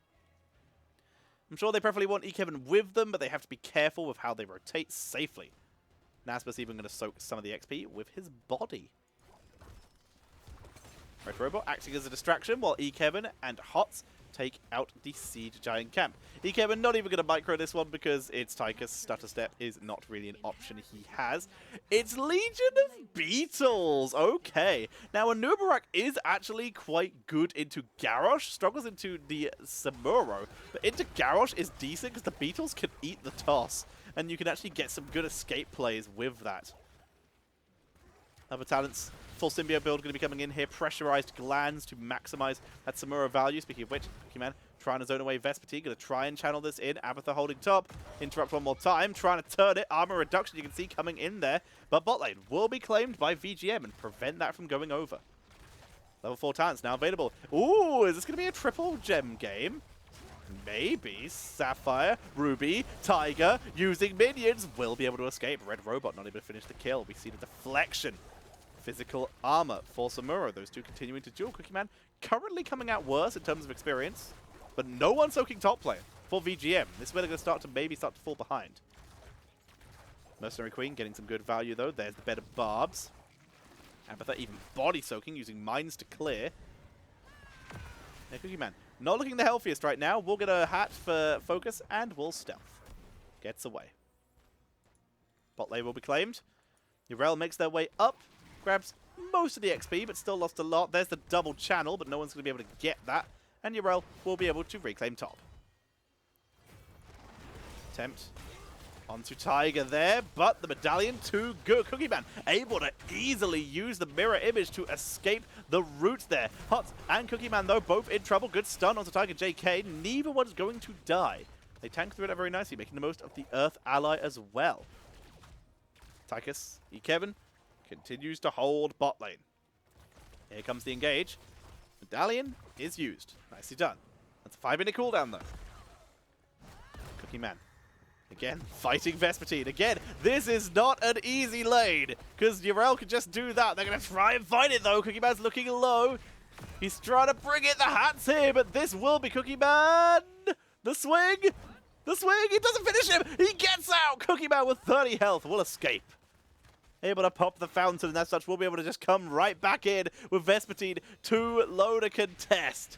I'm sure they preferably want E-Kevin with them, but they have to be careful with how they rotate safely. Nasper's even going to soak some of the XP with his body. Red Robot acting as a distraction while E-Kevin and Hots take out the Siege Giant camp. E-Kevin not even going to micro this one because it's Tychus. Stutter Step is not really an option he has. It's Legion of Beetles. Okay. Now, Anubarak is actually quite good into Garrosh. Struggles into the Samuro. But into Garrosh is decent because the Beetles can eat the toss. And you can actually get some good escape plays with that. Other talents. Full symbiote build going to be coming in here. Pressurized glands to maximize that Samuro value. Speaking of which, Pokemon trying to zone away Vespertine. Going to try and channel this in. Abathur holding top. Interrupt one more time. Trying to turn it. Armor reduction you can see coming in there. But bot lane will be claimed by VGM and prevent that from going over. Level 4 talents now available. Ooh, is this going to be a triple gem game? Maybe. Sapphire, Ruby, Tiger, using minions, will be able to escape. Red Robot not able to finish the kill. We see the deflection. Physical armor for Samuro. Those two continuing to duel. Cookie Man currently coming out worse in terms of experience, but no one soaking top lane for VGM. This is where they're going to start to fall behind. Mercenary Queen getting some good value though. There's the bed of barbs. Abathur even body soaking using mines to clear. Yeah, Cookie Man not looking the healthiest right now. We'll get a hat for focus and we'll stealth. Gets away. Bot lane will be claimed. Yrel makes their way up. Grabs most of the XP, but still lost a lot. There's the double channel, but no one's going to be able to get that. And Yrel will be able to reclaim top. Attempt onto Tiger there, but the medallion too good. Cookie Man able to easily use the mirror image to escape the route there. Hots and Cookie Man, though, both in trouble. Good stun onto Tiger JK. Neither one's going to die. They tank through it very nicely, making the most of the Earth ally as well. Tychus, E-Kevin, continues to hold bot lane. Here comes the engage. Medallion is used. Nicely done. That's a 5-minute cooldown, though. Cookie Man. Again, fighting Vespertine. Again, this is not an easy lane, because Yrel can just do that. They're going to try and fight it, though. Cookie Man's looking low. He's trying to bring it. The hat's here, but this will be Cookie Man. The swing. The swing. He doesn't finish him. He gets out. Cookie Man with 30 health will escape. Able to pop the fountain, and as such, we'll be able to just come right back in with Vespertine too low to contest.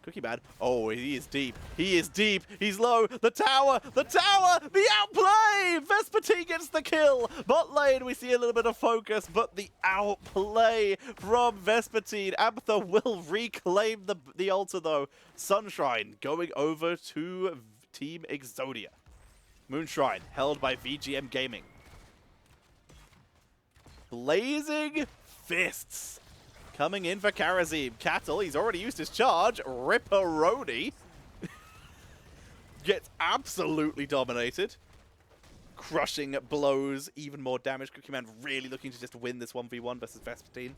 Cookie Man, oh, he is deep. He is deep. He's low. The tower, the outplay! Vespertine gets the kill. Bot lane, we see a little bit of focus, but the outplay from Vespertine. Abathur will reclaim the altar, though. Sunshine going over to Team Exodia. Moonshrine held by VGM Gaming. Blazing Fists coming in for Karazim. Cattle, he's already used his charge. Ripperoni gets absolutely dominated. Crushing blows, even more damage. Cookie Man really looking to just win this 1v1 versus Vespertine.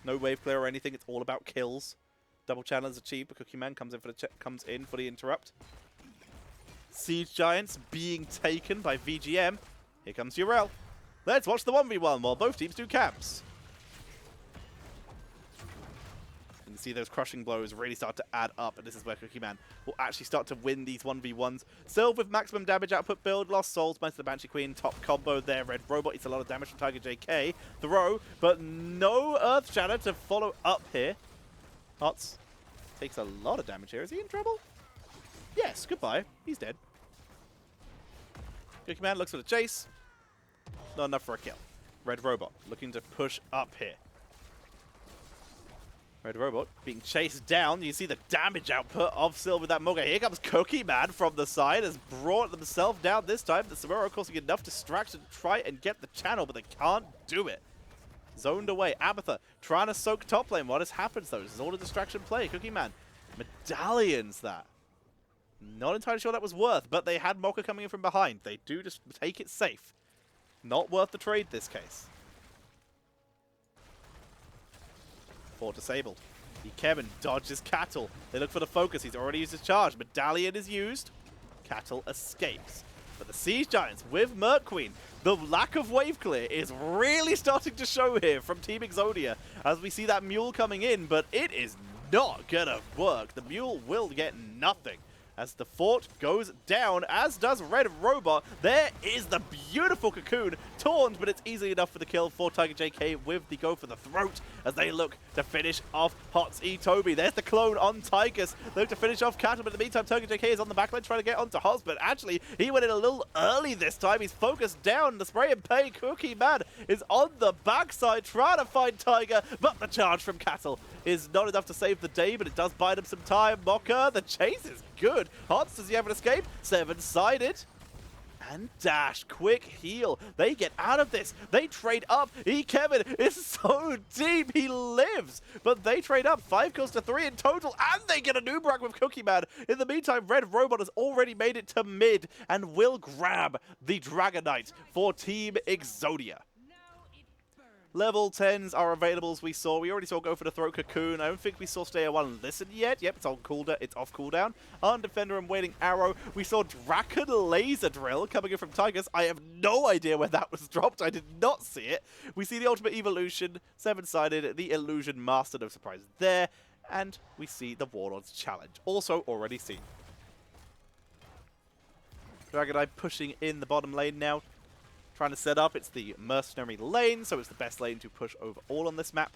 No wave clear or anything, it's all about kills. Double channel is achieved, but Cookie Man comes in for the interrupt. Siege Giants being taken by VGM. Here comes Yrel. Let's watch the 1v1 while both teams do camps. You can see those crushing blows really start to add up, and this is where Cookie Man will actually start to win these 1v1s. Sylve with maximum damage output build, Lost Souls, most of the Banshee Queen, top combo there. Red Robot eats a lot of damage from Tiger JK. Throw, but no Earth Shadow to follow up here. Hots takes a lot of damage here. Is he in trouble? Yes, goodbye. He's dead. Cookie Man looks for the chase. Not enough for a kill. Red Robot looking to push up here. Red Robot being chased down. You see the damage output of Silver with that Moga. Here comes Cookie Man from the side. Has brought themselves down this time. The Samuro causing enough distraction to try and get the channel, but they can't do it. Zoned away. Abatha trying to soak top lane. What has happened though? This is all a distraction play. Cookie Man. Medallions that. Not entirely sure that was worth, but they had Mocha coming in from behind. They do just take it safe. Not worth the trade this case. Fort disabled. Kevin dodges Cattle. They look for the focus. He's already used his charge. Medallion is used. Cattle escapes. But the Siege Giants with Merc Queen, the lack of wave clear is really starting to show here from Team Exodia as we see that Mule coming in, but it is not gonna work. The Mule will get nothing as the fort goes down, as does Red Robot. There is the beautiful Cocoon, taunt, but it's easy enough for the kill for Tiger JK with the go for the throat as they look to finish off Hots E Toby. There's the clone on Tigers. They look to finish off Cattle, but in the meantime, Tiger JK is on the backline trying to get onto Hots, but actually, he went in a little early this time. He's focused down. The spray and pay Cookie Man is on the backside trying to find Tiger, but the charge from Cattle is not enough to save the day, but it does buy them some time. Mocha, the chase is good. Hots, does he have an escape? Seven-sided. And Dash, quick heal. They get out of this. They trade up. Kevin is so deep. He lives. But they trade up. 5 kills to 3 in total. And they get a new Nubrack with Cookie Man. In the meantime, Red Robot has already made it to mid and will grab the Dragonite for Team Exodia. Level 10s are available, as we saw. We already saw Go for the Throat Cocoon. I don't think we saw Stay 1 Listen yet. Yep, it's on cooldown. It's off cooldown. On Defender and Waiting Arrow. We saw Draken Laser Drill coming in from Tigers. I have no idea where that was dropped. I did not see it. We see the Ultimate Evolution, 7-sided, the Illusion Master, no surprise there. And we see the Warlord's Challenge, also already seen. Dragonite pushing in the bottom lane now. Trying to set up, it's the mercenary lane, so it's the best lane to push overall on this map.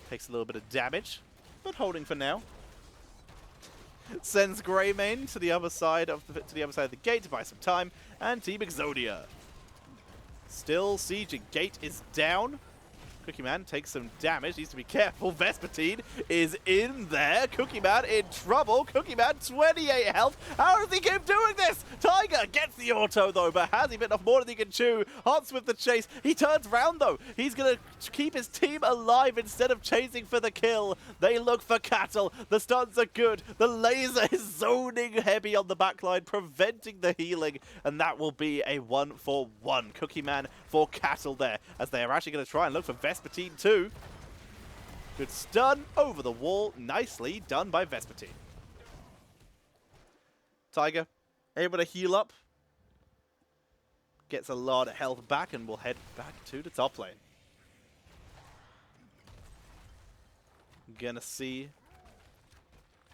Takes a little bit of damage, but holding for now. Sends Greymane to the other side of the gate to buy some time, and Team Exodia still sieging. Gate is down. Cookie Man takes some damage, needs to be careful. Vespertine is in there. Cookie Man in trouble. Cookie Man 28 health. How does he keep doing this? Tiger gets the auto though, but has he bitten off more than he can chew? Hots with the chase. He turns round though. He's going to keep his team alive instead of chasing for the kill. They look for Cattle. The stuns are good. The laser is zoning heavy on the backline, preventing the healing, and that will be a 1-for-1. Cookie Man for Cattle there, as they are actually going to try and look for Vespertine too. Good stun over the wall. Nicely done by Vespertine. Tiger able to heal up. Gets a lot of health back and will head back to the top lane. Gonna see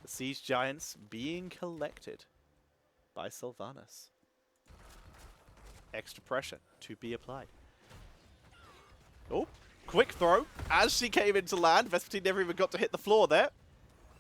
the Siege Giants being collected by Sylvanas. Extra pressure to be applied. Oh, quick throw as she came into land. Vespertine never even got to hit the floor there.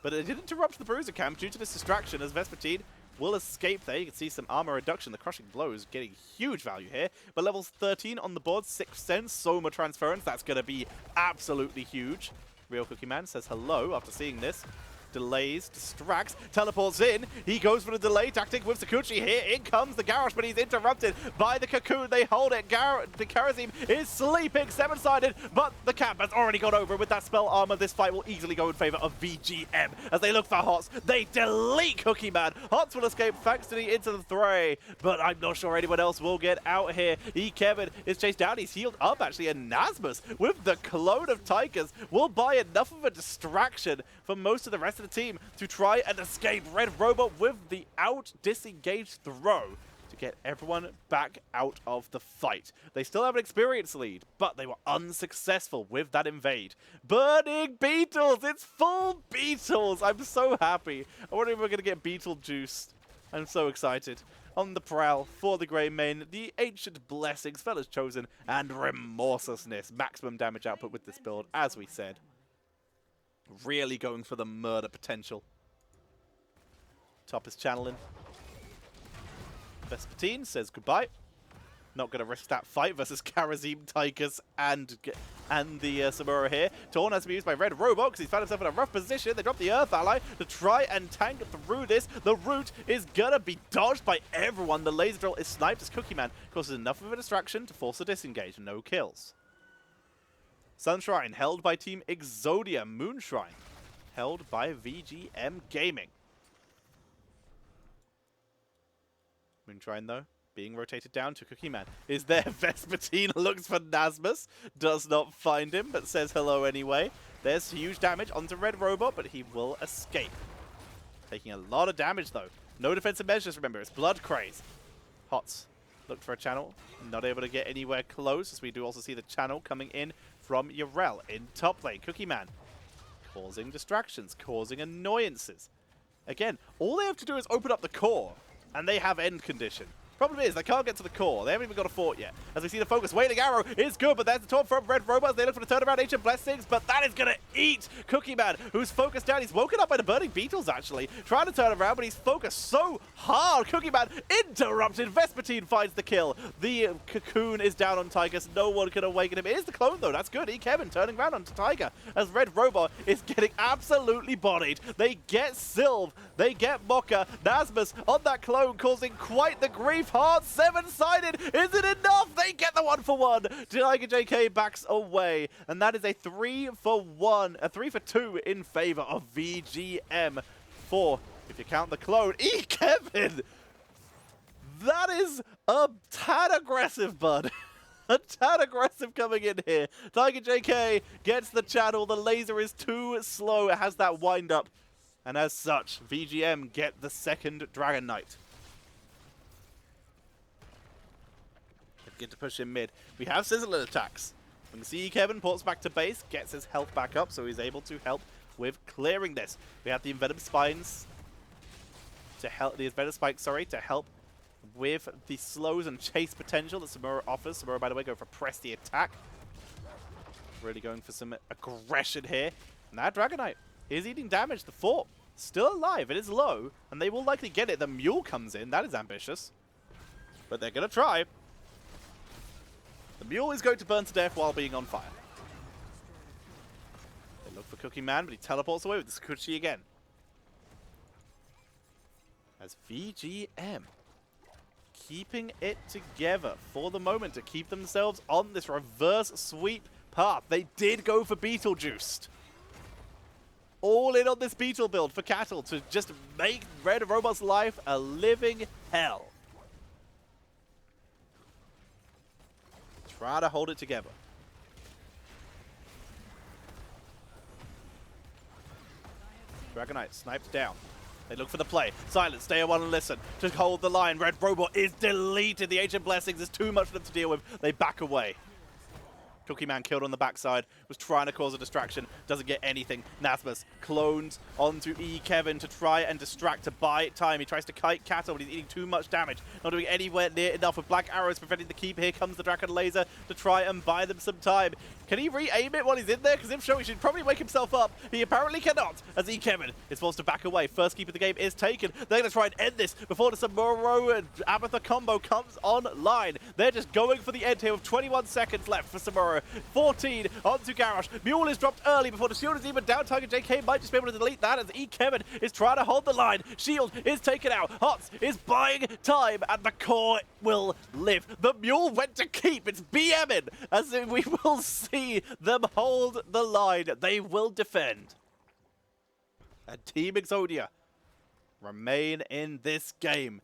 But it did interrupt the Bruiser camp due to this distraction, as Vespertine will escape there. You can see some armor reduction. The crushing blows getting huge value here. But levels 13 on the board, 6th sense, Soma transference. That's going to be absolutely huge. Real Cookie Man says hello after seeing this. Delays, distracts, teleports in. He goes for the delay tactic with Sakuchi here. In comes the Garrosh, but he's interrupted by the Cocoon. They hold it. The Karazim is sleeping, 7-sided, but the camp has already gone over with that spell armor. This fight will easily go in favor of VGM as they look for Hots. They delete Cookie Man. Hots will escape thanks to the into the fray, but I'm not sure anyone else will get out here. Kevin is chased down. He's healed up, actually, and Nasmus with the clone of Tigers will buy enough of a distraction for most of the rest of the team to try and escape. Red Robot with the disengaged throw to get everyone back out of the fight. They still have an experience lead, but they were unsuccessful with that invade. Burning Beetles! It's full Beetles! I'm so happy. I wonder if we're going to get Beetlejuice. I'm so excited. On the prowl for the Greymane, the Ancient Blessings, Fellas Chosen, and Remorselessness. Maximum damage output with this build, as we said. Really going for the murder potential. Top is channeling. Vespertine says goodbye. Not going to risk that fight versus Karazim, Tigers, and and the Samura here. Torn has to be used by Red Robot because he's found himself in a rough position. They drop the Earth Ally to try and tank through this. The root is gonna be dodged by everyone. The laser drill is sniped as Cookie Man causes enough of a distraction to force a disengage. No kills. Sunshrine held by Team Exodia. Moonshine held by VGM Gaming. Moonshine, though, being rotated down to Cookie Man. Is there Vespertine? Looks for Nasmus. Does not find him, but says hello anyway. There's huge damage onto Red Robot, but he will escape. Taking a lot of damage, though. No defensive measures, remember. It's Blood Craze. Hots looked for a channel. Not able to get anywhere close, as we do also see the channel coming in from Urel in top lane. Cookie Man causing distractions, causing annoyances. Again, all they have to do is open up the core, and they have end condition. Problem is, they can't get to the core. They haven't even got a fort yet. As we see the focus, Wailing Arrow is good, but there's the taunt from Red Robots. They look for the turnaround, Ancient Blessings, but that is going to eat Cookie Man, who's focused down. He's woken up by the burning beetles, actually. Trying to turn around, but he's focused so hard. Cookie Man interrupted. Vespertine finds the kill. The cocoon is down on Tiger, so no one can awaken him. It is the clone, though. That's good. Kevin turning around onto Tiger, as Red Robot is getting absolutely bodied. They get Sylve. They get Mocha. Nasmus on that clone, causing quite the grief. Hard 7-sided. Is it enough? They get the 1-for-1. Tiger JK backs away. And that is a 3-for-1. A 3-for-2 in favor of VGM. 4, if you count the clone. Kevin! That is a tad aggressive, bud. A tad aggressive coming in here. Tiger JK gets the channel. The laser is too slow. It has that wind up. And as such, VGM get the second Dragon Knight. Get to push him mid. We have Sizzling attacks. We can see Kevin ports back to base, gets his health back up, so he's able to help with clearing this. We have the Envenom Spines to help to help with the slows and chase potential that Samura offers. Samura, by the way, going for press the attack. Really going for some aggression here. And that Dragon Knight is eating damage. The fort still alive. It is low, and they will likely get it. The Mule comes in. That is ambitious. But they're going to try. The Mule is going to burn to death while being on fire. They look for Cookie Man, but he teleports away with the Sakuchi again. As VGM keeping it together for the moment to keep themselves on this reverse sweep path. They did go for Beetlejuiced. All in on this Beetle build for Cattle to just make Red Robot's life a living hell. Try to hold it together. Dragon Knight sniped down. They look for the play. Silence, stay on and listen. To hold the line, Red Robot is deleted. The Ancient Blessings is too much for them to deal with. They back away. Cookie Man killed on the backside, was trying to cause a distraction, doesn't get anything. Nasmus clones onto Kevin to try and distract, to buy time. He tries to kite Cattle, but he's eating too much damage. Not doing anywhere near enough with Black Arrows preventing the keep. Here comes the Dragon Laser to try and buy them some time. Can he re-aim it while he's in there? Because if so, he should probably wake himself up. He apparently cannot, as Kevin is forced to back away. First keep of the game is taken. They're going to try and end this before the Samuro and Abatha combo comes online. They're just going for the end here with 21 seconds left for Samuro. 14 onto Garrosh. Mule is dropped early before the shield is even down. Tiger JK might just be able to delete that as Kevin is trying to hold the line. Shield is taken out. Hots is buying time, and the core will live. The Mule went to keep. It's BMing, as we will see them hold the line. They will defend. And Team Exodia remain in this game.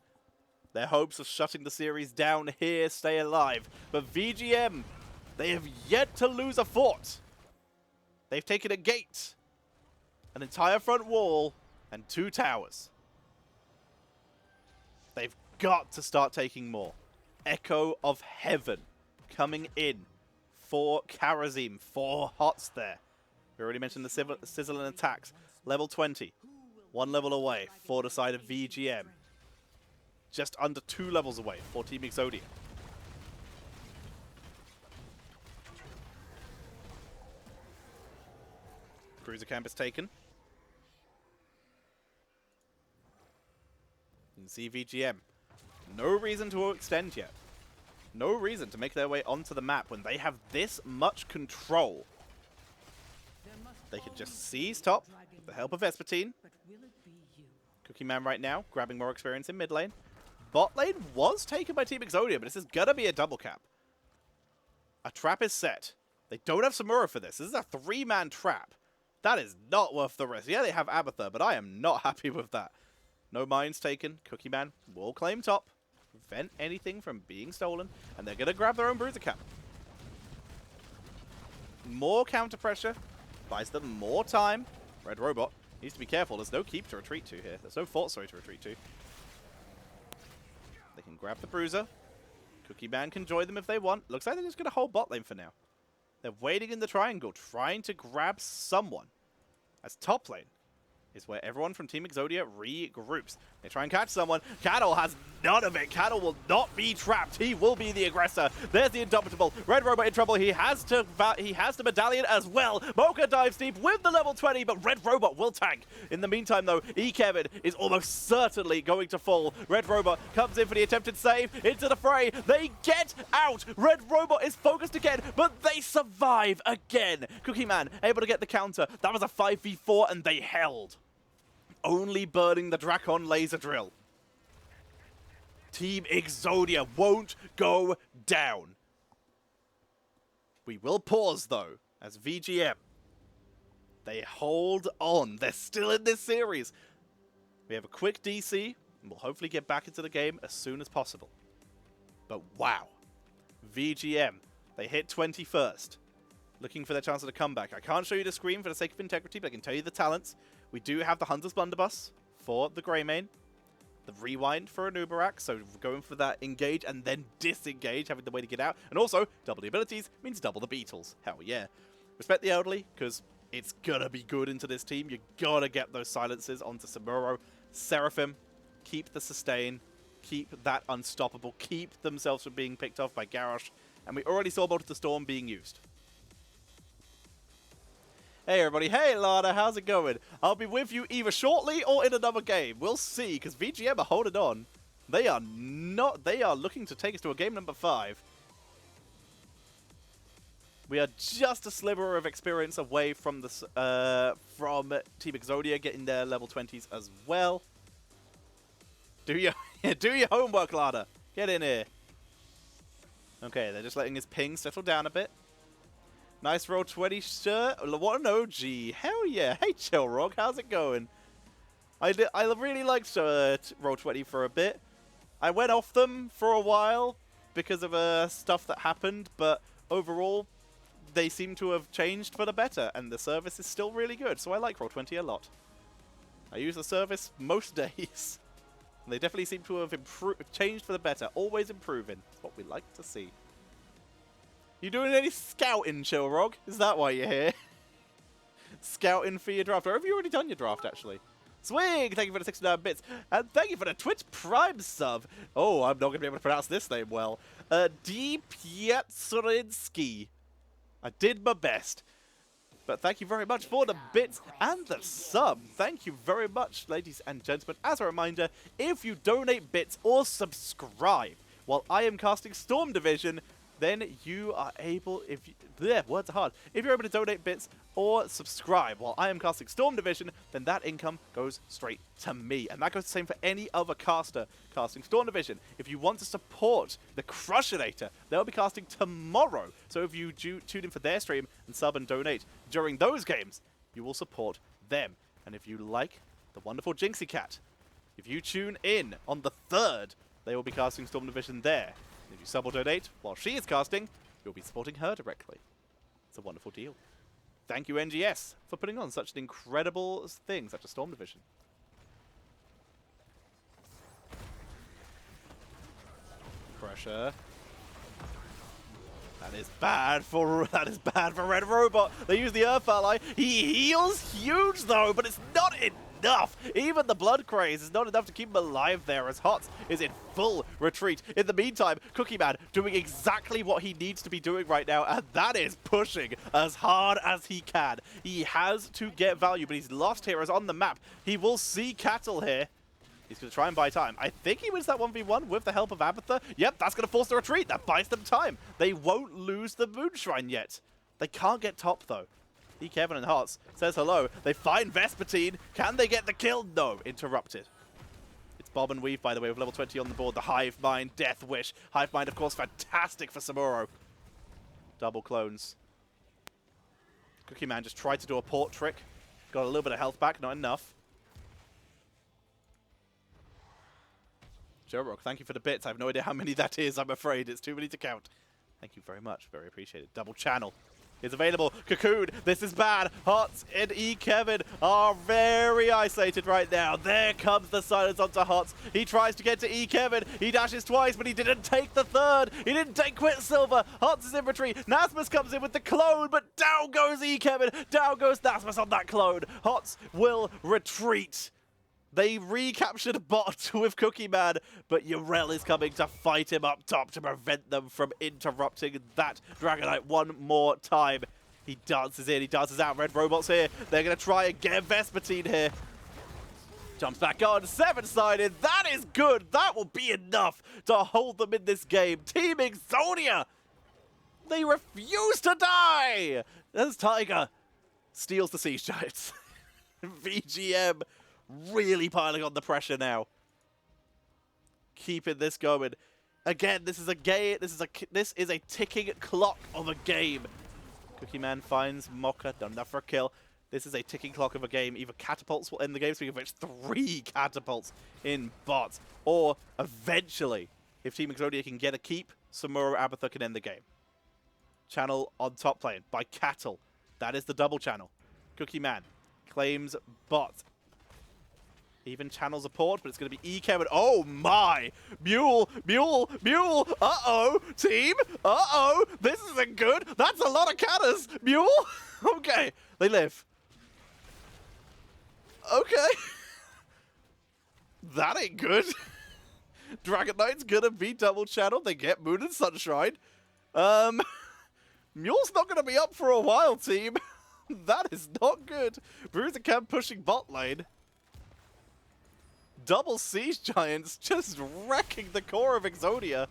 Their hopes of shutting the series down here stay alive. But VGM, they have yet to lose a fort. They've taken a gate, an entire front wall, and 2 towers. They've got to start taking more. Echo of Heaven coming in for Karazim, 4 Hots there. We already mentioned the sizzling attacks. Level 20, 1 level away for the side of VGM. Just under 2 levels away for Team Exodia. Cruiser camp is taken. You can see VGM. No reason to extend yet. no reason to make their way onto the map when they have this much control. They can just seize top with the help of Vespertine. Cookie Man right now, grabbing more experience in mid lane. Bot lane was taken by Team Exodia, but this is gonna be a double cap. A trap is set. They don't have Samura for this. This is a 3-man trap. That is not worth the risk. Yeah, they have Abathur, but I am not happy with that. No mines taken. Cookie Man will claim top. Prevent anything from being stolen. And they're gonna grab their own Bruiser Cap. More counter pressure. Buys them more time. Red Robot needs to be careful. There's no keep to retreat to here. There's no fort, sorry, to retreat to. They can grab the Bruiser. Cookie Man can join them if they want. Looks like they're just going to hold bot lane for now. They're waiting in the triangle, trying to grab someone. As top lane is where everyone from Team Exodia regroups. They try and catch someone. Cattle has none of it. Cattle will not be trapped. He will be the aggressor. There's the Indomitable. Red Robot in trouble. He has to medallion as well. Mocha dives deep with the level 20, but Red Robot will tank. In the meantime, though, Kevin is almost certainly going to fall. Red Robot comes in for the attempted save into the fray. They get out. Red Robot is focused again, but they survive again. Cookie Man able to get the counter. That was a 5v4, and they held. Only burning the Drakon laser drill. Team Exodia won't go down. We will pause, though, as VGM. They hold on. They're still in this series. We have a quick DC, and we'll hopefully get back into the game as soon as possible. But wow. VGM, they hit 21st. Looking for their chance at a comeback. I can't show you the screen for the sake of integrity, but I can tell you the talents. We do have the Hunter's Blunderbuss for the Greymane. The Rewind for a Nubarak, so going for that engage and then disengage, having the way to get out. And also, double the abilities means double the Beatles. Hell yeah. Respect the elderly, because it's gonna be good into this team. You gotta get those silences onto Samuro. Seraphim, keep the sustain, keep that unstoppable, keep themselves from being picked off by Garrosh. And we already saw Bolt of the Storm being used. Hey everybody, hey Lana, how's it going? I'll be with you either shortly or in another game. We'll see, because VGM are holding on. They are looking to take us to a game number 5. We are just a sliver of experience away from the from Team Exodia getting their level 20s as well. Do your homework, Lana. Get in here. Okay, they're just letting his ping settle down a bit. Nice roll 20 shirt. What an OG. Hell yeah. Hey, Chillrog. How's it going? I really liked roll 20 for a bit. I went off them for a while because of stuff that happened, but overall, they seem to have changed for the better, and the service is still really good, so I like roll 20 a lot. I use the service most days. They definitely seem to have changed for the better. Always improving. That's what we like to see. You doing any scouting, Chillrog? Is that why you're here? Scouting for your draft. Or have you already done your draft, actually? Swing! Thank you for the 69 bits. And thank you for the Twitch Prime sub. Oh, I'm not going to be able to pronounce this name well. D. Pietrzynski. I did my best. But thank you very much for the bits and the sub. Thank you very much, ladies and gentlemen. As a reminder, if you donate bits or subscribe while I am casting Storm Division, then you are able, words are hard. If you're able to donate bits or subscribe while I am casting Storm Division, then that income goes straight to me. And that goes the same for any other caster casting Storm Division. If you want to support the Crushinator, they'll be casting tomorrow. So if you tune in for their stream and sub and donate during those games, you will support them. And if you like the wonderful Jinxie Cat, if you tune in on the 3rd, they will be casting Storm Division there. If you sub or donate while she is casting, you'll be supporting her directly. It's a wonderful deal. Thank you, NGS, for putting on such an incredible thing, such a Storm Division. Pressure. That is bad for Red Robot. They use the Earth Ally. He heals huge though, but it's not enough. Even the Blood Craze is not enough to keep him alive there, as Hots is in full retreat. In the meantime, Cookie Man doing exactly what he needs to be doing right now, and that is pushing as hard as he can. He has to get value, but he's lost heroes on the map. He will see Cattle here. He's going to try and buy time. I think he wins that 1v1 with the help of Abathur. Yep, that's going to force the retreat. That buys them time. They won't lose the Moon Shrine yet. They can't get top, though. Kevin and Hearts says hello. They find Vespertine. Can they get the kill? No. Interrupted. It's Bob and Weave, by the way, with level 20 on the board. The Hive Mind, Death Wish. Hive Mind, of course, fantastic for Samuro. Double clones. Cookie Man just tried to do a port trick. Got a little bit of health back, not enough. Joe Rock, thank you for the bits. I have no idea how many that is, I'm afraid. It's too many to count. Thank you very much. Very appreciated. Double channel is available. Cocoon, this is bad. Hots and Kevin are very isolated right now. There comes the silence onto Hots. He tries to get to Kevin. He dashes twice, but he didn't take the third. He didn't take Quicksilver. Hots is in retreat. Nasmus comes in with the clone, but down goes Kevin. Down goes Nasmus on that clone. Hots will retreat. They recaptured Bot with Cookie Man, but Yrel is coming to fight him up top to prevent them from interrupting that Dragonite one more time. He dances in, he dances out. Red Robot's here. They're going to try and get Vespertine here. Jumps back on, 7-sided. That is good. That will be enough to hold them in this game. Team Exodia, they refuse to die. As Tiger steals the Siege Giants. VGM really piling on the pressure now. Keeping this going. Again, this is a game. This is a ticking clock of a game. Cookie Man finds Mocha, done enough for a kill. This is a ticking clock of a game. Either catapults will end the game, speaking of which, 3 catapults in bots, or eventually, if Team Exodia can get a keep, Samuro Abathur can end the game. Channel on top lane by Cattle. That is the double channel. Cookie Man claims bot. Even channels a port, but it's going to be Kevin. Oh my! Mule! Uh-oh! Team! Uh-oh! This isn't good! That's a lot of cannons! Mule! Okay. They live. Okay. That ain't good. Dragon Knight's going to be double channeled. They get Moon and Sunshine. Mule's not going to be up for a while, team. That is not good. Bruiser Camp pushing bot lane. Double Siege Giants just wrecking the core of Exodia.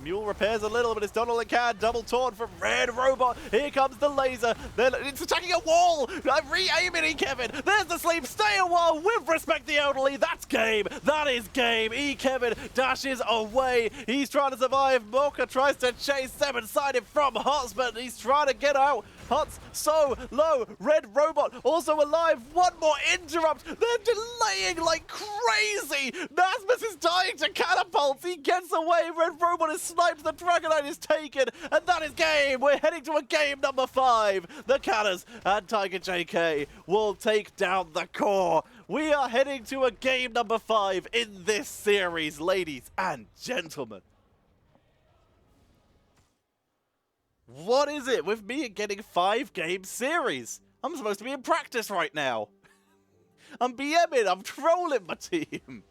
Mule repairs a little, but it's done all it can. Double taunt from Red Robot. Here comes the laser. Then it's attacking a wall. I'm re-aiming Kevin. There's the sleep. Stay a while with respect the elderly. That's game. That is game. Kevin dashes away. He's trying to survive. Mocha tries to chase 7-sided from Hots, but he's trying to get out. Hots so low. Red Robot also alive. One more interrupt. They're delaying like crazy. Nasmus is dying to catapults. He gets away. Red Robot is sniped. The Dragonite is taken. And that is game. We're heading to a game number 5. The Canners and Tiger JK will take down the core. We are heading to a game number 5 in this series, ladies and gentlemen. What is it with me getting 5-game series? I'm supposed to be in practice right now. I'm BMing. I'm trolling my team.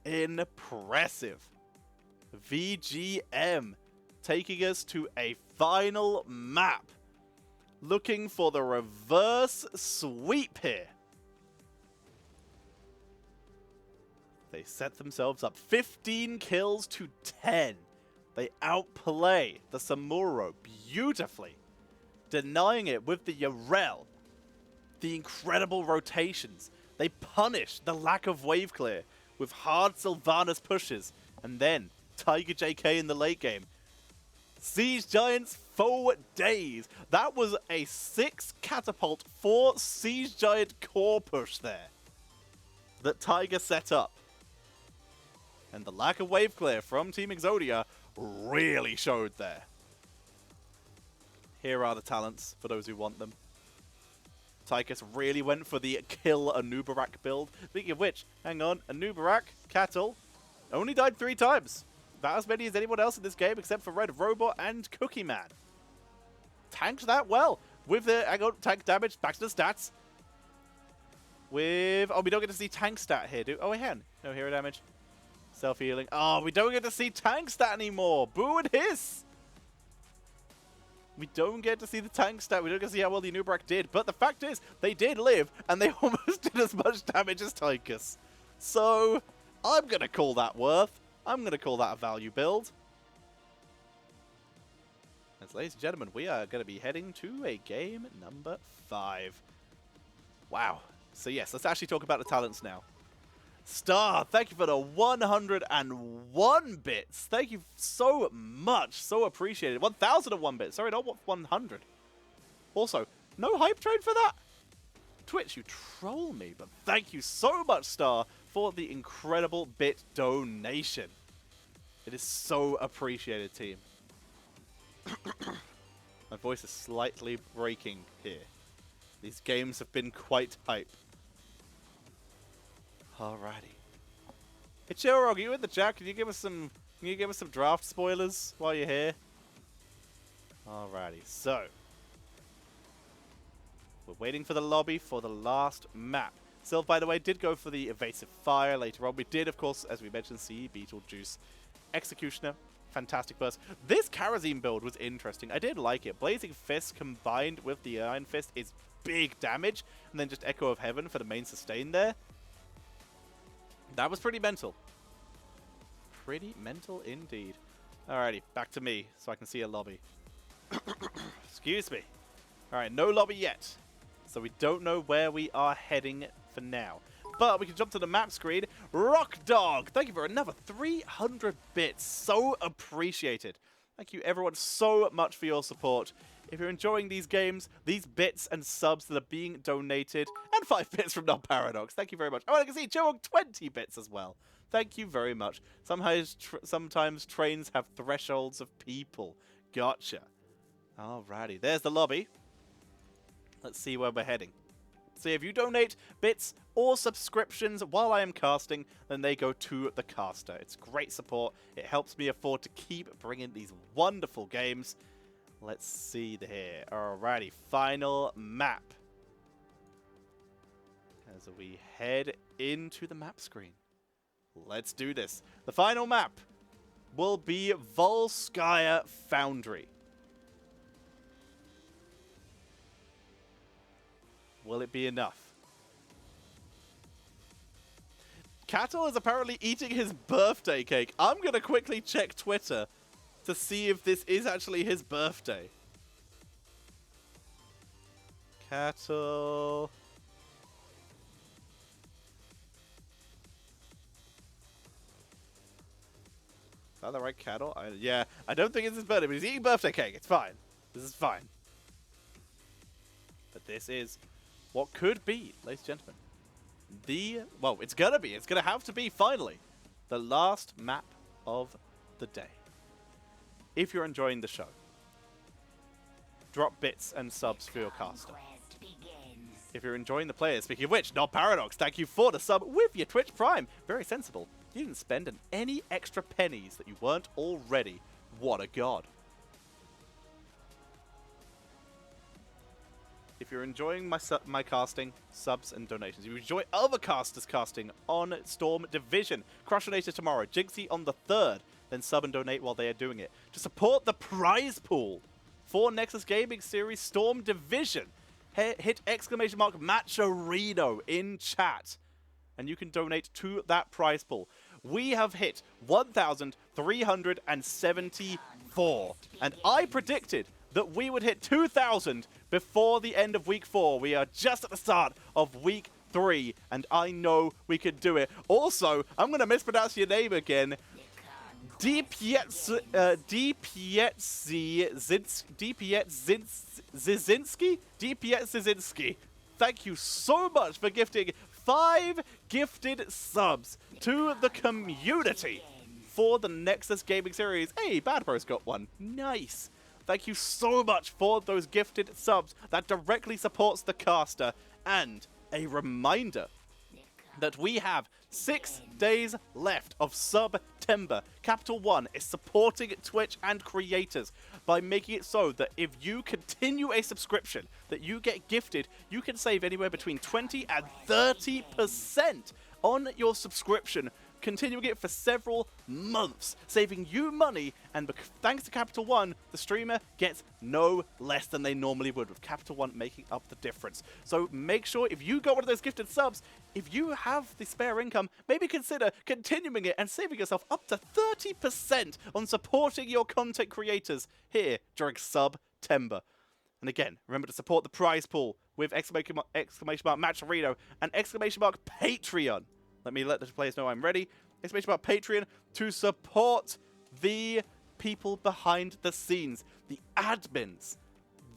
Impressive. VGM taking us to a final map. Looking for the reverse sweep here. They set themselves up 15 kills to 10. They outplay the Samuro beautifully, denying it with the Yrel, the incredible rotations. They punish the lack of wave clear with hard Sylvanas pushes, and then Tiger JK in the late game. Siege Giants for days. That was a 6 catapult 4 Siege Giant core push there that Tiger set up. And the lack of wave clear from Team Exodia really showed there. Here are the talents for those who want them. Tychus really went for the kill Anubarak build. Speaking of which, hang on, Anubarak, Cattle, only died 3 times. About as many as anyone else in this game except for Red Robot and Cookie Man. Tanked that well. With the, hang on, tank damage, back to the stats. With, oh, we don't get to see tank stat here, do, oh, hang on. No hero damage. Self-healing. Oh, we don't get to see tank stat anymore. Boo and hiss. We don't get to see the tank stat. We don't get to see how well the Anubrak did. But the fact is, they did live, and they almost did as much damage as Tychus. So, I'm going to call that worth. I'm going to call that a value build. And ladies and gentlemen, we are going to be heading to a game number 5. Wow. So yes, let's actually talk about the talents now. Star, thank you for the 101 bits. Thank you so much. So appreciated. 1001 bits. Sorry, not 100. Also, no hype train for that? Twitch, you troll me. But thank you so much, Star, for the incredible bit donation. It is so appreciated, team. My voice is slightly breaking here. These games have been quite hype. Alrighty. Hey, Chillrog, are you in the chat? Can you give us some draft spoilers while you're here? Alrighty, so we're waiting for the lobby for the last map. Sylph, by the way, did go for the evasive fire later on. We did, of course, as we mentioned, see Beetlejuice. Executioner, fantastic burst. This Karazim build was interesting. I did like it. Blazing Fist combined with the Iron Fist is big damage, and then just Echo of Heaven for the main sustain there. That was pretty mental. Pretty mental indeed. Alrighty, back to me so I can see a lobby. Excuse me. Alright, no lobby yet. So we don't know where we are heading for now. But we can jump to the map screen. Rock Dog, thank you for another 300 bits. So appreciated. Thank you everyone so much for your support. If you're enjoying these games, these bits and subs that are being donated, and 5 bits from Non-Paradox, thank you very much. Oh, I can see Joe 20 bits as well. Thank you very much. Sometimes trains have thresholds of people. Gotcha. Alrighty, there's the lobby. Let's see where we're heading. So if you donate bits or subscriptions while I am casting, then they go to the caster. It's great support. It helps me afford to keep bringing these wonderful games. Let's see here. Alrighty, final map. As we head into the map screen. Let's do this. The final map will be Volskaya Foundry. Will it be enough? Cattle is apparently eating his birthday cake. I'm going to quickly check Twitter to see if this is actually his birthday. Cattle. Is that the right cattle? Yeah, I don't think it's his birthday, but he's eating birthday cake. It's fine. This is fine. But this is what could be, ladies and gentlemen, well, it's gonna have to be, finally, the last map of the day. If you're enjoying the show, drop bits and subs for your caster. If you're enjoying the players, speaking of which, Non-Paradox, thank you for the sub with your Twitch Prime. Very sensible. You didn't spend any extra pennies that you weren't already. What a god. If you're enjoying my casting, subs and donations, if you enjoy other casters casting on Storm Division, Crushinator tomorrow, Jinxie on the 3rd, then sub and donate while they are doing it. To support the prize pool for Nexus Gaming Series Storm Division, hit exclamation mark Matcherino in chat, and you can donate to that prize pool. We have hit 1,374, and I predicted that we would hit 2,000 before the end of week 4. We are just at the start of week 3, and I know we could do it. Also, I'm going to mispronounce your name again. Dpietzinski? Thank you so much for gifting 5 gifted subs to the community for the Nexus Gaming Series. Hey, Bad Bro's got one. Nice. Thank you so much for those gifted subs. That directly supports the caster. And a reminder that we have 6 days left of September. Capital One is supporting Twitch and creators by making it so that if you continue a subscription that you get gifted, you can save anywhere between 20 and 30% on your subscription continuing it for several months, saving you money, and thanks to Capital One, the streamer gets no less than they normally would, with Capital One making up the difference. So make sure, if you got one of those gifted subs, if you have the spare income, maybe consider continuing it and saving yourself up to 30% on supporting your content creators here during September. And again, remember to support the prize pool with exclamation mark Matcherino and exclamation mark Patreon. Let me let the players know I'm ready. Exclamation mark Patreon to support the people behind the scenes, the admins,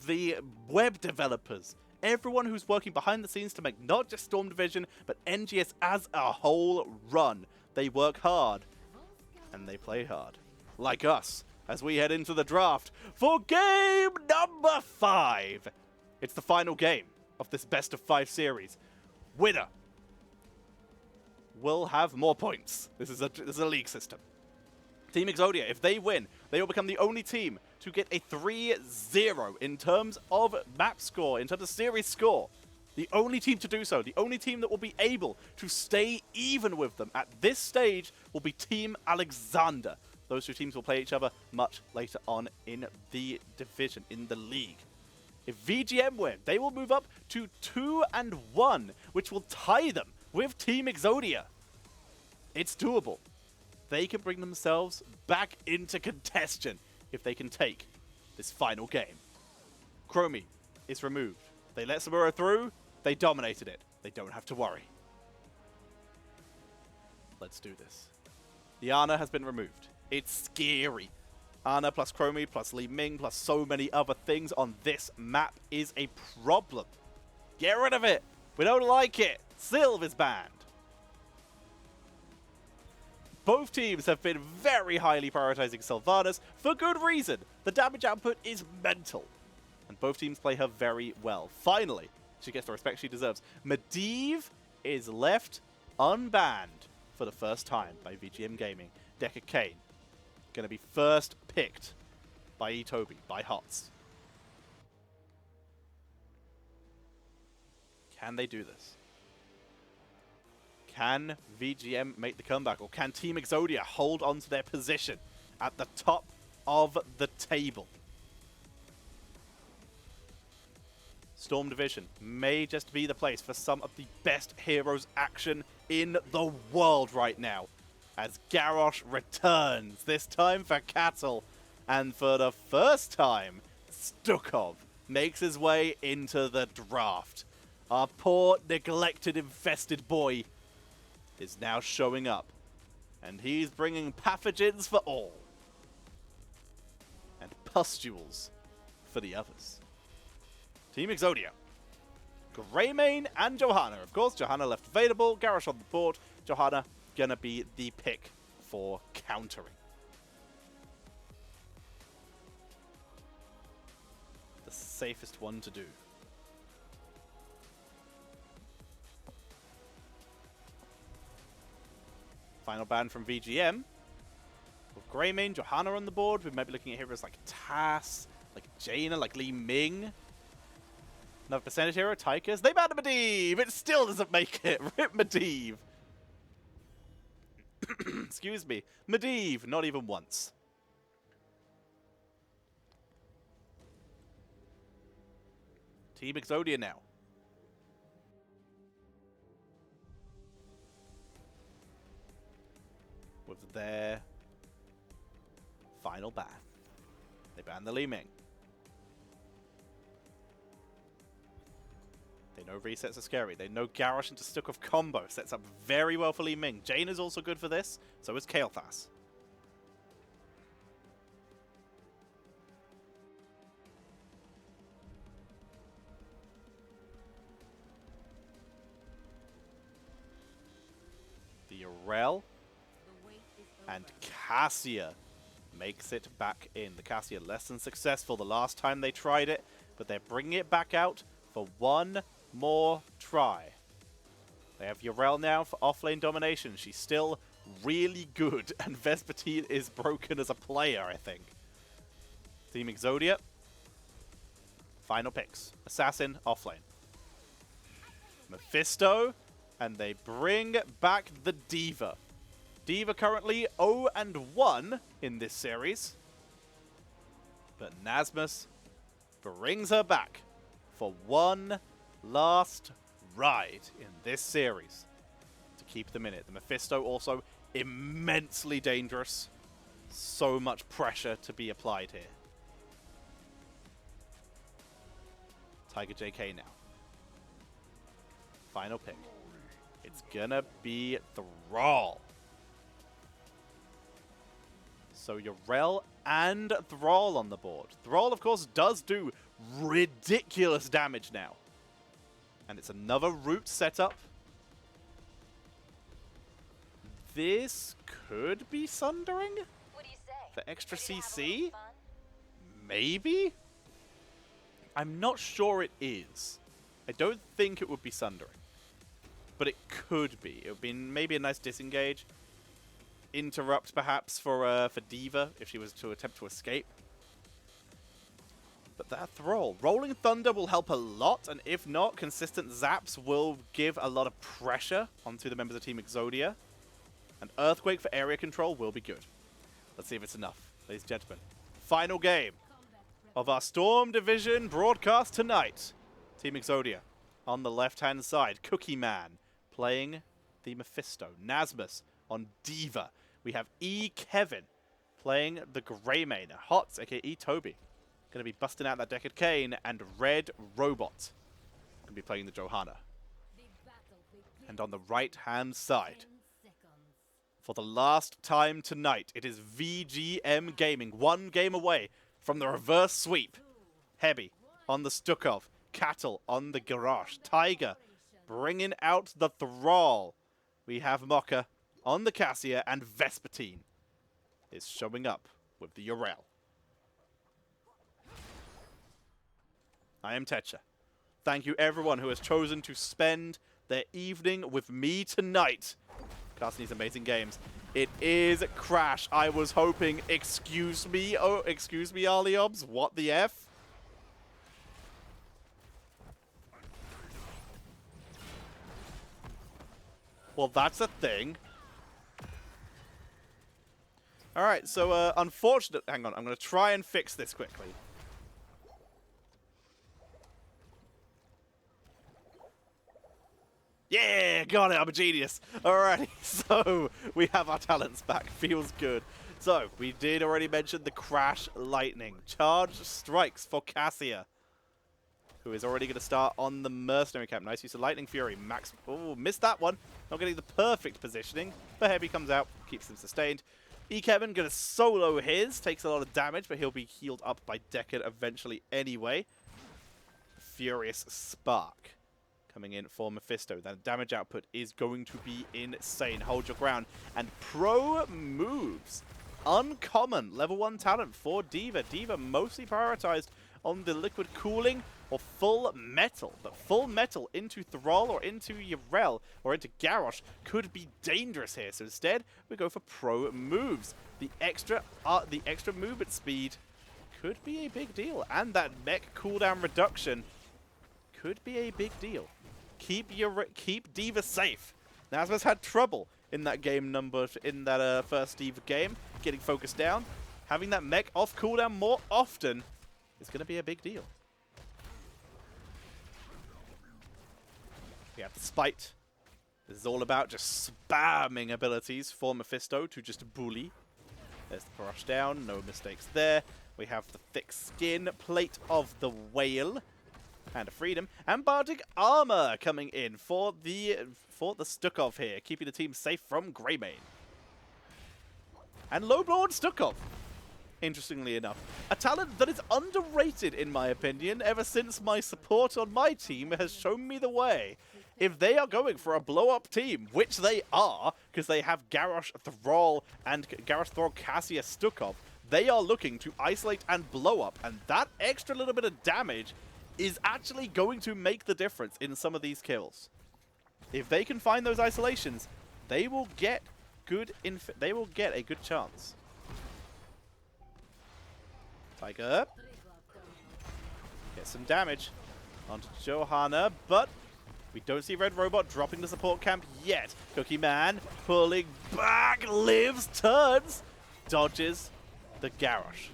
the web developers, everyone who's working behind the scenes to make not just Storm Division, but NGS as a whole run. They work hard, and they play hard. Like us, as we head into the draft for game number 5. It's the final game of this best of 5 series. Winner will have more points. This is a league system. Team Exodia, if they win, they will become the only team to get a 3-0 in terms of map score, in terms of series score. The only team to do so, the only team that will be able to stay even with them at this stage will be Team Alexander. Those two teams will play each other much later on in the division, in the league. If VGM win, they will move up to 2-1, which will tie them with Team Exodia. It's doable. They can bring themselves back into contention if they can take this final game. Chromie is removed. They let Samuro through. They dominated it. They don't have to worry. Let's do this. The Ana has been removed. It's scary. Ana plus Chromie plus Li Ming plus so many other things on this map is a problem. Get rid of it. We don't like it. Sylv is banned. Both teams have been very highly prioritizing Sylvanas for good reason. The damage output is mental. And both teams play her very well. Finally, she gets the respect she deserves. Medivh is left unbanned for the first time by VGM Gaming. Decker Kane going to be first picked by Itobi, by HOTS. Can they do this? Can VGM make the comeback? Or can Team Exodia hold on to their position at the top of the table? Storm Division may just be the place for some of the best heroes action in the world right now, as Garrosh returns, this time for Cattle, and for the first time, Stukov makes his way into the draft. Our poor, neglected, infested boy is now showing up, and he's bringing pathogens for all, and pustules for the others. Team Exodia. Greymane and Johanna. Of course, Johanna left available. Garrosh on the board. Johanna gonna be the pick for countering. The safest one to do. Final ban from VGM. With Greymane, Johanna on the board, we might be looking at heroes like Tass, like Jaina, like Li Ming. Another percentage hero, Tychus. They banned Medivh! It still doesn't make it. Rip Medivh. Excuse me. Medivh, not even once. Team Exodia now. With their final ban. They banned the Li Ming. They know resets are scary. They know Garrosh into Stukov combo sets up very well for Li Ming. Jane is also good for this. So is Kael'thas. The Urel and Cassia makes it back in. The Cassia less than successful the last time they tried it, but they're bringing it back out for one more try. They have Urel now for offlane domination. She's still really good, and Vespertine is broken as a player, I think. Team Exodia. Final picks. Assassin, offlane. Mephisto, and they bring back the Diva. D.Va currently 0-1 in this series. But Nasmus brings her back for one last ride in this series to keep them in it. The Mephisto also immensely dangerous. So much pressure to be applied here. Tiger JK now. Final pick. It's gonna be Thrall. So Yrel and Thrall on the board. Thrall, of course, does do ridiculous damage now. And it's another root setup. This could be Sundering? What do you say? For extra CC? Maybe? I'm not sure it is. I don't think it would be Sundering. But it could be. It would be maybe a nice disengage. Interrupt, perhaps, for D.Va, if she was to attempt to escape. But that Thrall. Rolling Thunder will help a lot, and if not, consistent zaps will give a lot of pressure onto the members of Team Exodia. An Earthquake for area control will be good. Let's see if it's enough, ladies and gentlemen. Final game of our Storm Division broadcast tonight. Team Exodia on the left-hand side. Cookie Man playing the Mephisto. Nasmus on D.Va. We have E. Kevin playing the Greymane. Hots, aka Toby, going to be busting out that Deckard Cain. And Red Robot going to be playing the Johanna. And on the right-hand side, for the last time tonight, it is VGM Gaming. One game away from the reverse sweep. Heavy on the Stukov. Cattle on the Garrosh. Tiger bringing out the Thrall. We have Mocha on the Cassia, and Vespertine is showing up with the Yrel. I am Tetra. Thank you everyone who has chosen to spend their evening with me tonight, casting these amazing games. It is Crash. I was hoping, excuse me, Aliobs, what the F? Well, that's a thing. Alright, so, unfortunately... Hang on, I'm going to try and fix this quickly. Yeah, got it, I'm a genius. Alrighty, so we have our talents back. Feels good. So, we did already mention the Crash Lightning. Charge strikes for Cassia, who is already going to start on the Mercenary Camp. Nice use of Lightning Fury. Max... Oh, missed that one. Not getting the perfect positioning. But Heavy comes out, keeps him sustained. E. Kevin going to solo his. Takes a lot of damage, but he'll be healed up by Deckard eventually anyway. Furious Spark coming in for Mephisto. That damage output is going to be insane. Hold your ground. And Pro moves. Uncommon. Level 1 talent for D.Va. D.Va mostly prioritized on the liquid cooling or full metal. But full metal into Thrall or into Yrel or into Garrosh could be dangerous here. So instead, we go for Pro moves. The extra movement speed could be a big deal. And that mech cooldown reduction could be a big deal. Keep D.Va safe. Nasmus had trouble in that first D.Va game, getting focused down. Having that mech off cooldown more often is going to be a big deal. We have the Spite. This is all about just spamming abilities for Mephisto to just bully. There's the brush down, no mistakes there. We have the thick skin, plate of the whale, and a freedom, and Bardic armor coming in for the Stukov here, keeping the team safe from Greymane. And Lowlord Stukov, interestingly enough, a talent that is underrated in my opinion, ever since my support on my team has shown me the way. If they are going for a blow-up team, which they are, because they have Garrosh Thrall and Garrosh Thrall Cassia Stukov, they are looking to isolate and blow up, and that extra little bit of damage is actually going to make the difference in some of these kills. If they can find those isolations, they will get a good chance. Tiger get some damage onto Johanna, but We don't see Red Robot dropping the support camp yet. Cookie Man pulling back, lives, turns, dodges the Garrosh.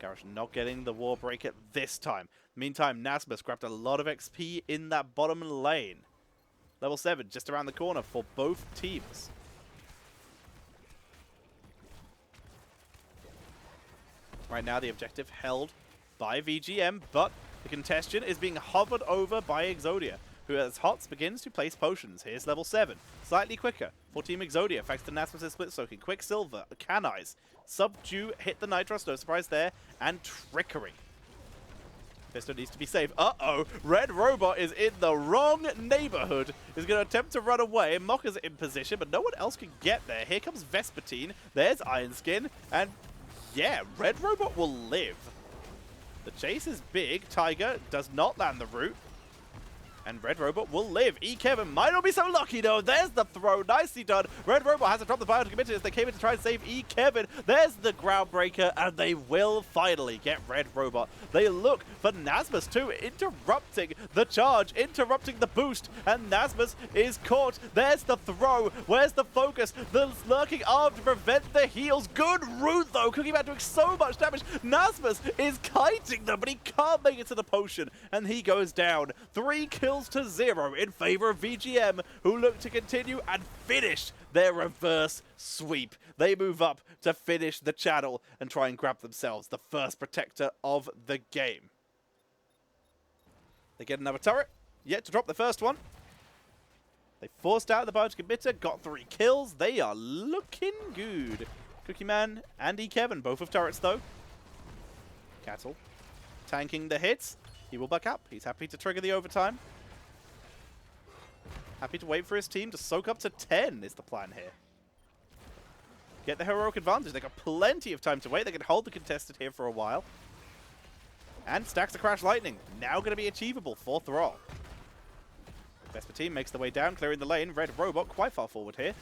Garrosh not getting the War Breaker this time. Meantime, Nasmus grabbed a lot of XP in that bottom lane. Level 7 just around the corner for both teams. Right now, the objective held by VGM, but the contention is being hovered over by Exodia, who as Hots begins to place potions. Here's level 7, slightly quicker for Team Exodia, thanks to Nasmus' split soaking, Quicksilver, Canise, Subdue, hit the Nitros, no surprise there, and Trickery. Fisto needs to be safe. Uh-oh, Red Robot is in the wrong neighborhood. Is going to attempt to run away. Mokka's in position, but no one else can get there. Here comes Vespertine, there's Iron Skin, and yeah, Red Robot will live. The chase is big. Tiger does not land the root. And Red Robot will live. Kevin might not be so lucky though. There's the throw. Nicely done. Red Robot has to drop the biotic emitter as they came in to try and save Kevin. There's the Groundbreaker, and they will finally get Red Robot. They look for Nasmus too, interrupting the charge, interrupting the boost, and Nasmus is caught. There's the throw. Where's the focus? The lurking arm to prevent the heals. Good root though. Cookie Man doing so much damage. Nasmus is kiting them, but he can't make it to the potion, and he goes down. 3 kills to 0 in favor of VGM, who look to continue and finish their reverse sweep. They move up to finish the channel and try and grab themselves the first protector of the game. They get another turret, yet to drop the first one. They forced out the biotic emitter, got 3 kills. They are looking good. Cookie Man and Kevin, both with turrets though. Cattle tanking the hits. He will back up. He's happy to trigger the overtime. Happy to wait for his team to soak up to 10 is the plan here. Get the heroic advantage. They got plenty of time to wait. They can hold the contested here for a while. And stacks of Crash Lightning. Now going to be achievable for Thrall. Vespertine makes the way down, clearing the lane. Red Robot quite far forward here.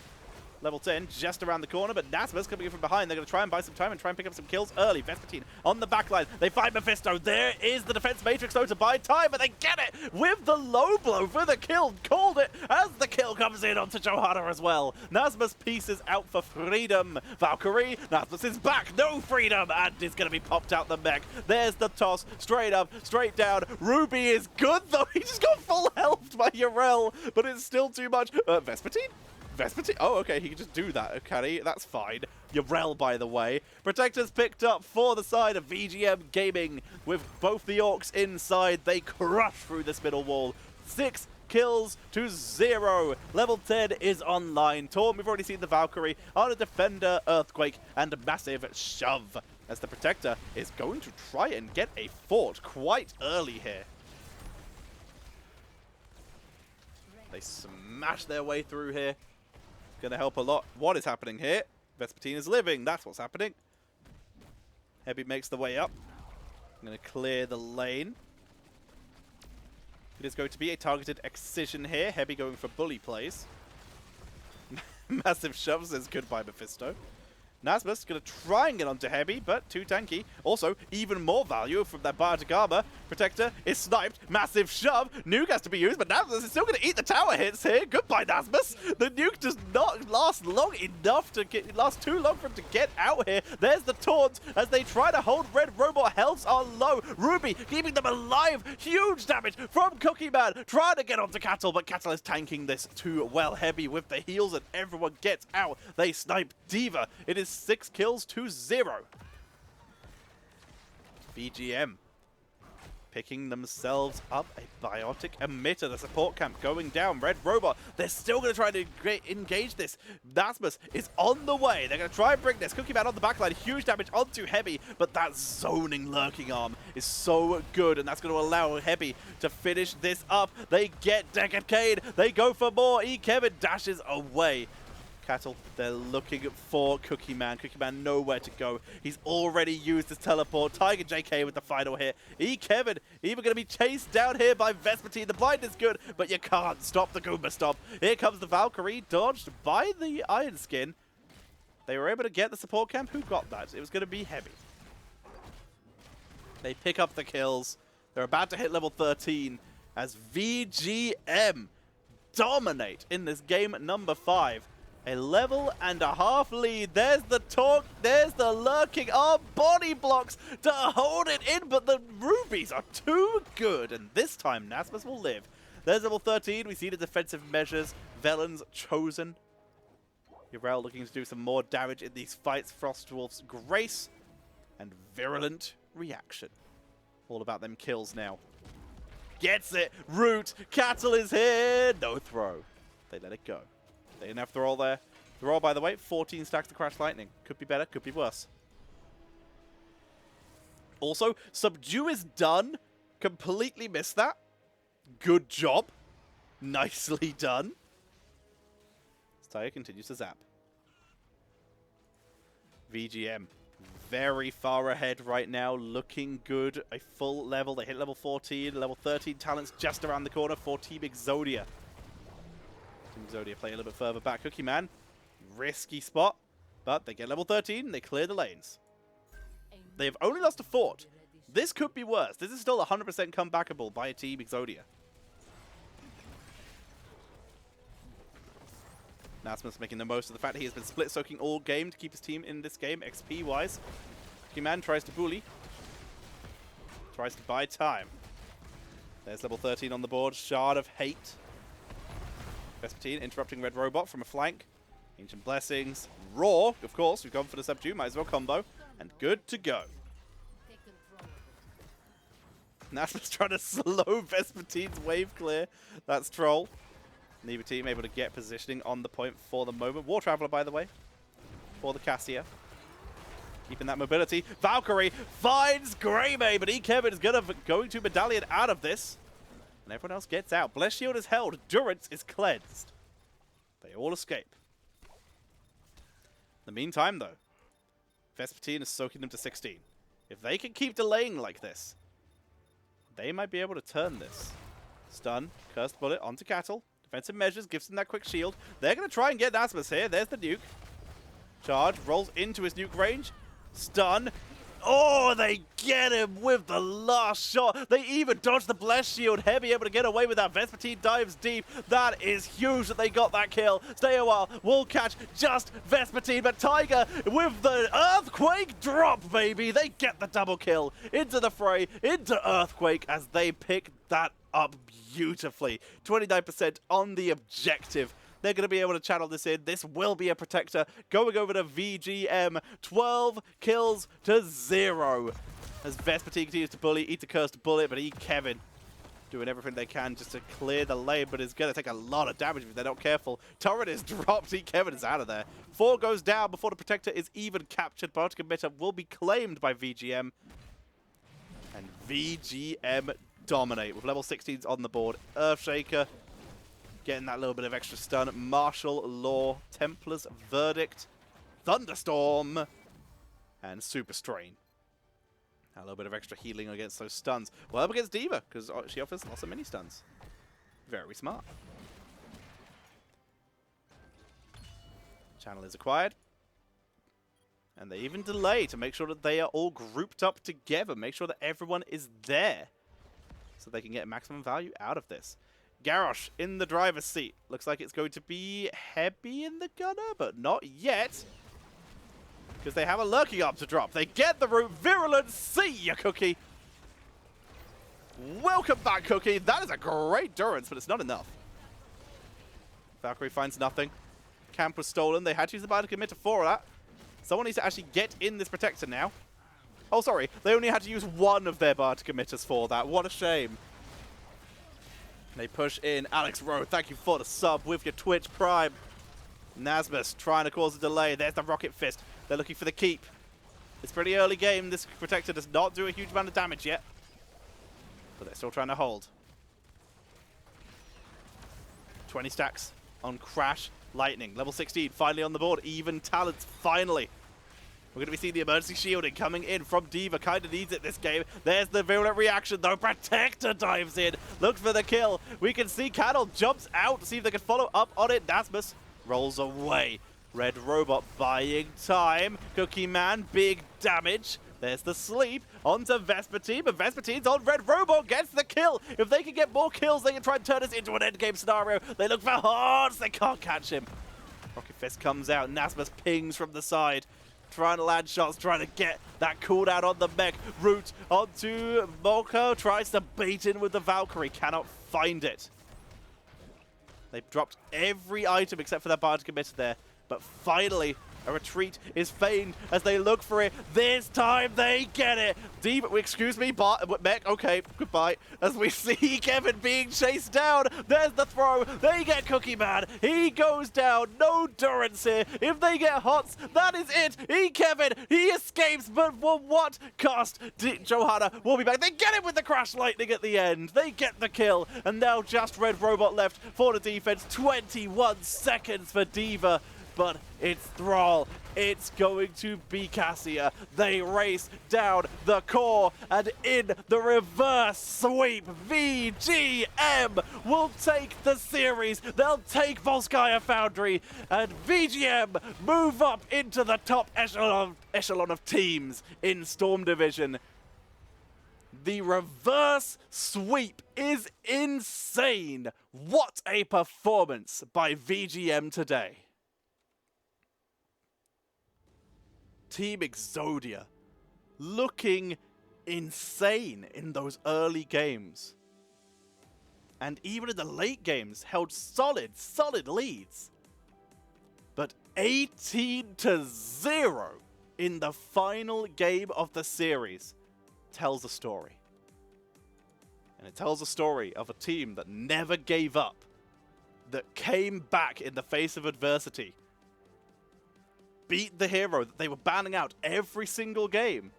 Level 10 just around the corner, but Nasmus coming in from behind. They're going to try and buy some time and try and pick up some kills early. Vespertine on the backline. They find Mephisto. There is the defense matrix though to buy time, but they get it with the low blow for the kill. Called it as the kill comes in onto Johanna as well. Nasmus pieces out for freedom. Valkyrie, Nasmus is back. No freedom, and is going to be popped out the mech. There's the toss. Straight up, straight down. Ruby is good though. He just got full health by Urel, but it's still too much. Vespertine? Vespertine? Oh, okay, he can just do that, okay, that's fine. Urel, by the way. Protectors picked up for the side of VGM Gaming. With both the Orcs inside, they crush through this middle wall. 6 kills to 0. Level 10 is online. Torm, we've already seen the Valkyrie on a Defender, Earthquake, and a massive shove. As the Protector is going to try and get a fort quite early here. They smash their way through here. Going to help a lot. What is happening here? Vespertine is living. That's what's happening. Heavy makes the way up. I'm going to clear the lane. It is going to be a targeted excision here. Heavy going for bully plays. Massive shove says goodbye, Mephisto. Nasmus going to try and get onto Heavy, but too tanky. Also, even more value from that biotic armor. Protector is sniped. Massive shove. Nuke has to be used, but Nasmus is still going to eat the tower hits here. Goodbye, Nasmus. The nuke does not last long enough to get, last too long for him to get out here. There's the taunt as they try to hold Red Robot. Healths are low. Ruby keeping them alive. Huge damage from Cookie Man. Trying to get onto Cattle, but Cattle is tanking this too well. Heavy with the heals, and everyone gets out. They snipe Diva. It is 6 kills to 0. VGM picking themselves up a biotic emitter. The support camp going down. Red Robot, they're still going to try to engage this. Nasmus is on the way. They're going to try and bring this. Cookie Man on the backline. Huge damage onto Heavy, but that zoning lurking arm is so good, and that's going to allow Heavy to finish this up. They get Decade. They go for more. Kevin dashes away. Cattle, they're looking for Cookie Man. Cookie Man nowhere to go. He's already used his teleport. Tiger JK with the final hit. Kevin even going to be chased down here by Vespertine. The blind is good, but you can't stop the Goomba Stomp. Here comes the Valkyrie, dodged by the Iron Skin. They were able to get the support camp. Who got that? It was going to be Heavy. They pick up the kills. They're about to hit level 13 as VGM dominate in this game number 5. A level and a half lead. There's the talk. There's the lurking. Our body blocks to hold it in, but the rubies are too good. And this time, Nasmus will live. There's level 13. We see the defensive measures. Velen's chosen. Yrel looking to do some more damage in these fights. Frostwolf's grace and virulent reaction. All about them kills now. Gets it. Root. Cattle is here. No throw. They let it go. They didn't have Thrall there. Thrall, by the way, 14 stacks to Crash Lightning. Could be better, could be worse. Also, Subdue is done. Completely missed that. Good job. Nicely done. Taya continues to zap. VGM. Very far ahead right now. Looking good. A full level. They hit level 14. Level 13 talents just around the corner for Team Exodia. Exodia play a little bit further back. Cookie Man, risky spot, but they get level 13 and they clear the lanes. They have only lost a fort. This could be worse. This is still 100% comebackable by Team Exodia. Nasmus making the most of the fact that he has been split soaking all game to keep his team in this game, XP wise. Cookie Man tries to bully. Tries to buy time. There's level 13 on the board. Shard of Hate. Vespertine interrupting Red Robot from a flank. Ancient Blessings. Raw, of course. We've gone for the Subdue. Might as well combo. And good to go. Nashman's trying to slow Vespertine's wave clear. That's troll. Neither team able to get positioning on the point for the moment. War Traveler, by the way, for the Cassia. Keeping that mobility. Valkyrie finds Greymane, but Kevin is going to Medallion out of this. And everyone else gets out. Bless Shield is held. Durance is cleansed. They all escape. In the meantime, though, Vespertine is soaking them to 16. If they can keep delaying like this, they might be able to turn this. Stun, Cursed Bullet onto Cattle. Defensive measures, gives them that quick shield. They're going to try and get Nasmus here. There's the nuke. Charge, rolls into his nuke range. Stun. Oh, they get him with the last shot. They even dodge the Bless Shield. Heavy able to get away with that. Vespertine dives deep. That is huge that they got that kill. Stay a while. Will catch just Vespertine, but Tiger with the Earthquake drop, baby. They get the double kill. Into the fray, into Earthquake as they pick that up beautifully. 29% on the objective. They're going to be able to channel this in. This will be a protector. Going over to VGM. 12 kills to 0. As Vespertine continues to bully. Eat the Cursed Bullet, but Kevin doing everything they can just to clear the lane, but it's going to take a lot of damage if they're not careful. Turret is dropped. Kevin is out of there. 4 goes down before the protector is even captured. Bardic Emitter will be claimed by VGM. And VGM dominate with level 16s on the board. Earthshaker getting that little bit of extra stun. Martial Law, Templar's Verdict, Thunderstorm, and Super Strain. A little bit of extra healing against those stuns. Well, up against D.Va, because she offers lots of mini stuns. Very smart. Channel is acquired. And they even delay to make sure that they are all grouped up together. Make sure that everyone is there, so they can get maximum value out of this. Garrosh in the driver's seat. Looks like it's going to be Heavy in the gunner, but not yet. Because they have a lurking up to drop. They get the root. Virulent, see ya, Cookie. Welcome back, Cookie. That is a great Durance, but it's not enough. Valkyrie finds nothing. Camp was stolen. They had to use the Bardic Emitter for that. Someone needs to actually get in this protector now. Oh, sorry. They only had to use one of their Bardic Emitters for that. What a shame. They push in. Alex Rowe, thank you for the sub with your Twitch Prime. Nasmus trying to cause a delay. There's the Rocket Fist. They're looking for the keep. It's pretty early game. This protector does not do a huge amount of damage yet. But they're still trying to hold. 20 stacks on Crash Lightning. Level 16 finally on the board. Even talents finally. We're going to be seeing the emergency shielding coming in from D.Va. Kind of needs it this game. There's the virulent reaction, though. Protector dives in. Looks for the kill. We can see Cattle jumps out to see if they can follow up on it. Nasmus rolls away. Red Robot buying time. Cookie Man, big damage. There's the sleep onto Vespertine, but Vespertine's on Red Robot, gets the kill. If they can get more kills, they can try and turn this into an endgame scenario. They look for Hearts, they can't catch him. Rocket Fist comes out, Nasmus pings from the side, trying to land shots, trying to get that cooldown on the mech. Root onto Molko, tries to bait in with the Valkyrie, cannot find it. They've dropped every item except for that bardic emitter there, but finally a retreat is feigned as they look for it. This time they get it. Excuse me, mech, okay, goodbye. As we see Kevin being chased down. There's the throw. They get Cookie Man. He goes down. No Durance here. If they get Hots, that is it. Kevin, he escapes, but for what cost? Johanna will be back. They get it with the Crash Lightning at the end. They get the kill, and now just Red Robot left for the defense. 21 seconds for D.Va. But it's Thrall. It's going to be Cassia. They race down the core, and in the reverse sweep, VGM will take the series. They'll take Volskaya Foundry, and VGM move up into the top echelon of teams in Storm Division. The reverse sweep is insane. What a performance by VGM today. Team Exodia looking insane in those early games. And even in the late games, held solid leads. But 18-0 in the final game of the series tells a story. And it tells a story of a team that never gave up, that came back in the face of adversity, beat the hero that they were banning out every single game,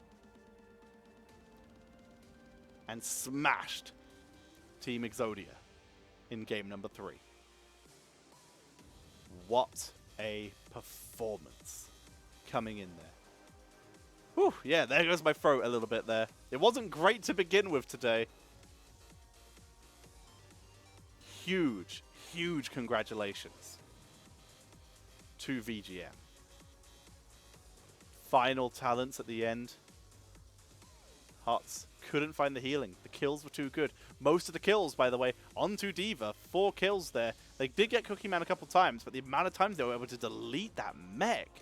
and smashed Team Exodia in game number 3. What a performance coming in there. Whew, yeah, there goes my throat a little bit there. It wasn't great to begin with today. Huge, huge congratulations to VGM. Final talents at the end. Hots couldn't find the healing. The kills were too good. Most of the kills, by the way, onto D.Va. 4 kills there. They did get Cookie Man a couple times, but the amount of times they were able to delete that mech.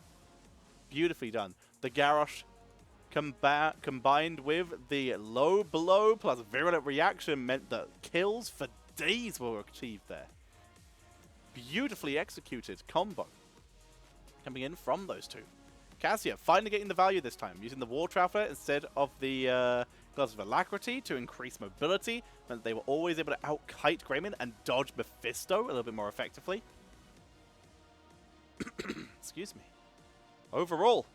Beautifully done. The Garrosh combined with the low blow plus virulent reaction meant that kills for days were achieved there. Beautifully executed combo coming in from those two. Cassia finally getting the value this time, using the War Traveler instead of the Gloves of Alacrity to increase mobility, meant they were always able to out-kite Greyman and dodge Mephisto a little bit more effectively. Excuse me. Overall,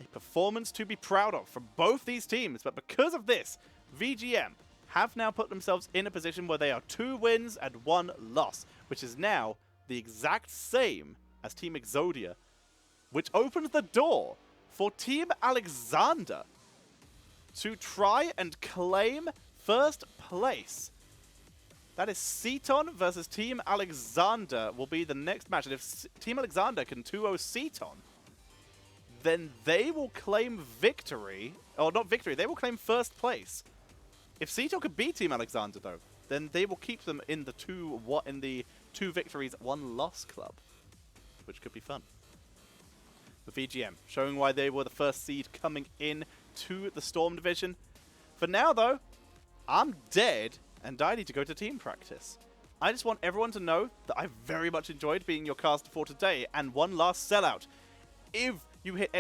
a performance to be proud of from both these teams, but because of this, VGM have now put themselves in a position where they are 2 wins and 1 loss, which is now the exact same as Team Exodia, which opens the door for Team Alexander to try and claim first place. That is Ceton versus Team Alexander will be the next match. And if Team Alexander can 2-0 Ceton, then they will claim victory. Or not victory, they will claim first place. If Ceton could beat Team Alexander, though, then they will keep them in the 2 victories, 1 loss club, which could be fun. For VGM, showing why they were the first seed coming in to the Storm Division. For now, though, I'm dead, and I need to go to team practice. I just want everyone to know that I very much enjoyed being your caster for today, and one last sellout. If you hit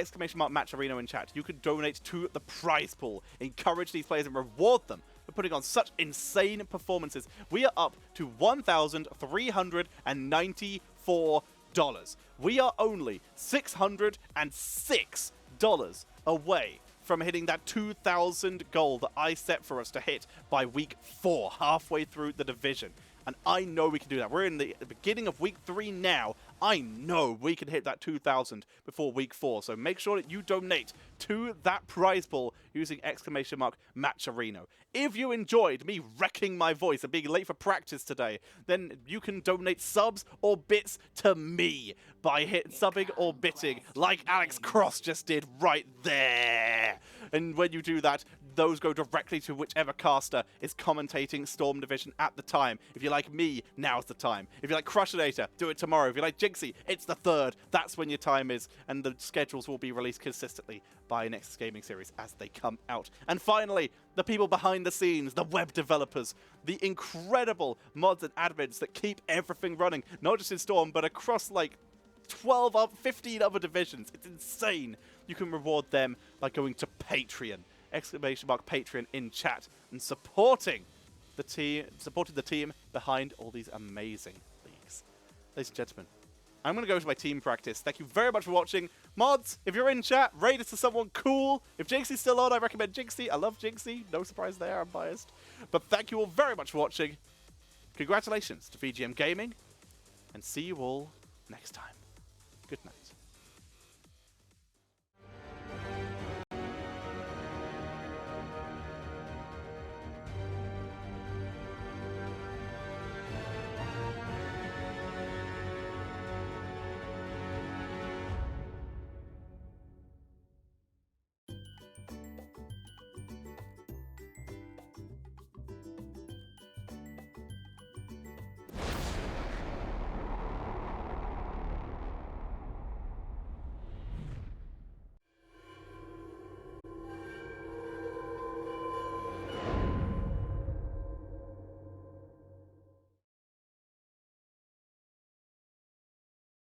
!match arena in chat, you could donate to the prize pool, encourage these players and reward them for putting on such insane performances. We are up to $1,394. We are only $606 away from hitting that 2,000 goal that I set for us to hit by week 4, halfway through the division. And I know we can do that. We're in the beginning of week 3 now. I know we can hit that 2,000 before week 4. So make sure that you donate to that prize pool using !Matcherino. If you enjoyed me wrecking my voice and being late for practice today, then you can donate subs or bits to me by subbing or bitting like Alex Cross just did right there. And when you do that, those go directly to whichever caster is commentating Storm Division at the time. If you like me, now's the time. If you like Crushinator, do it tomorrow. If you like Jinxie, it's the 3rd. That's when your time is, and the schedules will be released consistently by Nexus Gaming Series as they come out. And finally, the people behind the scenes, the web developers, the incredible mods and admins that keep everything running, not just in Storm, but across like 15 other divisions. It's insane. You can reward them by going to Patreon. !Patreon in chat and supporting the team behind all these amazing leagues. Ladies and gentlemen, I'm going to go to my team practice. Thank you very much for watching. Mods, if you're in chat, rate us to someone cool. If Jinxie's still on, I recommend Jinxie. I love Jinxie. No surprise there, I'm biased. But thank you all very much for watching. Congratulations to VGM Gaming, and see you all next time. Good night.